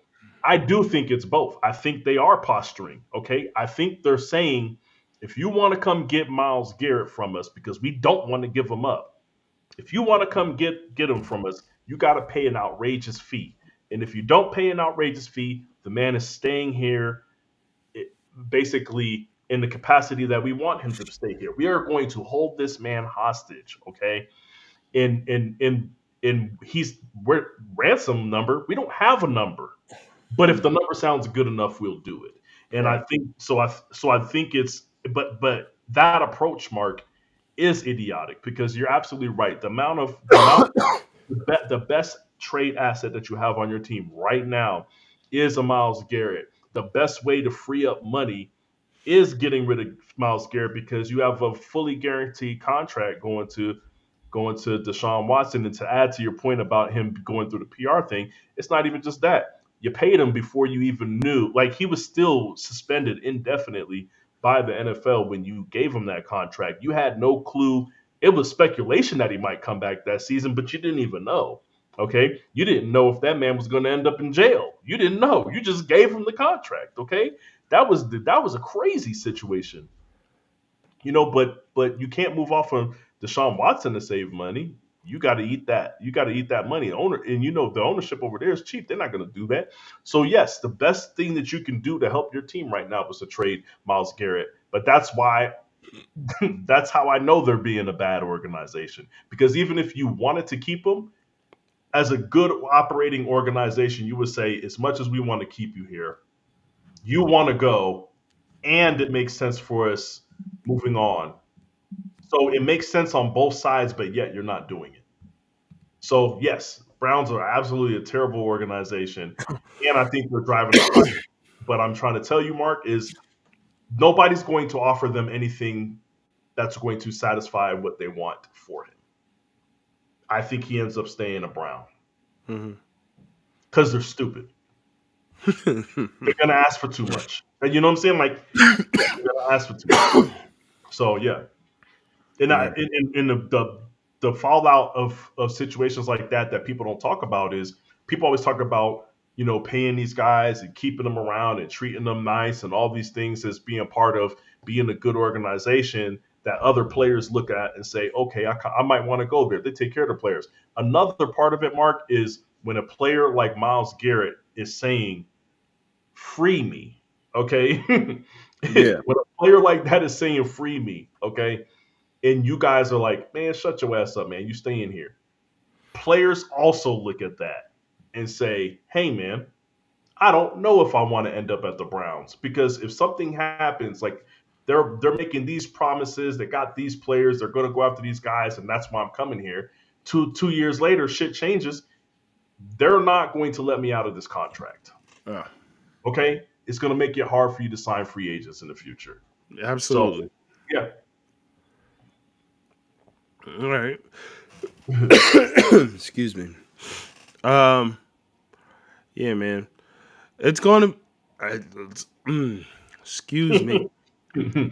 I do think it's both. I think they are posturing. Okay, I think they're saying, if you want to come get Miles Garrett from us because we don't want to give him up, if you want to come get him from us, you got to pay an outrageous fee. And if you don't pay an outrageous fee, the man is staying here, it, basically in the capacity that we want him to stay here. We are going to hold this man hostage, okay? And he's we're ransom number. We don't have a number, but if the number sounds good enough, we'll do it. And I Right. think so. I think it's but that approach, Mark, is idiotic because you're absolutely right. The best trade asset that you have on your team right now is a Miles Garrett. The best way to free up money is getting rid of Miles Garrett because you have a fully guaranteed contract going to Deshaun Watson. And to add to your point about him going through the PR thing, it's not even just that. You paid him before you even knew. Like he was still suspended indefinitely by the NFL when you gave him that contract. You had no clue. It was speculation that he might come back that season, but you didn't even know. Okay, you didn't know if that man was going to end up in jail. You didn't know. You just gave him the contract. Okay, that was a crazy situation. But you can't move off of Deshaun Watson to save money. You got to eat that. You got to eat that money. Owner, and the ownership over there is cheap. They're not going to do that. So yes, the best thing that you can do to help your team right now was to trade Miles Garrett. But that's why that's how I know they're being a bad organization. Because even if you wanted to keep him as a good operating organization, you would say, as much as we want to keep you here, you want to go, and it makes sense for us moving on. So it makes sense on both sides, but yet you're not doing it. So yes, Browns are absolutely a terrible organization, and I think they're driving us crazy. But I'm trying to tell you, Mark, is nobody's going to offer them anything that's going to satisfy what they want for him. I think he ends up staying a Brown Mhm. because they're stupid. They're gonna ask for too much. And you know what I'm saying? Like, yeah, they're gonna ask for too much. So yeah, and I, Yeah. in the fallout of situations like that people don't talk about is people always talk about paying these guys and keeping them around and treating them nice and all these things as being part of being a good organization that other players look at and say, okay, I might want to go there. They take care of the players. Another part of it, Mark, is when a player like Miles Garrett is saying, free me, okay? When Yeah. a player like that is saying, free me, okay? And you guys are like, man, shut your ass up, man. You stay in here. Players also look at that and say, hey, man, I don't know if I want to end up at the Browns because if something happens, like they're making these promises, they got these players, they're going to go after these guys, and that's why I'm coming here. Two years later, shit changes. They're not going to let me out of this contract. Oh, Okay, it's going to make it hard for you to sign free agents in the future. So absolutely. yeah, All right. Excuse me. Um. Yeah, man. It's going to. Excuse me.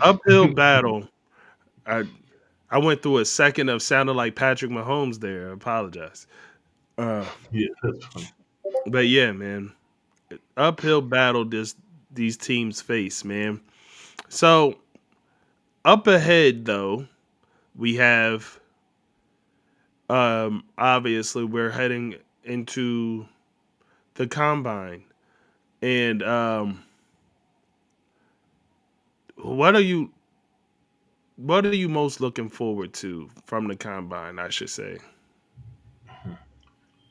Uphill battle. I I went through a second of sounding like Patrick Mahomes there. I apologize. Uh, yeah, that's funny. but yeah, man. Uphill battle these teams face, man. So up ahead though, we have obviously we're heading into the combine. And what are you what are you most looking forward to from the combine, I should say?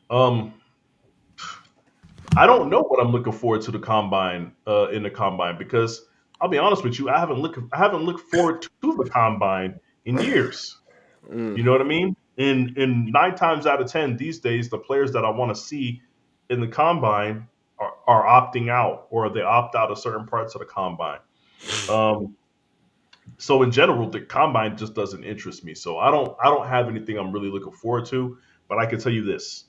Um, I don't know what I'm looking forward to the combine in the combine because I'll be honest with you, I haven't looked forward to the combine in years. Mm. You know what I mean? And 9 times out of 10 these days, the players that I want to see in the combine are opting out or they opt out of certain parts of the combine. Um, so in general, the combine just doesn't interest me. So I don't have anything I'm really looking forward to. But I can tell you this: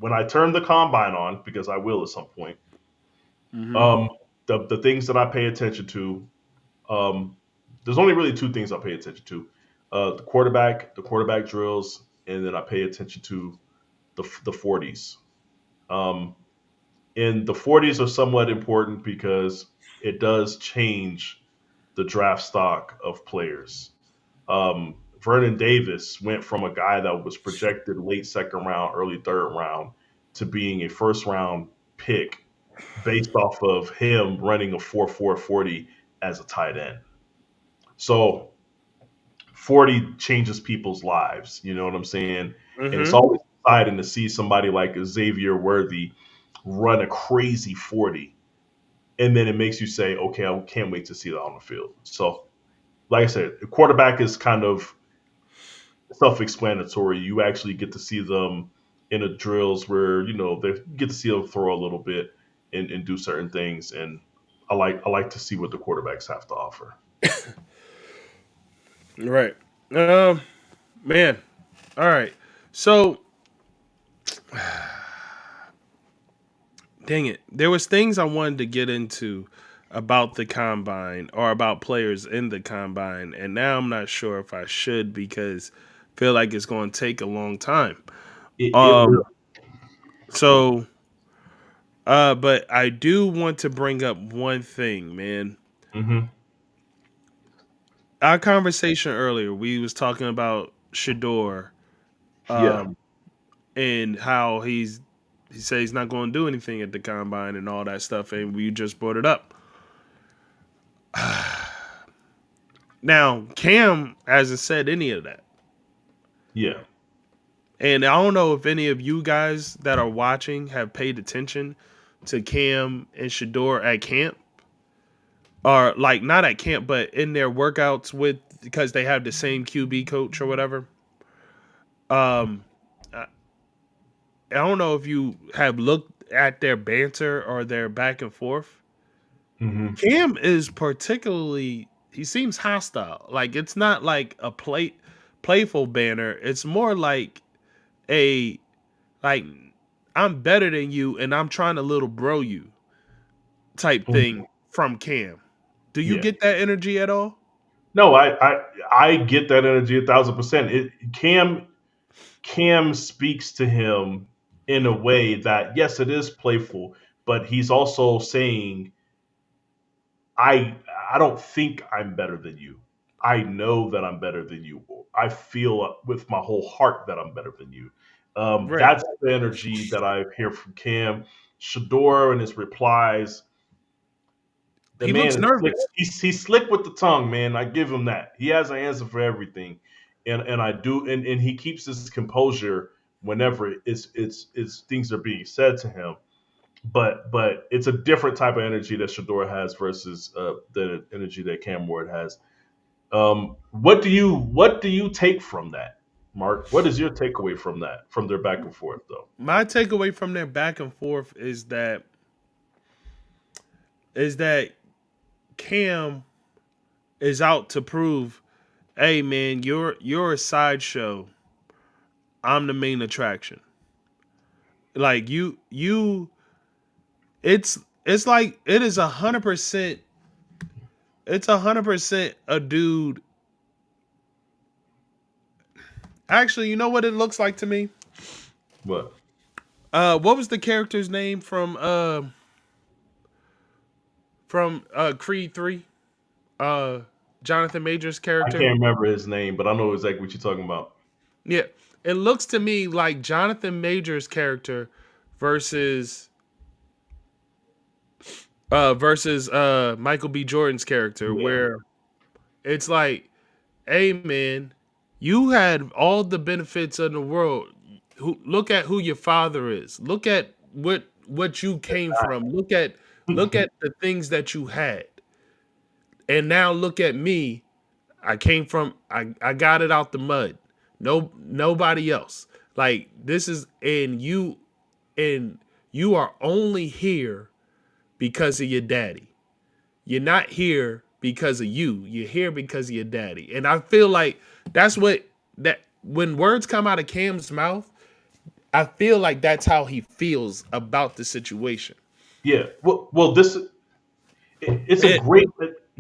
when I turn the combine on, because I will at some point, Hmm. um, the things that I pay attention to, um, there's only really two things I pay attention to: the quarterback drills, and then I pay attention to the 40s. Um, and the 40s are somewhat important because it does change the draft stock of players. Vernon Davis went from a guy that was projected late second round, early third round, to being a first round pick based off of him running a 4.4 40 as a tight end. So 40 changes people's lives. You know what I'm saying? And it's Hmm. always exciting to see somebody like Xavier Worthy run a crazy 40. And then it makes you say, okay, I can't wait to see that on the field. So like I said, the quarterback is kind of self-explanatory. You actually get to see them in the drills where they get to see them throw a little bit and do certain things. And I like to see what the quarterbacks have to offer. Right. Um, man. All right. So, dang it. There was things I wanted to get into about the combine or about players in the combine, and now I'm not sure if I should because I feel like it's going to take a long time. It Um, will. so, but I do want to bring up one thing, man. Hmm. Our conversation earlier, we was talking about Shador, Yeah. um, and how he said he's not going to do anything at the combine and all that stuff, and we just brought it up. Now, Cam hasn't said any of that. Yeah. And I don't know if any of you guys that are watching have paid attention to Cam and Shador at camp. Or like not at camp, but in their workouts with because they have the same QB coach or whatever. Um I I don't know if you have looked at their banter or their back and forth. Hmm. Cam is particularly he seems hostile. Like it's not like a playful banner. It's more like a like I'm better than you and I'm trying to little bro you type thing from Cam. Do you Yeah. get that energy at all? No, I get that energy 1,000%. Cam speaks to him in a way that yes, it is playful, but he's also saying, I I don't think I'm better than you. I know that I'm better than you. I feel with my whole heart that I'm better than you. Right. That's the energy that I hear from Cam. Shador and his replies. The He man looks is slick. nervous. He's slick with the tongue, man. I give him that. He has an answer for everything, and I do. And he keeps his composure whenever it's things are being said to him. But it's a different type of energy that Shador has versus the energy that Cam Ward has. What do you take from that, Mark? What is your takeaway from that from their back and forth though? My takeaway from their back and forth is that Cam is out to prove, hey man, you're a sideshow. I'm the main attraction. Like it's like it is 100%. It's 100% a dude. Actually, you know what it looks like to me? What? What was the character's name from Creed 3? Uh Jonathan Majors I character? can't remember his name, but I know exactly what you're talking about. Yeah. It looks to me like Jonathan Majors character versus Michael B. Jordan's character, Yeah. where it's like, hey man, you had all the benefits of the world. Look at who your father is. Look at what you came from. Look at the things that you had. And now look at me. I got it out the mud. Nobody else. Like this is and you are only here because of your daddy. You're not here because of you. You're here because of your daddy. And I feel like that's what that when words come out of Cam's mouth, I feel like that's how he feels about the situation. Yeah. Well, it's a It, great.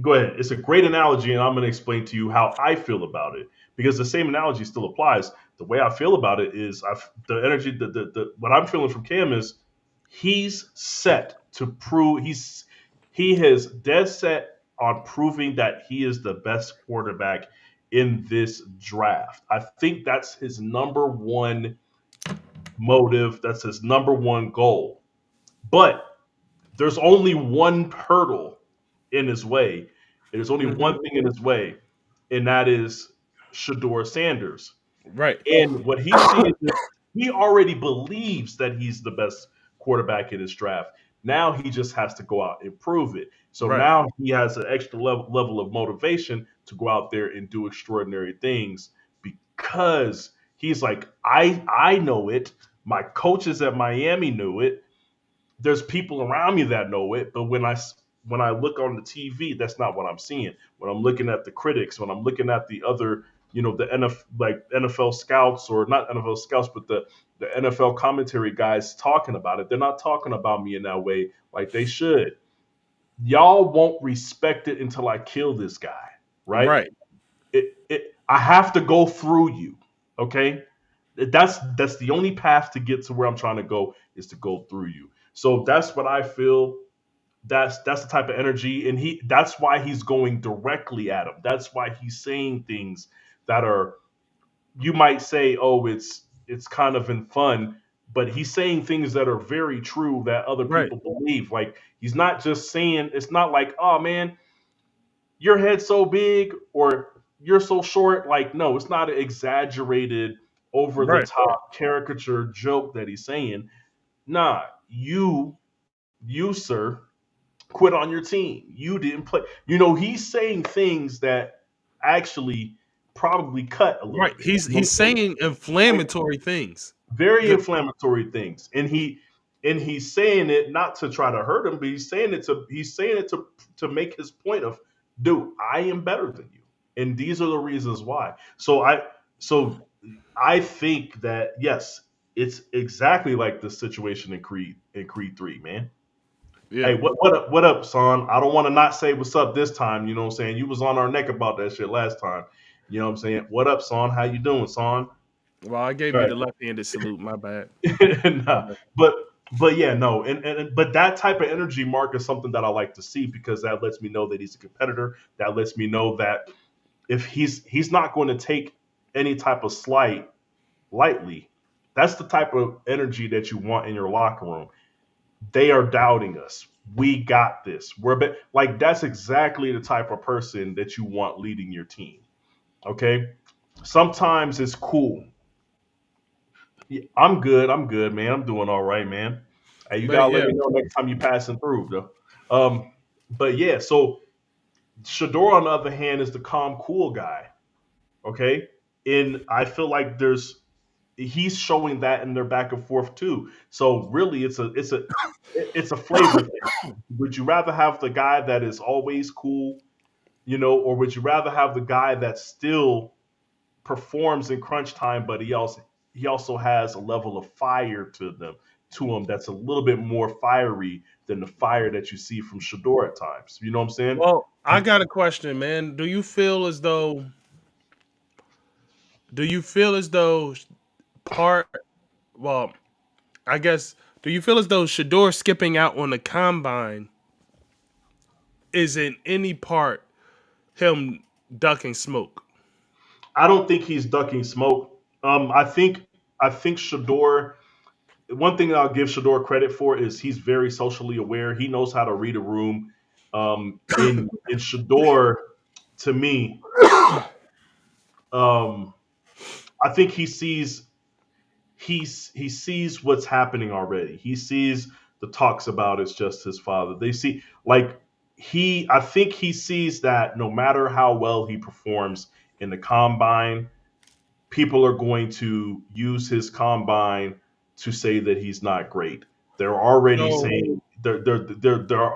Go ahead. It's a great analogy, and I'm going to explain to you how I feel about it because the same analogy still applies. The way I feel about it is, the energy, what I'm feeling from Cam is he's set to prove he has dead set on proving that he is the best quarterback in this draft. I think that's his number one motive. That's his number one goal. But there's only one hurdle in his way. There's only mhm, one thing in his way, and that is Shador Sanders. right. And what he's seeing is he already believes that he's the best quarterback in his draft. Now he just has to go out and prove it. So Right. now he has an extra level of motivation to go out there and do extraordinary things because he's like, I know it. My coaches at Miami knew it. There's people around me that know it, but when I look on the TV, that's not what I'm seeing. When I'm looking at the critics, when I'm looking at the other, the NFL scouts, or not NFL scouts, but the NFL commentary guys talking about it, they're not talking about me in that way like they should. Y'all won't respect it until I kill this guy, right? Right. I have to go through you, okay? That's the only path to get to where I'm trying to go, is to go through you. So that's what I feel. That's the type of energy, and that's why he's going directly at him. That's why he's saying things that are, you might say, oh, it's kind of in fun, but he's saying things that are very true that other Right. people believe. Like, he's not just saying, it's not like, oh man, your head's so big or you're so short. Like, no, it's not an exaggerated, over the Right. top caricature joke that he's saying. Nah, you sir, quit on your team. You didn't play. He's saying things that actually probably cut a little Right. bit. He's You know he's what I'm saying saying? inflammatory things. Very The, inflammatory things, and he's saying it not to try to hurt him, but he's saying it to make his point of, dude, I am better than you, and these are the reasons why. So I think that, yes, it's exactly like the situation in Creed 3, man. yeah. Hey, what up, son? I don't want to not say what's up this time. You know what I'm saying? You was on our neck about that shit last time. You know what I'm saying? What up, son? How you doing, son? Well, I gave you Right. the left-handed salute. My bad. Nah, but yeah, no, but that type of energy, Mark, is something that I like to see, because that lets me know that he's a competitor. That lets me know that if he's not going to take any type of slight lightly. That's the type of energy that you want in your locker room. They are doubting us. We got this. Like, that's exactly the type of person that you want leading your team. Okay. Sometimes it's cool. Yeah, I'm good. I'm good, man. I'm doing all right, man. Hey, you But gotta let yeah. me know next time you passing through, though. But yeah, so Shador, on the other hand, is the calm, cool guy. Okay, and I feel like he's showing that in their back and forth too. So really, it's a flavor thing. Would you rather have the guy that is always cool, or would you rather have the guy that still performs in crunch time, but he also has a level of fire to him that's a little bit more fiery than the fire that you see from Shador at times. You know what I'm saying? Well, I got a question, man. Do you feel as though part well, I guess, do you feel as though Shador skipping out on the combine is in any part him ducking smoke? I don't think he's ducking smoke. I think Shador. One thing that I'll give Shador credit for is he's very socially aware. He knows how to read a room. In Shador, to me, um, I think he sees what's happening already. He sees the talks about it's just his father. They see, like, I think he sees that no matter how well he performs in the combine, people are going to use his combine to say that he's not great. They're already So saying they're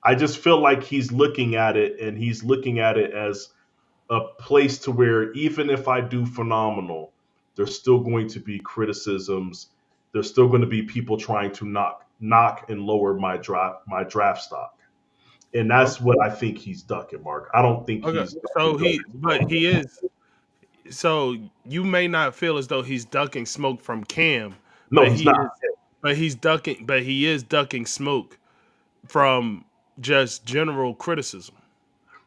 I just feel like he's looking at it, and he's looking at it as a place to where, even if I do phenomenal, there's still going to be criticisms. There's still going to be people trying to knock and lower my draft stock. And that's okay, what I think he's ducking, Mark. I don't think okay. he's ducking So no. he is. So you may not feel as though he's ducking smoke from Cam, No, but he's he not. is. But he is ducking smoke from just general criticism.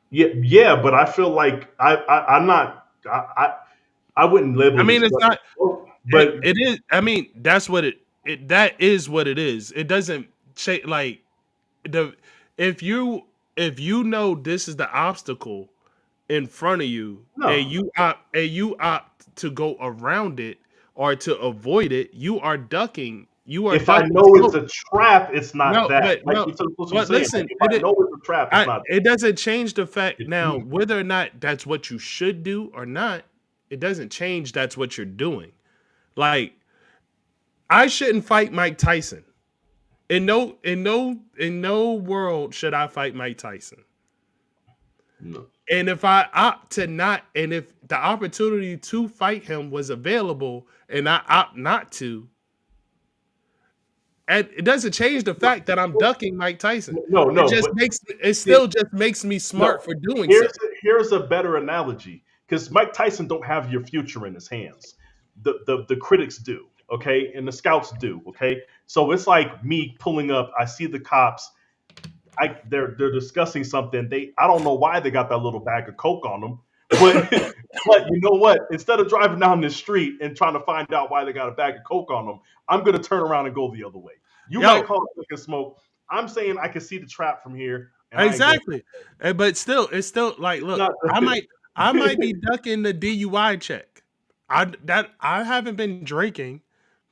Yeah, yeah, but I feel like I'm not. I wouldn't label I it as mean, it's ducking not. smoke, It, but it is. I mean, that is what it is. It doesn't change. Like the if you know this is the obstacle in front of you, and no. you opt to go around it or to avoid it, you are ducking. You are If I ducking know it's smoke. a trap, it's not No, that. but Like no. that's what you're But saying. Like listen, if I know it's a trap, it's not. it doesn't change the fact It's now me. whether or not that's what you should do or not. It doesn't change that's what you're doing. Like I shouldn't fight Mike Tyson. In no world should I fight Mike Tyson. No. And if I opt to not, and if the opportunity to fight him was available and I opt not to, and it doesn't change the fact that I'm ducking Mike Tyson. No, no, but It see, still just makes me smart no. for doing so. Here's a better analogy because Mike Tyson don't have your future in his hands. The critics do, okay, and the scouts do, okay. So it's like me pulling up. I see the cops. They're discussing something. I don't know why they got that little bag of coke on them, but but you know what? Instead of driving down the street and trying to find out why they got a bag of coke on them, I'm gonna turn around and go the other way. You might Yo, call it fucking smoke. I'm saying I can see the trap from here, and I ain't going. exactly. But still, it's still like, look, Not, I might be ducking the DUI check. I haven't been drinking,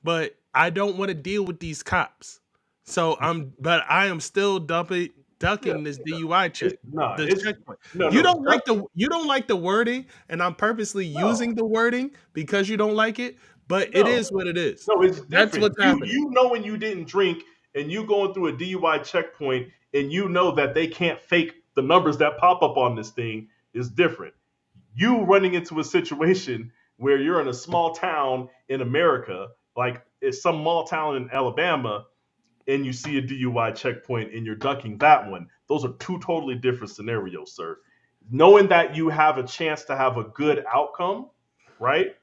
but I don't want to deal with these cops. But I am still yeah, ducking this DUI check, this it's checkpoint. no, You no. don't like the wording, and I'm purposely No, using the wording because you don't like it. But it no, is what it is. no. It's That's different. what's happening. You knowing you didn't drink and you going through a DUI checkpoint and you know that they can't fake the numbers that pop up on this thing is different. You running into a situation where you're in a small town in America, like it's some small town in Alabama, and you see a DUI checkpoint and you're ducking that one. Those are two totally different scenarios, sir. Knowing that you have a chance to have a good outcome, right?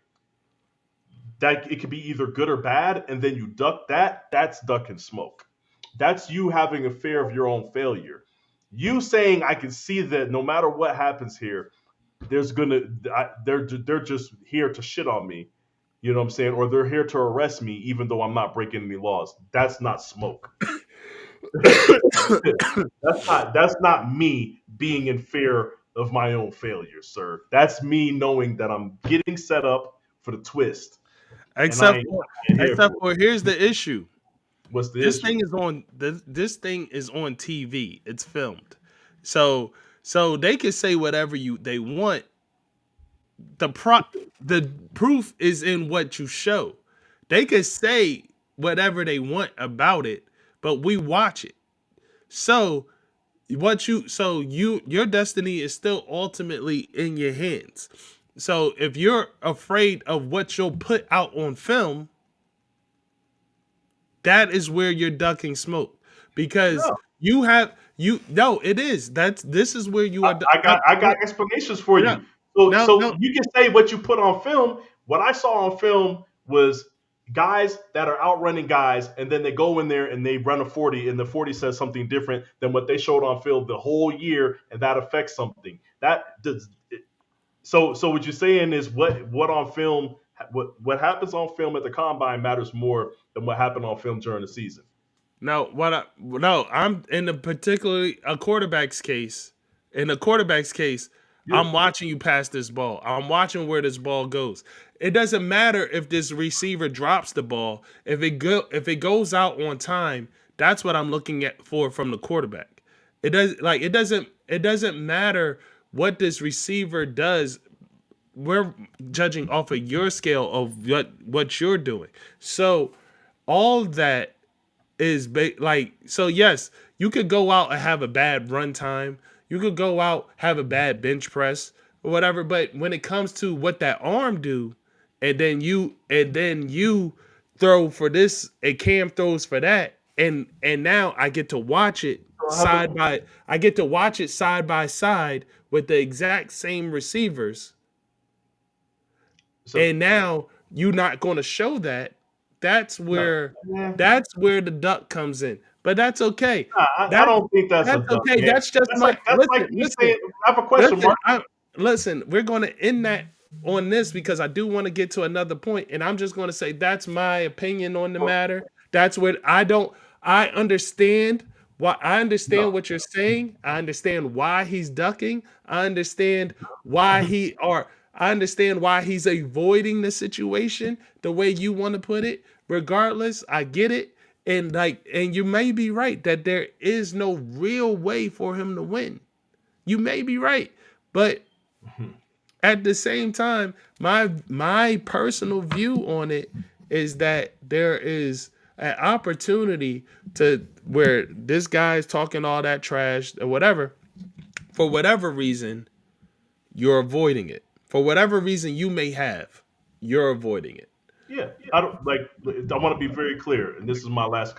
That it could be either good or bad, and then you duck that, that's duck and smoke. That's you having a fear of your own failure. You saying I can see that no matter what happens here, there's gonna they're just here to shit on me. You know what I'm saying? Or they're here to arrest me even though I'm not breaking any laws. That's not smoke. That's not me being in fear of my own failure, sir. That's me knowing that I'm getting set up for the twist, and except for I ain't here except for for it. here's the issue. What's the This issue? thing is on this thing is on TV. It's filmed. So they can say whatever they want. The pro the proof is in what you show. They can say whatever they want about it, but we watch it. So your destiny is still ultimately in your hands. So if you're afraid of what you'll put out on film, that is where you're ducking smoke because No, you have you no it is that's this is where you are I got explanations for no you. So no you can say what you put on film. What I saw on film was guys that are outrunning guys, and then they go in there and they run a 40, and the 40 says something different than what they showed on film the whole year, and that affects something. That does. So what you're saying is what on film, what happens on film at the combine matters more than what happened on film during the season. no what I no I'm in a particularly a quarterback's case. In a quarterback's case, Yeah. I'm watching you pass this ball. I'm watching where this ball goes. It doesn't matter if this receiver drops the ball. If it goes out on time, that's what I'm looking at for from the quarterback. It doesn't matter what this receiver does. We're judging off of your scale of what you're doing. So all that is so yes, you could go out and have a bad run time. You could go out have a bad bench press or whatever, but when it comes to what that arm do, and then you throw for this and Cam throws for that, and now So I have a I get to watch it side by side with the exact same receivers, so and now you're not going to show that. that's no. where Yeah. that's where the duck comes in, but that's okay. Nah, I That's don't think that's a that's duck, okay. man. That's just my That's like me saying I have a question listen mark. listen, we're going to end that on this because I do want to get to another point, and I'm just going to say that's my opinion on the matter. That's what I understand. I understand No, what you're saying. I understand why he's ducking. I understand why he are I understand why he's avoiding the situation the way you want to put it. Regardless, I get it. And you may be right that there is no real way for him to win. You may be right. But at the same time, my personal view on it is that there is an opportunity to where this guy's talking all that trash or whatever. For whatever reason, you're avoiding it. For whatever reason you may have, you're avoiding it. Yeah, I don't like. I want to be very clear, and this is my last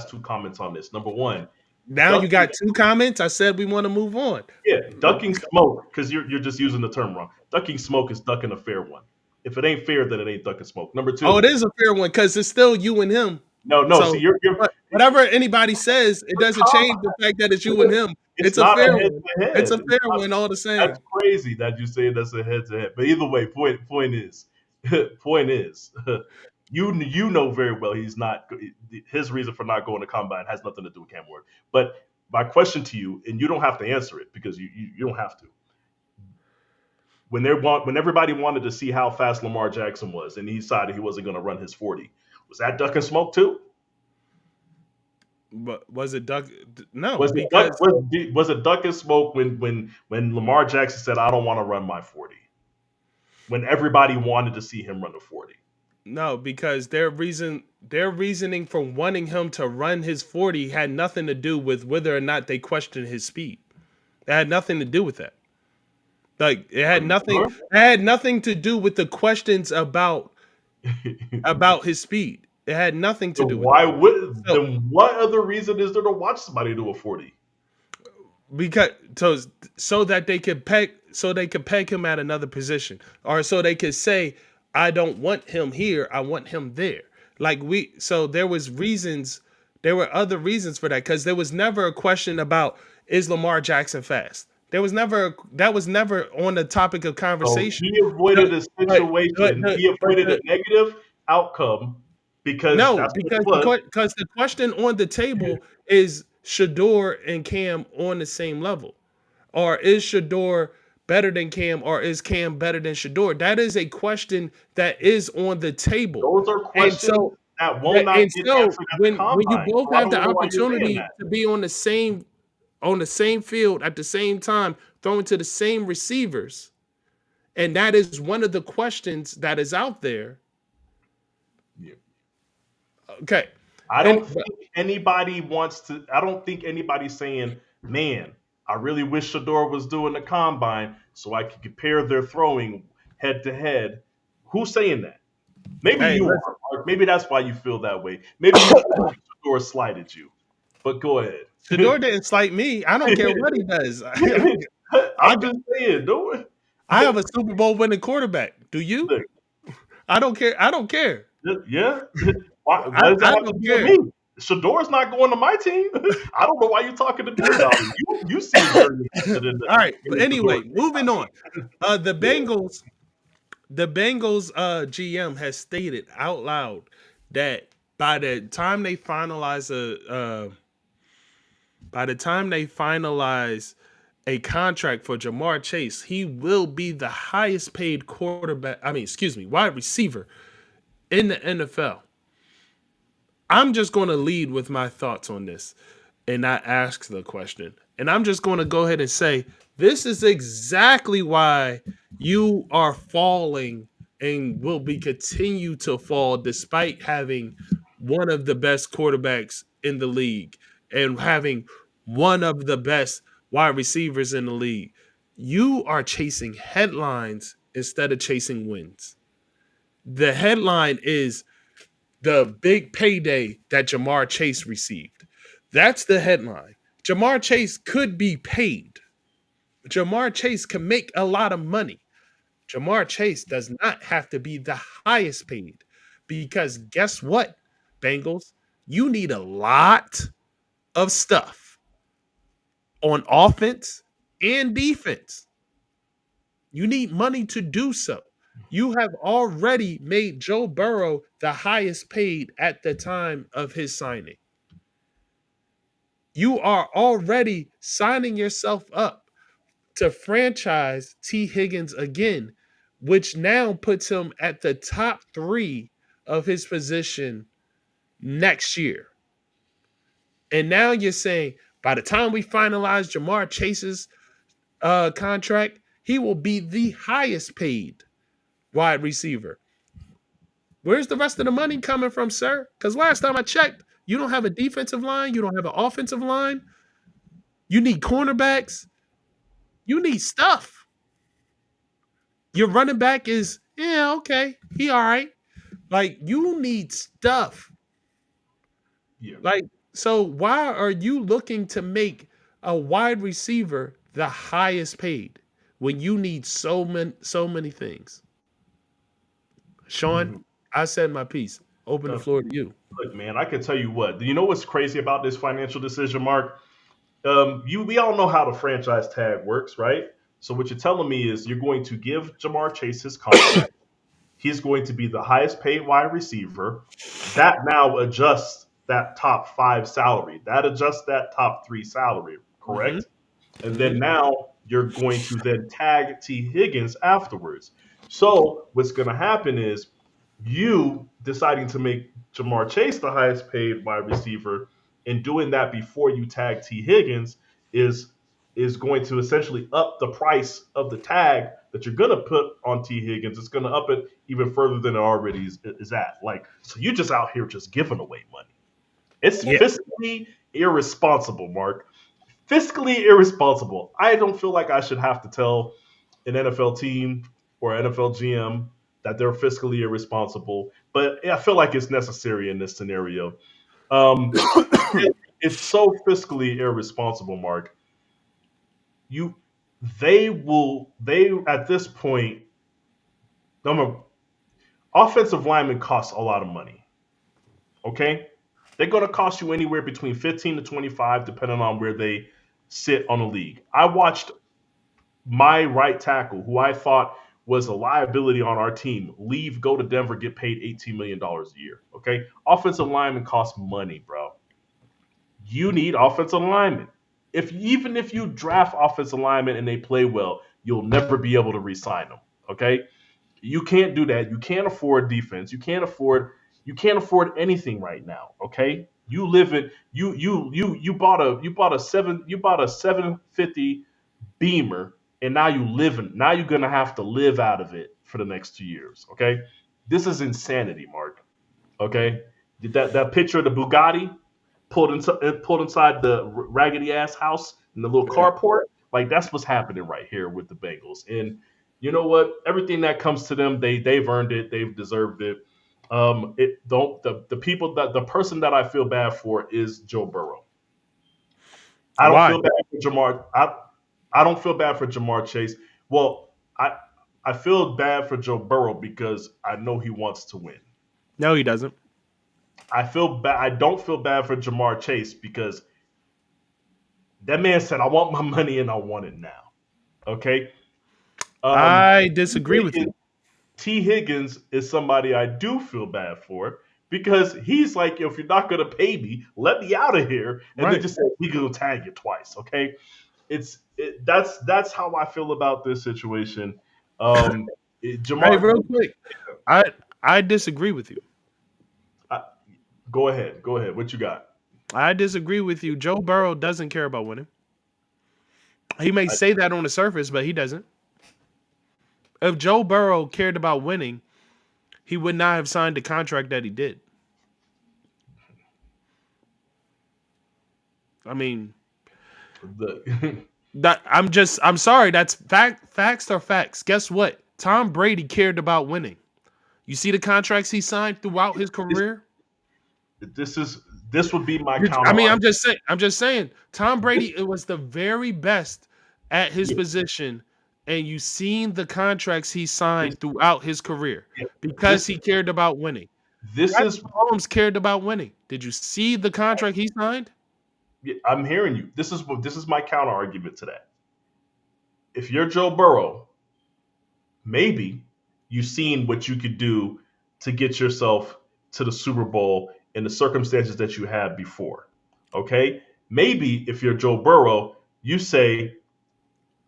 two comments on this. Number one, Now you ducking. got two comments. I said we want to move on. Yeah, ducking smoke because you're just using the term wrong. Ducking smoke is ducking a fair one. If it ain't fair, then it ain't ducking smoke. Number Oh, it two, is a fair one because it's still you and him. no. See, So you're whatever anybody says, it doesn't change the fact that it's you and him. it's It's a not a fair head one. to It's head. a fair one all the That's same. crazy that you say that's a head to head. But either way, point is, point is, you know very well he's not. His reason for not going to combine has nothing to do with Cam Ward. But my question to you, and you don't have to answer it because you don't have to. When everybody wanted to see how fast Lamar Jackson was, and he decided he wasn't going to run his 40, was that duck and smoke too? But was it Doug? No, Was it because duck and smoke when Lamar Jackson said, "I don't want to run my 40"? When everybody wanted to see him run a 40. no, because their reasoning for wanting him to run his 40 had nothing to do with whether or not they questioned his speed. It had nothing to do with that. Like it Are had you nothing. sure? It had nothing to do with the questions about his speed. It had nothing to do with that. So Then what other reason is there to watch somebody do a 40? because so that they could peg him at another position, or so they could say, I don't want him here, I want him there. So there were other reasons for that because there was never a question about is Lamar Jackson fast. That was never on the topic of So conversation. he avoided a But situation. He avoided a negative outcome because no, that's what it was. because the question on the table is Shador and Cam on the same level, or is Shador better than Cam, or is Cam better than Shador? That is a question that is on the table, Those are and questions so that will not get answered at the when you combine. both So I have don't the know why you're saying opportunity that. to be on the same field at the same time, throwing to the same receivers, and that is one of the questions that is out there. Yeah. Okay, I and don't think anybody wants to. I don't think anybody's saying, "Man, I really wish Shador was doing the combine so I could compare their throwing head to head." Who's saying that? Maybe hey, you listen. are. Or maybe that's why you feel that way. Maybe you feel like Shador slighted you. But go ahead. Shador didn't slight me. I don't care what he does. I I'm just saying, do it. I have a Super Bowl winning quarterback. Do you? Look, I don't care. I don't care. yeah. What does that I have to don't do with care. me? Shador's not going to my team. I don't know why you're talking to me about it. You seem very invested All right, in but the Shador anyway, moving on. The yeah. Bengals GM has stated out loud that by the time they finalize a contract for Jamar Chase, he will be the highest paid quarterback. I mean, excuse me, wide receiver in the NFL. I'm just going to lead with my thoughts on this and not ask the question. And I'm just going to go ahead and say this is exactly why you are falling and will be continue to fall despite having one of the best quarterbacks in the league and having one of the best wide receivers in the league. You are chasing headlines instead of chasing wins. The headline is the big payday that Jamar Chase received. That's the headline. Jamar Chase could be paid. Jamar Chase can make a lot of money. Jamar Chase does not have to be the highest paid because guess what, Bengals? You need a lot of stuff on offense and defense. You need money to do so. You have already made Joe Burrow the highest paid at the time of his signing. You are already signing yourself up to franchise T. Higgins again which now puts him at the top 3 of his position next year. And now you're saying by the time we finalize Jamar Chase's contract, he will be the highest paid wide receiver. Where's the rest of the money coming from, sir? Because last time I checked, you don't have a defensive line, you don't have an offensive line, you need cornerbacks, you need stuff. Your running back is, yeah, okay, he all right. Like, you need stuff. Yeah. Like, so why are you looking to make a wide receiver the highest paid when you need so many things? Sean, Mhm. I said my piece. Open the Uh, floor to you. Look, man, I can tell you what. You know what's crazy about this financial decision, Mark? We all know how the franchise tag works, right? So what you're telling me is you're going to give Jamar Chase his contract. He's going to be the highest paid wide receiver. That now adjusts that top 5 salary. That adjusts that top 3 salary, Mm-hmm. correct? And Mm-hmm. then now you're going to then tag T. Higgins afterwards. So what's going to happen is you deciding to make Jamar Chase the highest paid wide receiver and doing that before you tag T. Higgins is going to essentially up the price of the tag that you're going to put on T. Higgins. It's going to up it even further than it already is at. Like, so you're just out here just giving away money. It's Yeah. fiscally irresponsible, Mark. Fiscally irresponsible. I don't feel like I should have to tell an NFL team or NFL GM that they're fiscally irresponsible, but I feel like it's necessary in this scenario. Um, it's so fiscally irresponsible, Mark. You, they at this point, number offensive linemen cost a lot of money. Okay, they're going to cost you anywhere between 15 to 25, depending on where they sit on the league. I watched my right tackle, who I thought was a liability on our team, leave, go to Denver, get paid $18 million a year. Okay, offensive linemen cost money, bro. You need offensive linemen. If even if you draft offensive linemen and they play well, you'll never be able to re-sign them. Okay, you can't do that. You can't afford defense. You can't afford anything right now. Okay, you live in you bought a 750 Beamer, and now you're gonna have to live out of it for the next 2 years. Okay, this is insanity, Mark. Okay, that picture of the Bugatti pulled inside the raggedy ass house in the little Yeah. carport, like that's what's happening right here with the Bengals. And you know what? Everything that comes to them, they've earned it, they've deserved it. It don't the people that the person that I feel bad for is Joe Burrow. I don't Why? feel bad for Jamar. I don't feel bad for Jamar Chase. Well, I feel bad for Joe Burrow because I know he wants to win. No, he doesn't. I feel bad. I don't feel bad for Jamar Chase because that man said, "I want my money and I want it now." Okay. Um, I disagree with you. T. Higgins is somebody I do feel bad for because he's like, if you're not gonna pay me, let me out of here, and then Right. just say we gonna tag you twice. Okay. That's how I feel about this situation. Um, Hey, Jamar, real quick. I I disagree with you. I, go ahead, go ahead. What you got? I disagree with you. Joe Burrow doesn't care about winning. He may I, say that on the surface, but he doesn't. If Joe Burrow cared about winning, he would not have signed the contract that he did. I mean, the that I'm sorry, that's facts are facts. Guess what? Tom Brady cared about winning. You see the contracts he signed throughout his this, career? this is this would be my I counter mean, argument. I'm just saying, Tom Brady it was the very best at his Yeah, position, and you seen the contracts he this, signed throughout his career yeah, because this he cared about winning. this Patrick is. Mahomes cared about winning. Did you see the contract he signed? Yeah, I'm hearing you. This is my counter argument to that. If you're Joe Burrow, maybe you've seen what you could do to get yourself to the Super Bowl in the circumstances that you had before. Okay? Maybe if you're Joe Burrow, you say,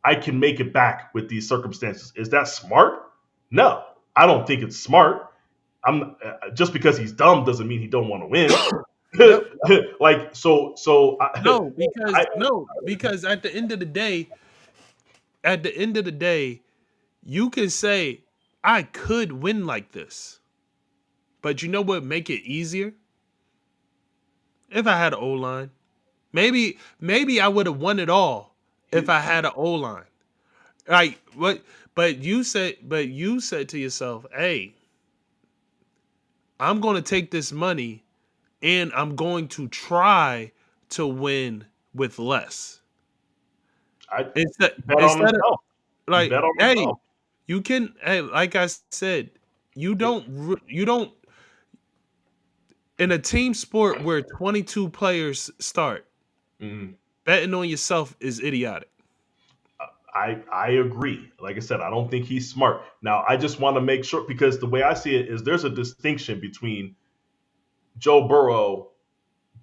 I can make it back with these circumstances. Is that smart? No, I don't think it's smart. I'm just because he's dumb doesn't mean he don't want to Yep. win. Like so Because at the end of the day, you can say I could win like this, but you know what make it easier? If I had an O line, maybe I would have won it all if I had an O line. Like what? But you said to yourself, "Hey, I'm going to take this money and I'm going to try to win with less." I bet on Instead of himself. He like, bet on hey, himself. you can, hey, like I said, you don't in a team sport where 22 players start, Mhm. betting on yourself is idiotic. I agree. Like I said, I don't think he's smart. Now, I just want to make sure because the way I see it is there's a distinction between Joe Burrow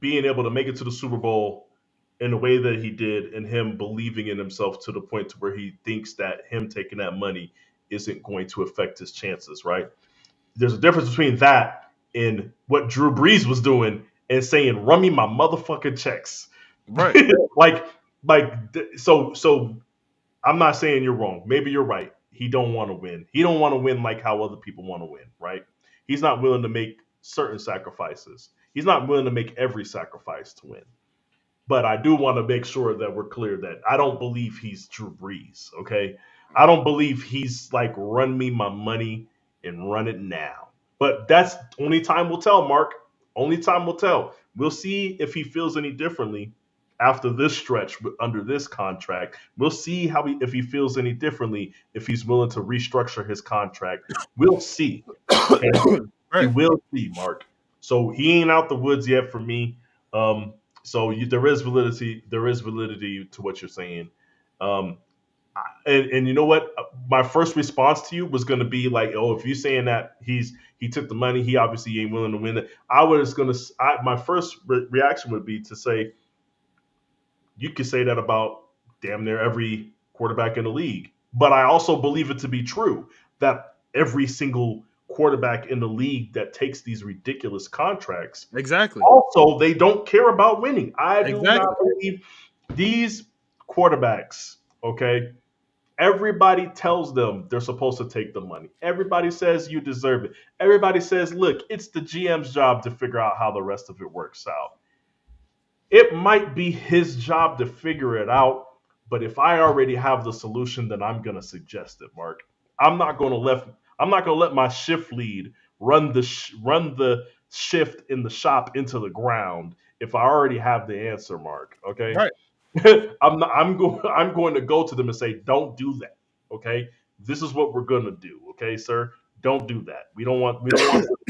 being able to make it to the Super Bowl in the way that he did and him believing in himself to the point to where he thinks that him taking that money isn't going to affect his chances, right? There's a difference between that and what Drew Brees was doing and saying, "Run me my motherfucking checks." Right. like so I'm not saying you're wrong. Maybe you're right. He don't want to win. He don't want to win like how other people want to win, right? He's not willing to make certain sacrifices. He's not willing to make every sacrifice to win. But I do want to make sure that we're clear that I don't believe he's Drew Brees. Okay, I don't believe he's like run me my money and run it now. But that's only time will tell, Mark. Only time will tell. We'll see if he feels any differently after this stretch under this contract. We'll see if he feels any differently if he's willing to restructure his contract. We'll see. Okay, we Right. will see, Mark. So he ain't out the woods yet for me. Um, so there is validity. There is validity to what you're saying. Um, and you know what? My first response to you was going to be like, oh, if you're saying that he took the money, he obviously ain't willing to win it. My first reaction would be to say you could say that about damn near every quarterback in the league. But I also believe it to be true that every single quarterback in the league that takes these ridiculous contracts Exactly. also they don't care about winning. I do not Exactly. believe these quarterbacks, okay? Everybody tells them they're supposed to take the money. Everybody says you deserve it. Everybody says, look, it's the GM's job to figure out how the rest of it works out. It might be his job to figure it out, but if I already have the solution, then I'm going to suggest it, Mark. I'm not going to let I'm not going to let my shift lead run the shift in the shop into the ground if I already have the answer, Mark. Okay, Right. I'm going to go to them and say, don't do that. Okay, this is what we're going to do. Okay, sir, don't do that. We don't want the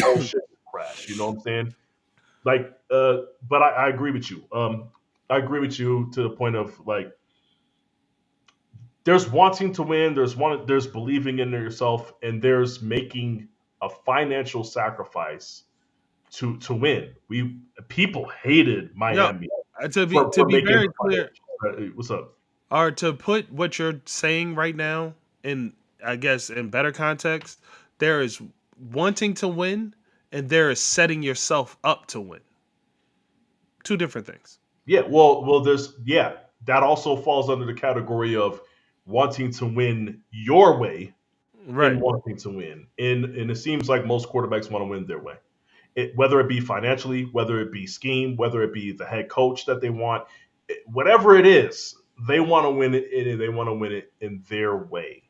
whole ship to crash. You know what I'm saying? Like but I agree with you. I agree with you to the point of like there's wanting to win, there's believing in yourself, and there's making a financial sacrifice to win. We people hated No, Miami to be for to be making very the clear, financial. What's up? or to put what you're saying right now in, I guess, in better context, there is wanting to win and there is setting yourself up to win. Two different things. Yeah, there's that also falls under the category of wanting to win your way and Right. wanting to win. And it seems like most quarterbacks want to win their way. Whether it be financially, whether it be scheme, whether it be the head coach that they want, whatever it is, they want to win it. They want to win it in their way,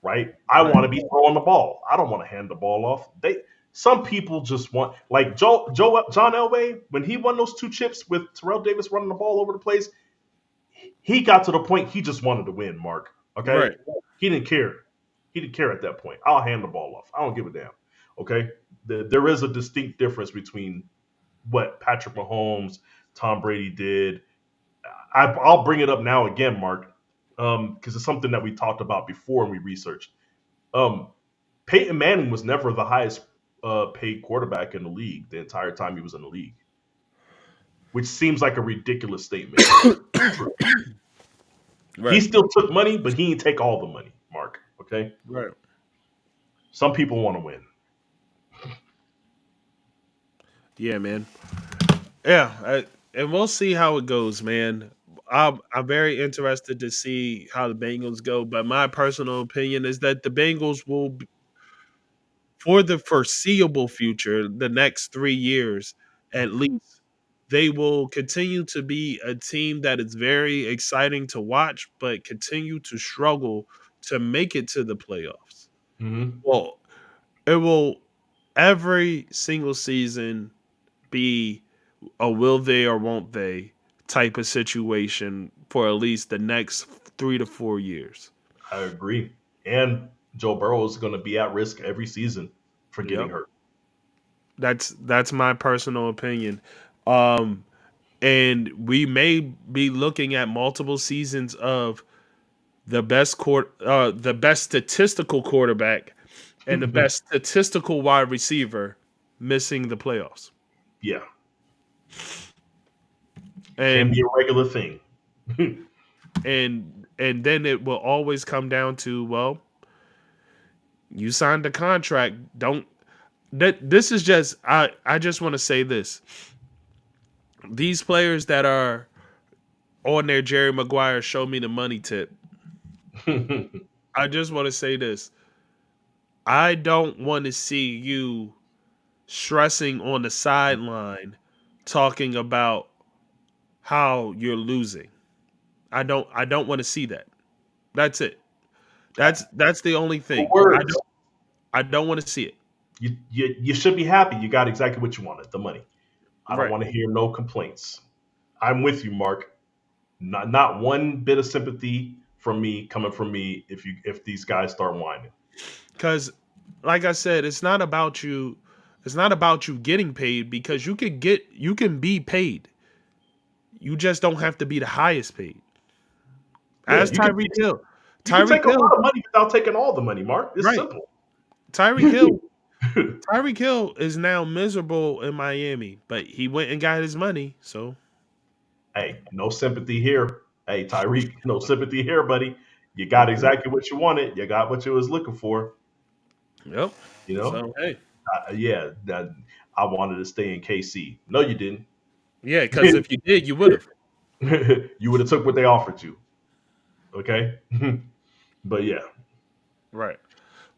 right? I Right. want to be throwing the ball. I don't want to hand the ball off. Some people just want like John Elway when he won those two chips with Terrell Davis running the ball over the place. He got to the point he just wanted to win. Mark, okay, Right. he didn't care. He didn't care at that point. I'll hand the ball off. I don't give a damn. Okay, there is a distinct difference between what Patrick Mahomes, Tom Brady did. I'll bring it up now again, Mark, because it's something that we talked about before and we researched. Um, Peyton Manning was never the highest paid quarterback in the league the entire time he was in the league, which seems like a ridiculous statement. He Right. still took money, but he didn't take all the money, Mark. Okay, Right. Some people want to win. Yeah, man. Yeah, and we'll see how it goes, man. I'm very interested to see how the Bengals go, but my personal opinion is that the Bengals will, for the foreseeable future, the next 3 years at least, they will continue to be a team that is very exciting to watch, but continue to struggle to make it to the playoffs. Hmm. Well, it will every single season be a will they or won't they type of situation for at least the next 3 to 4 years. I agree. And Joe Burrow is going to be at risk every season for getting Yep. hurt. That's my personal opinion. Um and we may be looking at multiple seasons of the best statistical quarterback and the best statistical wide receiver missing the playoffs. Yeah, can And be a regular thing. and then it will always come down to, well, you signed a contract. Don't that this is just I just want to say this. These players that are on their Jerry Maguire show me the money tip. I just want to say this. I don't want to see you stressing on the sideline talking about how you're losing. I don't want to see that. That's it. That's the only No thing. words. I don't want to see it. You should be happy. You got exactly what you wanted, the money. I don't Right. want to hear no complaints. I'm with you, Mark. Not one bit of sympathy from me coming from me if these guys start whining. Cuz like I said, it's not about you getting paid because you can be paid. You just don't have to be the highest paid. Yeah, As Tyreek Hill. you can take Tyreek a Hill, lot of money without taking all the money, Mark. It's right. simple. Tyreek Hill Tyreek Hill is now miserable in Miami, but he went and got his money. So, Hey, no sympathy here. Hey, Tyreek, no sympathy here, buddy. You got exactly what you wanted. You got what you was looking for. yep. You know, So, hey. yeah. That I wanted to stay in KC. No, you didn't. Yeah, because if you did, you would have. You would have took what they offered you. Okay, but yeah, Right.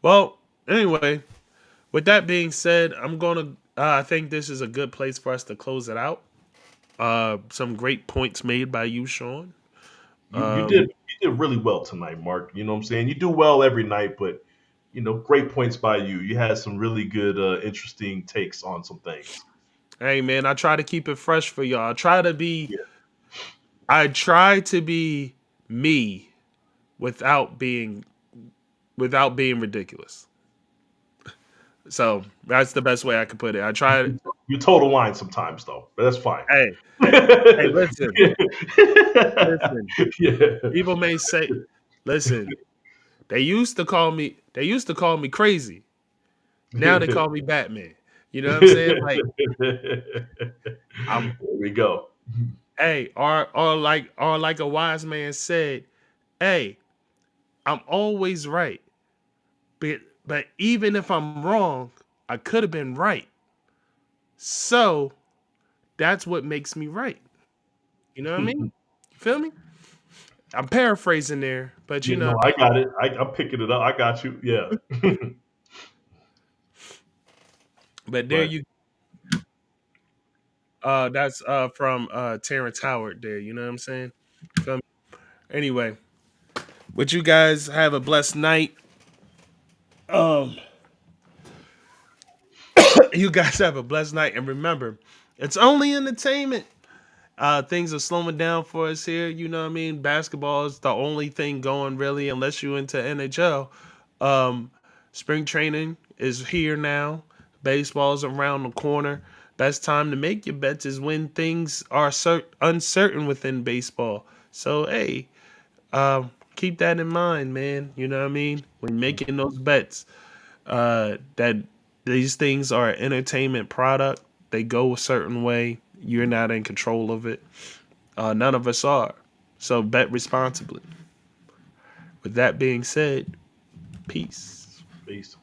Well, anyway, with that being said, I think this is a good place for us to close it out. Some great points made by you, Sean. you did really well tonight, Mark. You know what I'm saying? You do well every night, but great points by you. You had some really good, interesting takes on some things. Hey, man, I try to keep it fresh for y'all. Yeah, I try to be me without being ridiculous. So that's the best way I could put it. I try. you total line sometimes though, but that's fine. Hey, hey, listen. Yeah. People may say, listen. They used to call me crazy. Now they call me Batman. You know what I'm saying? Like I'm. There we go. Hey, or like a wise man said, hey, I'm always right. But even if I'm wrong, I could have been right. So that's what makes me right. You know what I mean? You feel me? I'm paraphrasing there, but you You know know, what I I mean? got it. I'm picking it up. I got you. Yeah. But there But you that's from Terrence Howard there, you know what I'm saying? Feel me? Anyway, would you guys have a blessed night? Um you guys have a blessed night and remember, it's only entertainment. Things are slowing down for us here. You know what I mean? Basketball is the only thing going really, unless you're into NHL. Um, Spring training is here now. Baseball's around the corner. Best time to make your bets is when things are uncertain within baseball. So hey, keep that in mind, man. You know what I mean? When making those bets, that these things are an entertainment product. They go a certain way. You're not in control of it. None of us are. So bet responsibly. With that being said, peace. peace.